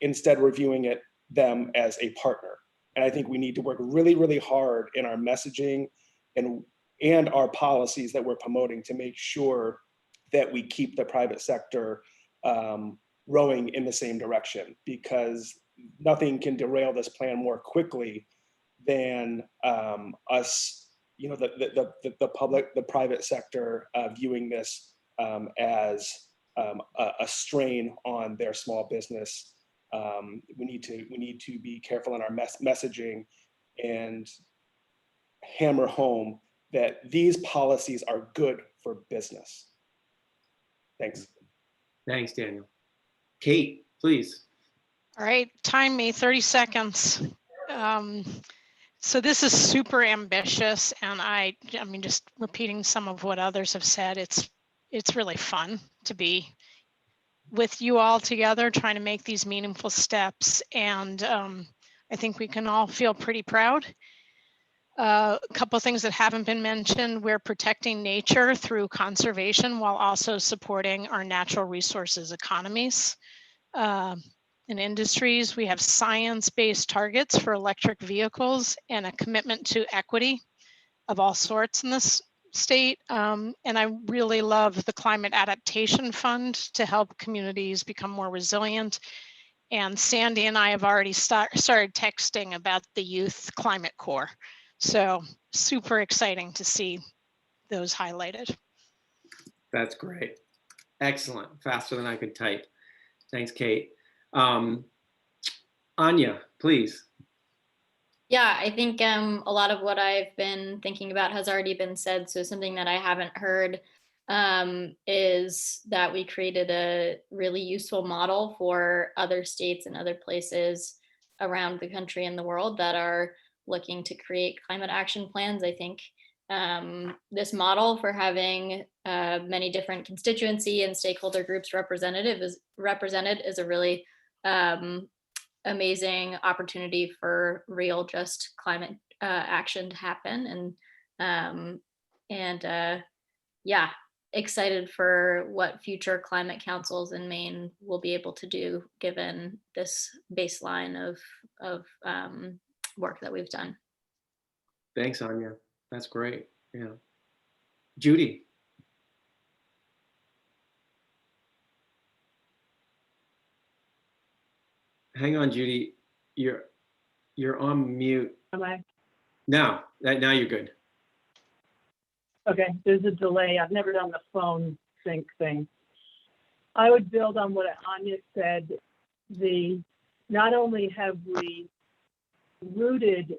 Instead, we're viewing them as a partner. And I think we need to work really, really hard in our messaging and our policies that we're promoting to make sure that we keep the private sector rowing in the same direction, because nothing can derail this plan more quickly than us, the private sector viewing this as a strain on their small business. We need to be careful in our messaging and hammer home that these policies are good for business. Thanks. Thanks, Daniel. Kate, please. All right, time me 30 seconds. So this is super ambitious, and I mean, just repeating some of what others have said, it's really fun to be with you all together trying to make these meaningful steps, and I think we can all feel pretty proud. A couple of things that haven't been mentioned: we're protecting nature through conservation while also supporting our natural resources economies. In industries, we have science-based targets for electric vehicles and a commitment to equity of all sorts in this state. And I really love the Climate Adaptation Fund to help communities become more resilient. And Sandy and I have already started texting about the Youth Climate Corps. So super exciting to see those highlighted. That's great. Excellent. Faster than I could type. Thanks, Kate. Anya, please. Yeah, I think a lot of what I've been thinking about has already been said. So something that I haven't heard is that we created a really useful model for other states and other places around the country and the world that are looking to create climate action plans. I think this model for having many different constituency and stakeholder groups represented is a really amazing opportunity for real just climate action to happen. And yeah, excited for what future climate councils in Maine will be able to do given this baseline of work that we've done. Thanks, Anya. That's great. Yeah. Judy. Hang on, Judy. You're on mute. Am I? Now you're good. Okay, there's a delay. I've never done the phone sync thing. I would build on what Anya said. Not only have we rooted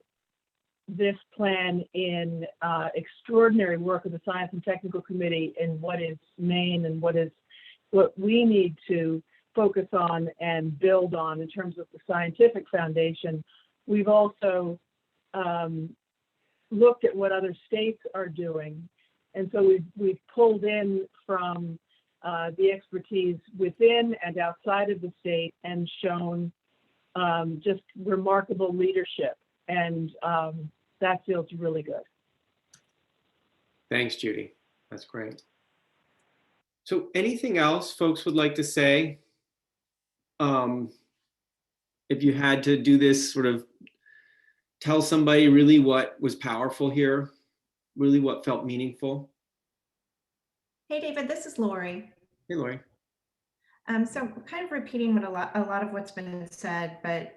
this plan in extraordinary work of the Science and Technical Committee in what is Maine and what we need to focus on and build on in terms of the scientific foundation, we've also looked at what other states are doing. And so we've pulled in from the expertise within and outside of the state and shown just remarkable leadership. And that feels really good. Thanks, Judy. That's great. So anything else folks would like to say? If you had to do this sort of tell somebody really what was powerful here, really what felt meaningful. Hey, David, this is Lori. Hey, Lori. So kind of repeating what a lot of what's been said, but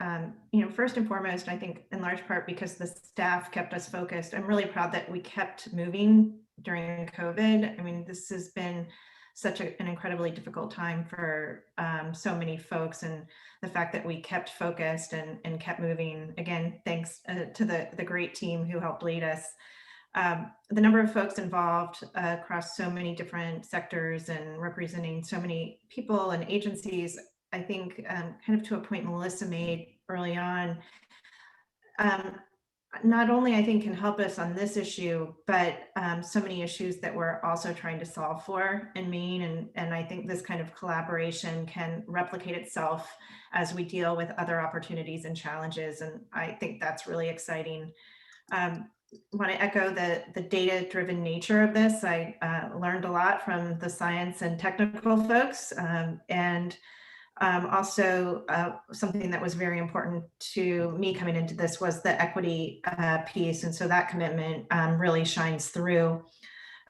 first and foremost, I think in large part because the staff kept us focused. I'm really proud that we kept moving during COVID. I mean, this has been such an incredibly difficult time for so many folks, and the fact that we kept focused and kept moving. Again, thanks to the great team who helped lead us. The number of folks involved across so many different sectors and representing so many people and agencies, I think kind of to a point Melissa made early on, not only I think can help us on this issue, but so many issues that we're also trying to solve for in Maine. And I think this kind of collaboration can replicate itself as we deal with other opportunities and challenges. And I think that's really exciting. Want to echo the data-driven nature of this. I learned a lot from the science and technical folks, and also something that was very important to me coming into this was the equity piece, and so that commitment really shines through.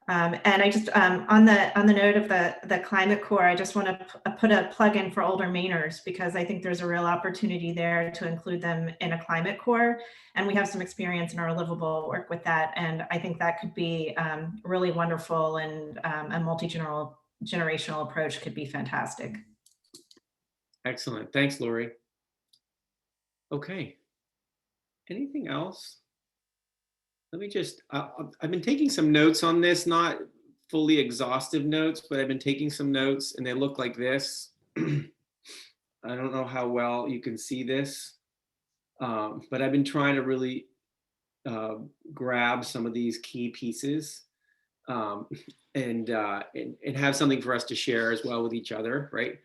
And I just on the note of the Climate Corps, I just want to put a plug in for older Mainers, because I think there's a real opportunity there to include them in a Climate Corps, and we have some experience in our livable work with that, and I think that could be really wonderful, and a multi-generational approach could be fantastic. Excellent. Thanks, Lori. Okay. Anything else? Let me just, I've been taking some notes on this, not fully exhaustive notes, but I've been taking some notes and they look like this. I don't know how well you can see this, but I've been trying to really grab some of these key pieces and have something for us to share as well with each other, right?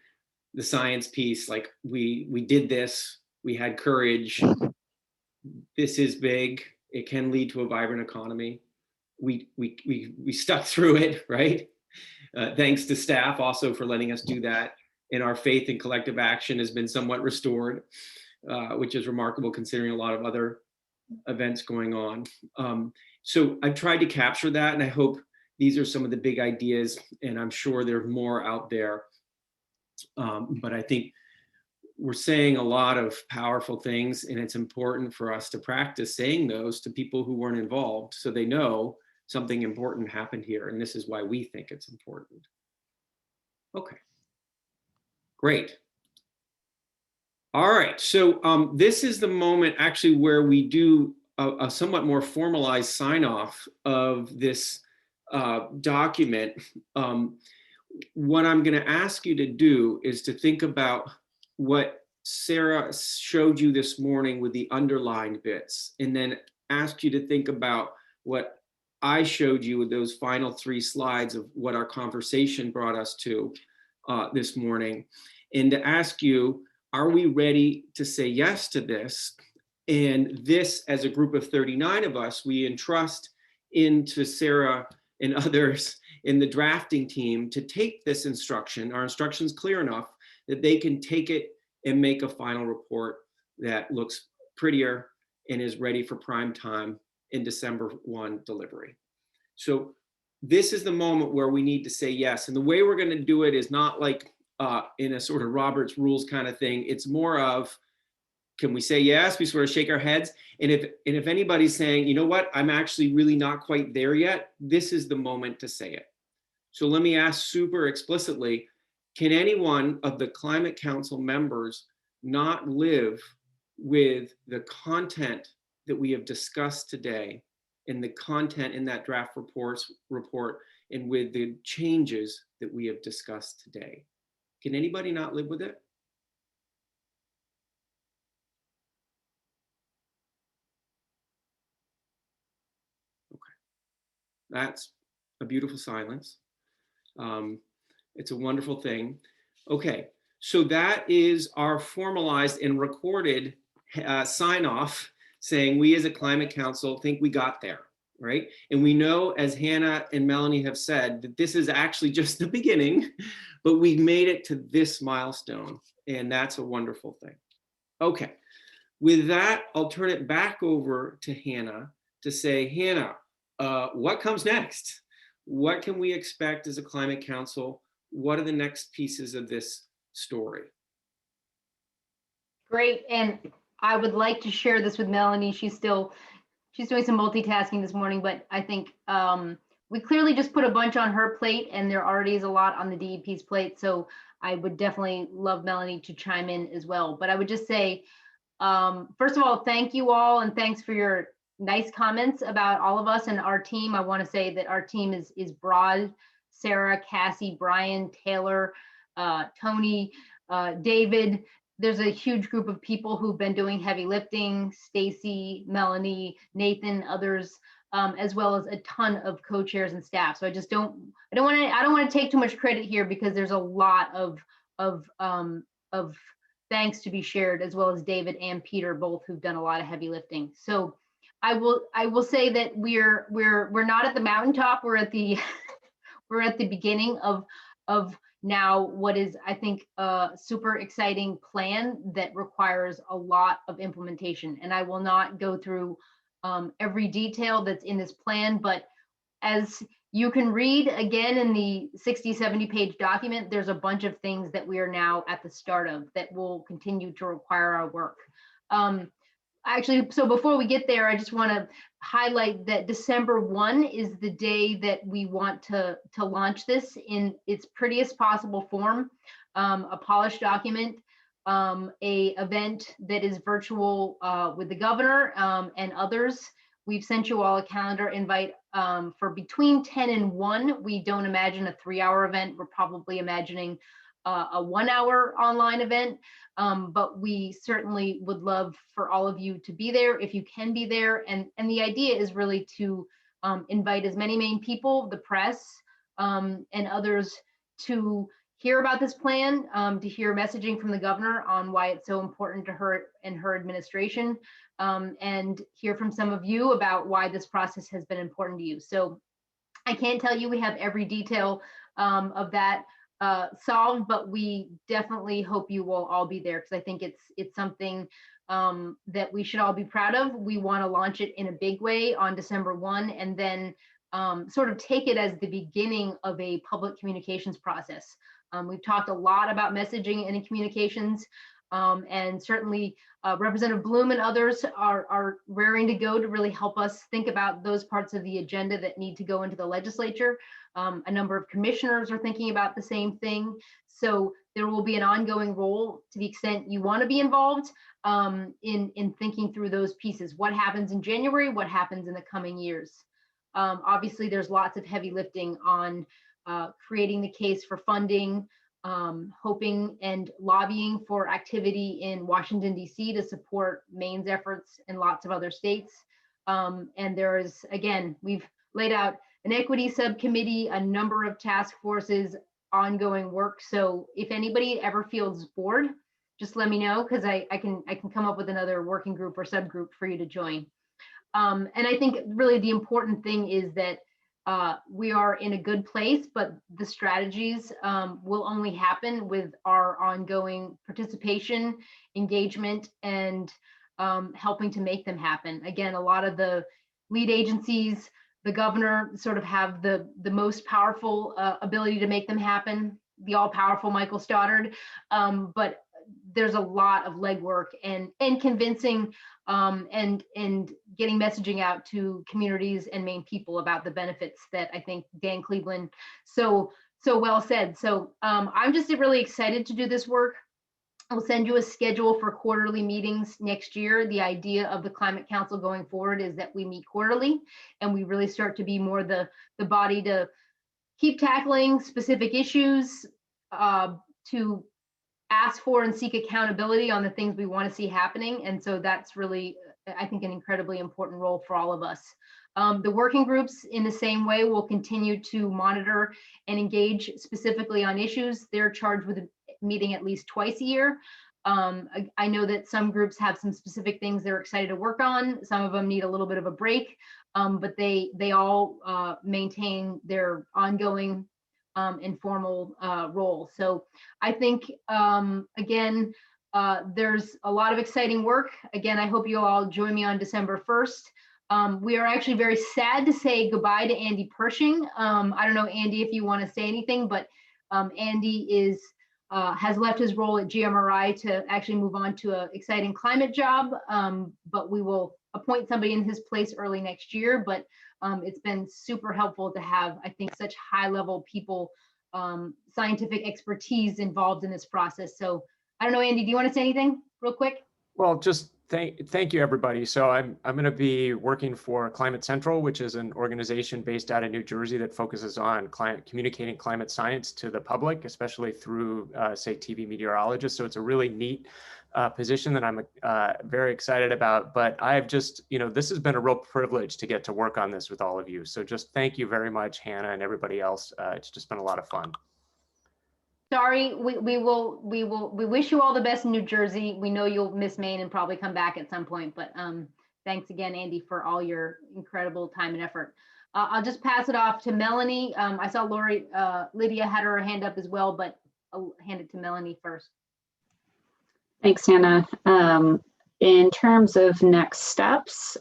The science piece, like we did this, we had courage, this is big. It can lead to a vibrant economy. We stuck through it, right? Thanks to staff also for letting us do that. And our faith in collective action has been somewhat restored, which is remarkable considering a lot of other events going on. So I've tried to capture that, and I hope these are some of the big ideas, and I'm sure there's more out there. But I think we're saying a lot of powerful things, and it's important for us to practice saying those to people who weren't involved, so they know something important happened here, and this is why we think it's important. Okay, great. All right, so this is the moment actually where we do a somewhat more formalized sign off of this document. What I'm going to ask you to do is to think about what Sarah showed you this morning with the underlined bits, and then ask you to think about what I showed you with those final 3 slides of what our conversation brought us to this morning, and to ask you, are we ready to say yes to this? And this, as a group of 39 of us, we entrust into Sarah and others in the drafting team to take this instruction. Our instruction's clear enough that they can take it and make a final report that looks prettier and is ready for prime time in December 1 delivery. So this is the moment where we need to say yes. And the way we're going to do it is not like in a sort of Robert's rules kind of thing. It's more of, Can we say yes? We sort of shake our heads. And if anybody's saying, you know what, I'm actually really not quite there yet, this is the moment to say it. So let me ask super explicitly, can anyone of the Climate Council members not live with the content that we have discussed today and the content in that draft report and with the changes that we have discussed today? Can anybody not live with it? Okay, that's a beautiful silence. It's a wonderful thing. Okay, so that is our formalized and recorded sign off saying we as a Climate Council think we got there, right? And we know, as Hannah and Melanie have said, that this is actually just the beginning, but we've made it to this milestone, and that's a wonderful thing. Okay, with that, I'll turn it back over to Hannah to say, Hannah, what comes next? What can we expect as a Climate Council? What are the next pieces of this story? Great, and I would like to share this with Melanie. She's doing some multitasking this morning, but I think we clearly just put a bunch on her plate, and there already is a lot on the DEP's plate. So I would definitely love Melanie to chime in as well. But I would just say, first of all, thank you all, and thanks for your nice comments about all of us and our team. I want to say that our team is broad. Sarah, Cassie, Brian, Taylor, Tony, David. There's a huge group of people who've been doing heavy lifting, Stacy, Melanie, Nathan, others, as well as a ton of co-chairs and staff. So I don't want to take too much credit here, because there's a lot of thanks to be shared, as well as David and Peter, both who've done a lot of heavy lifting. So I will say that we're not at the mountaintop. We're at the we're at the beginning of now what is, I think, a super exciting plan that requires a lot of implementation. And I will not go through every detail that's in this plan, but as you can read again in the 60, 70 page document, there's a bunch of things that we are now at the start of that will continue to require our work. Actually, so before we get there, I just want to highlight that December 1 is the day that we want to launch this in its prettiest possible form, a polished document, a event that is virtual with the governor and others. We've sent you all a calendar invite for between 10 and 1. We don't imagine a 3-hour event. We're probably imagining a 1-hour online event, but we certainly would love for all of you to be there if you can be there. And the idea is really to invite as many Maine people, the press, and others to hear about this plan, to hear messaging from the governor on why it's so important to her and her administration, and hear from some of you about why this process has been important to you. So I can't tell you we have every detail of that solved, but we definitely hope you will all be there, because I think it's something that we should all be proud of. We want to launch it in a big way on December 1, and then sort of take it as the beginning of a public communications process. We've talked a lot about messaging and communications, and certainly Representative Bloom and others are raring to go to really help us think about those parts of the agenda that need to go into the legislature. A number of commissioners are thinking about the same thing. So there will be an ongoing role, to the extent you want to be involved, in thinking through those pieces. What happens in January? What happens in the coming years? Obviously, there's lots of heavy lifting on creating the case for funding, hoping and lobbying for activity in Washington, D.C. to support Maine's efforts and lots of other states. And there is, again, we've laid out an equity subcommittee, a number of task forces, ongoing work. So if anybody ever feels bored, just let me know, because I can come up with another working group or subgroup for you to join. And I think really the important thing is that we are in a good place, but the strategies will only happen with our ongoing participation, engagement, and helping to make them happen. Again, a lot of the lead agencies, the governor, sort of have the most powerful ability to make them happen, the all-powerful Michael Stoddard. But there's a lot of legwork and convincing and getting messaging out to communities and Maine people about the benefits that I think Dan Cleveland so well said. So I'm just really excited to do this work. I'll send you a schedule for quarterly meetings next year. The idea of the Climate Council going forward is that we meet quarterly and we really start to be more the body to keep tackling specific issues, to ask for and seek accountability on the things we want to see happening. And so that's really, I think, an incredibly important role for all of us. The working groups in the same way will continue to monitor and engage specifically on issues. They're charged with meeting at least twice a year. I know that some groups have some specific things they're excited to work on. Some of them need a little bit of a break, but they all maintain their ongoing informal role. So I think, again, there's a lot of exciting work. Again, I hope you all join me on December 1st. We are actually very sad to say goodbye to Andy Pershing. I don't know, Andy, if you want to say anything, but Andy has left his role at GMRI to actually move on to an exciting climate job, but we will appoint somebody in his place early next year. But it's been super helpful to have, I think, such high-level people, scientific expertise involved in this process. So I don't know, Andy, do you want to say anything real quick? Well, just thank you, everybody. So I'm going to be working for Climate Central, which is an organization based out of New Jersey that focuses on communicating climate science to the public, especially through, say, TV meteorologists. So it's a really neat position that I'm very excited about. But I've just, this has been a real privilege to get to work on this with all of you. So just thank you very much, Hannah, and everybody else. It's just been a lot of fun. Sorry, we wish you all the best in New Jersey. We know you'll miss Maine and probably come back at some point, but thanks again, Andy, for all your incredible time and effort. I'll just pass it off to Melanie. I saw Lydia had her hand up as well, but I'll hand it to Melanie first. Thanks, Hannah. In terms of next steps,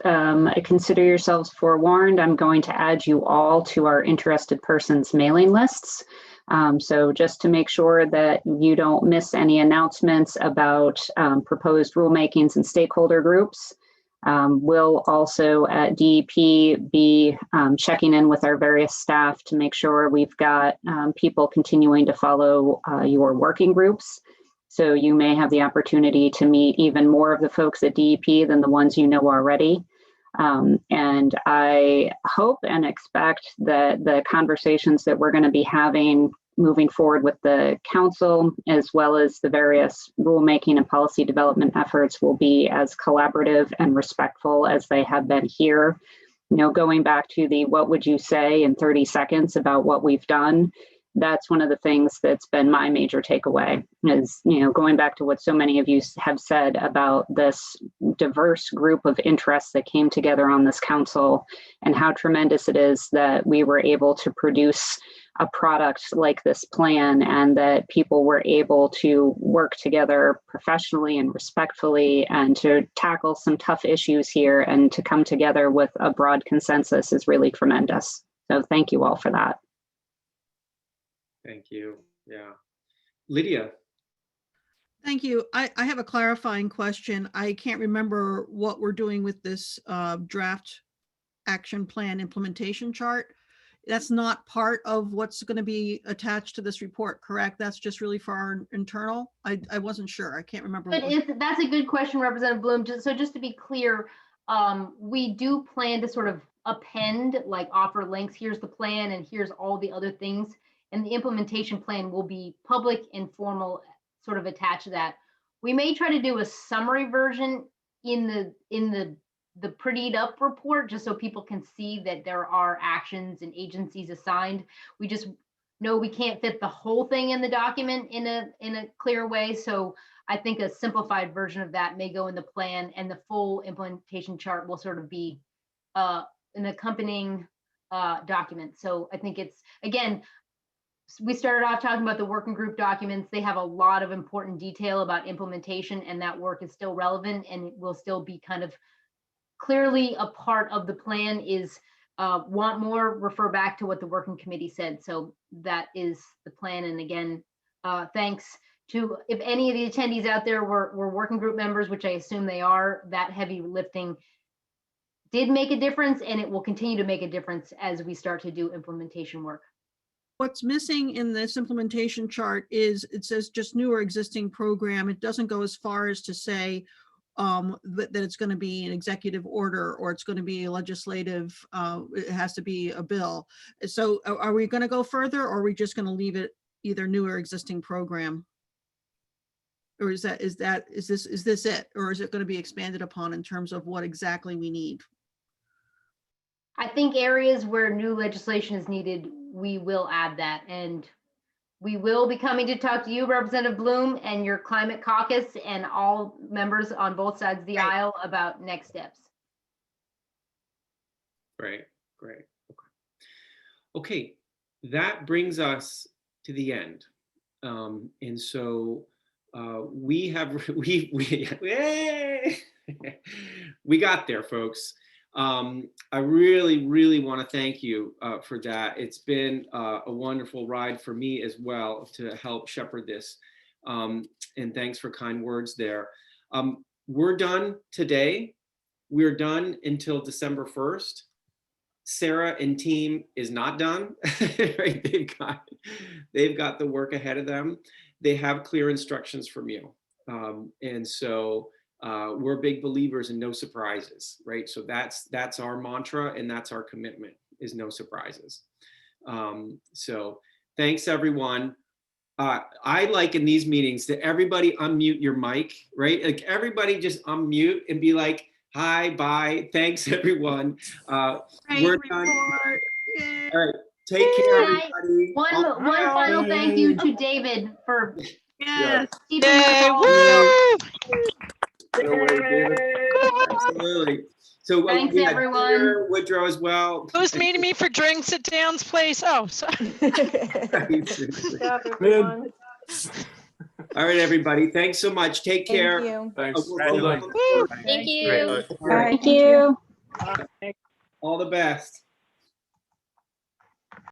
consider yourselves forewarned. I'm going to add you all to our interested persons mailing lists. So just to make sure that you don't miss any announcements about proposed rulemakings and stakeholder groups. We'll also at DEP be checking in with our various staff to make sure we've got people continuing to follow your working groups. So you may have the opportunity to meet even more of the folks at DEP than the ones you know already. And I hope and expect that the conversations that we're going to be having moving forward with the council, as well as the various rulemaking and policy development efforts, will be as collaborative and respectful as they have been here. Going back to the what would you say in 30 seconds about what we've done, that's one of the things that's been my major takeaway is, going back to what so many of you have said about this diverse group of interests that came together on this council and how tremendous it is that we were able to produce a product like this plan and that people were able to work together professionally and respectfully and to tackle some tough issues here and to come together with a broad consensus is really tremendous. So thank you all for that. Thank you. Yeah. Lydia. Thank you. I have a clarifying question. I can't remember what we're doing with this draft action plan implementation chart. That's not part of what's going to be attached to this report, correct? That's just really for our internal? I wasn't sure. I can't remember. That's a good question, Representative Bloom. Just to be clear, we do plan to sort of append, like offer links. Here's the plan and here's all the other things. And the implementation plan will be public and formal, sort of attached to that. We may try to do a summary version in the prettied up report, just so people can see that there are actions and agencies assigned. We just know we can't fit the whole thing in the document in a clear way. So I think a simplified version of that may go in the plan, and the full implementation chart will sort of be an accompanying document. So I think it's, again, we started off talking about the working group documents. They have a lot of important detail about implementation, and that work is still relevant and it will still be kind of clearly a part of the plan. Is want more, refer back to what the working committee said. So that is the plan. And again, thanks to, if any of the attendees out there were working group members, which I assume they are, that heavy lifting did make a difference, and it will continue to make a difference as we start to do implementation work. What's missing in this implementation chart is it says just new or existing program. It doesn't go as far as to say that it's going to be an executive order or it's going to be a legislative, it has to be a bill. So are we going to go further, or are we just going to leave it either new or existing program? Or is this it, or is it going to be expanded upon in terms of what exactly we need? I think areas where new legislation is needed, we will add that, and we will be coming to talk to you, Representative Bloom, and your climate caucus and all members on both sides of the aisle about next steps. Great. Okay, that brings us to the end. And so we got there, folks. I really want to thank you for that. It's been a wonderful ride for me as well to help shepherd this. And thanks for kind words there. We're done today. We're done until December 1st. Sarah and team is not done. Right? They've got the work ahead of them. They have clear instructions from you. And so we're big believers in no surprises, right? So that's our mantra, and that's our commitment, is no surprises. So thanks, everyone. I like in these meetings that everybody unmute your mic, right? Like everybody just unmute and be like, hi, bye, thanks, everyone. We're done. All right, take care, everybody. One final thank you to David for keeping Yay, us all. Absolutely. So thanks, we had everyone. Peter, Woodrow as well. Who's meeting me for drinks at Dan's place? Oh, sorry. All right, everybody. Thanks so much. Take care. Thank you. Thanks. Thank you. Thank you. All the best.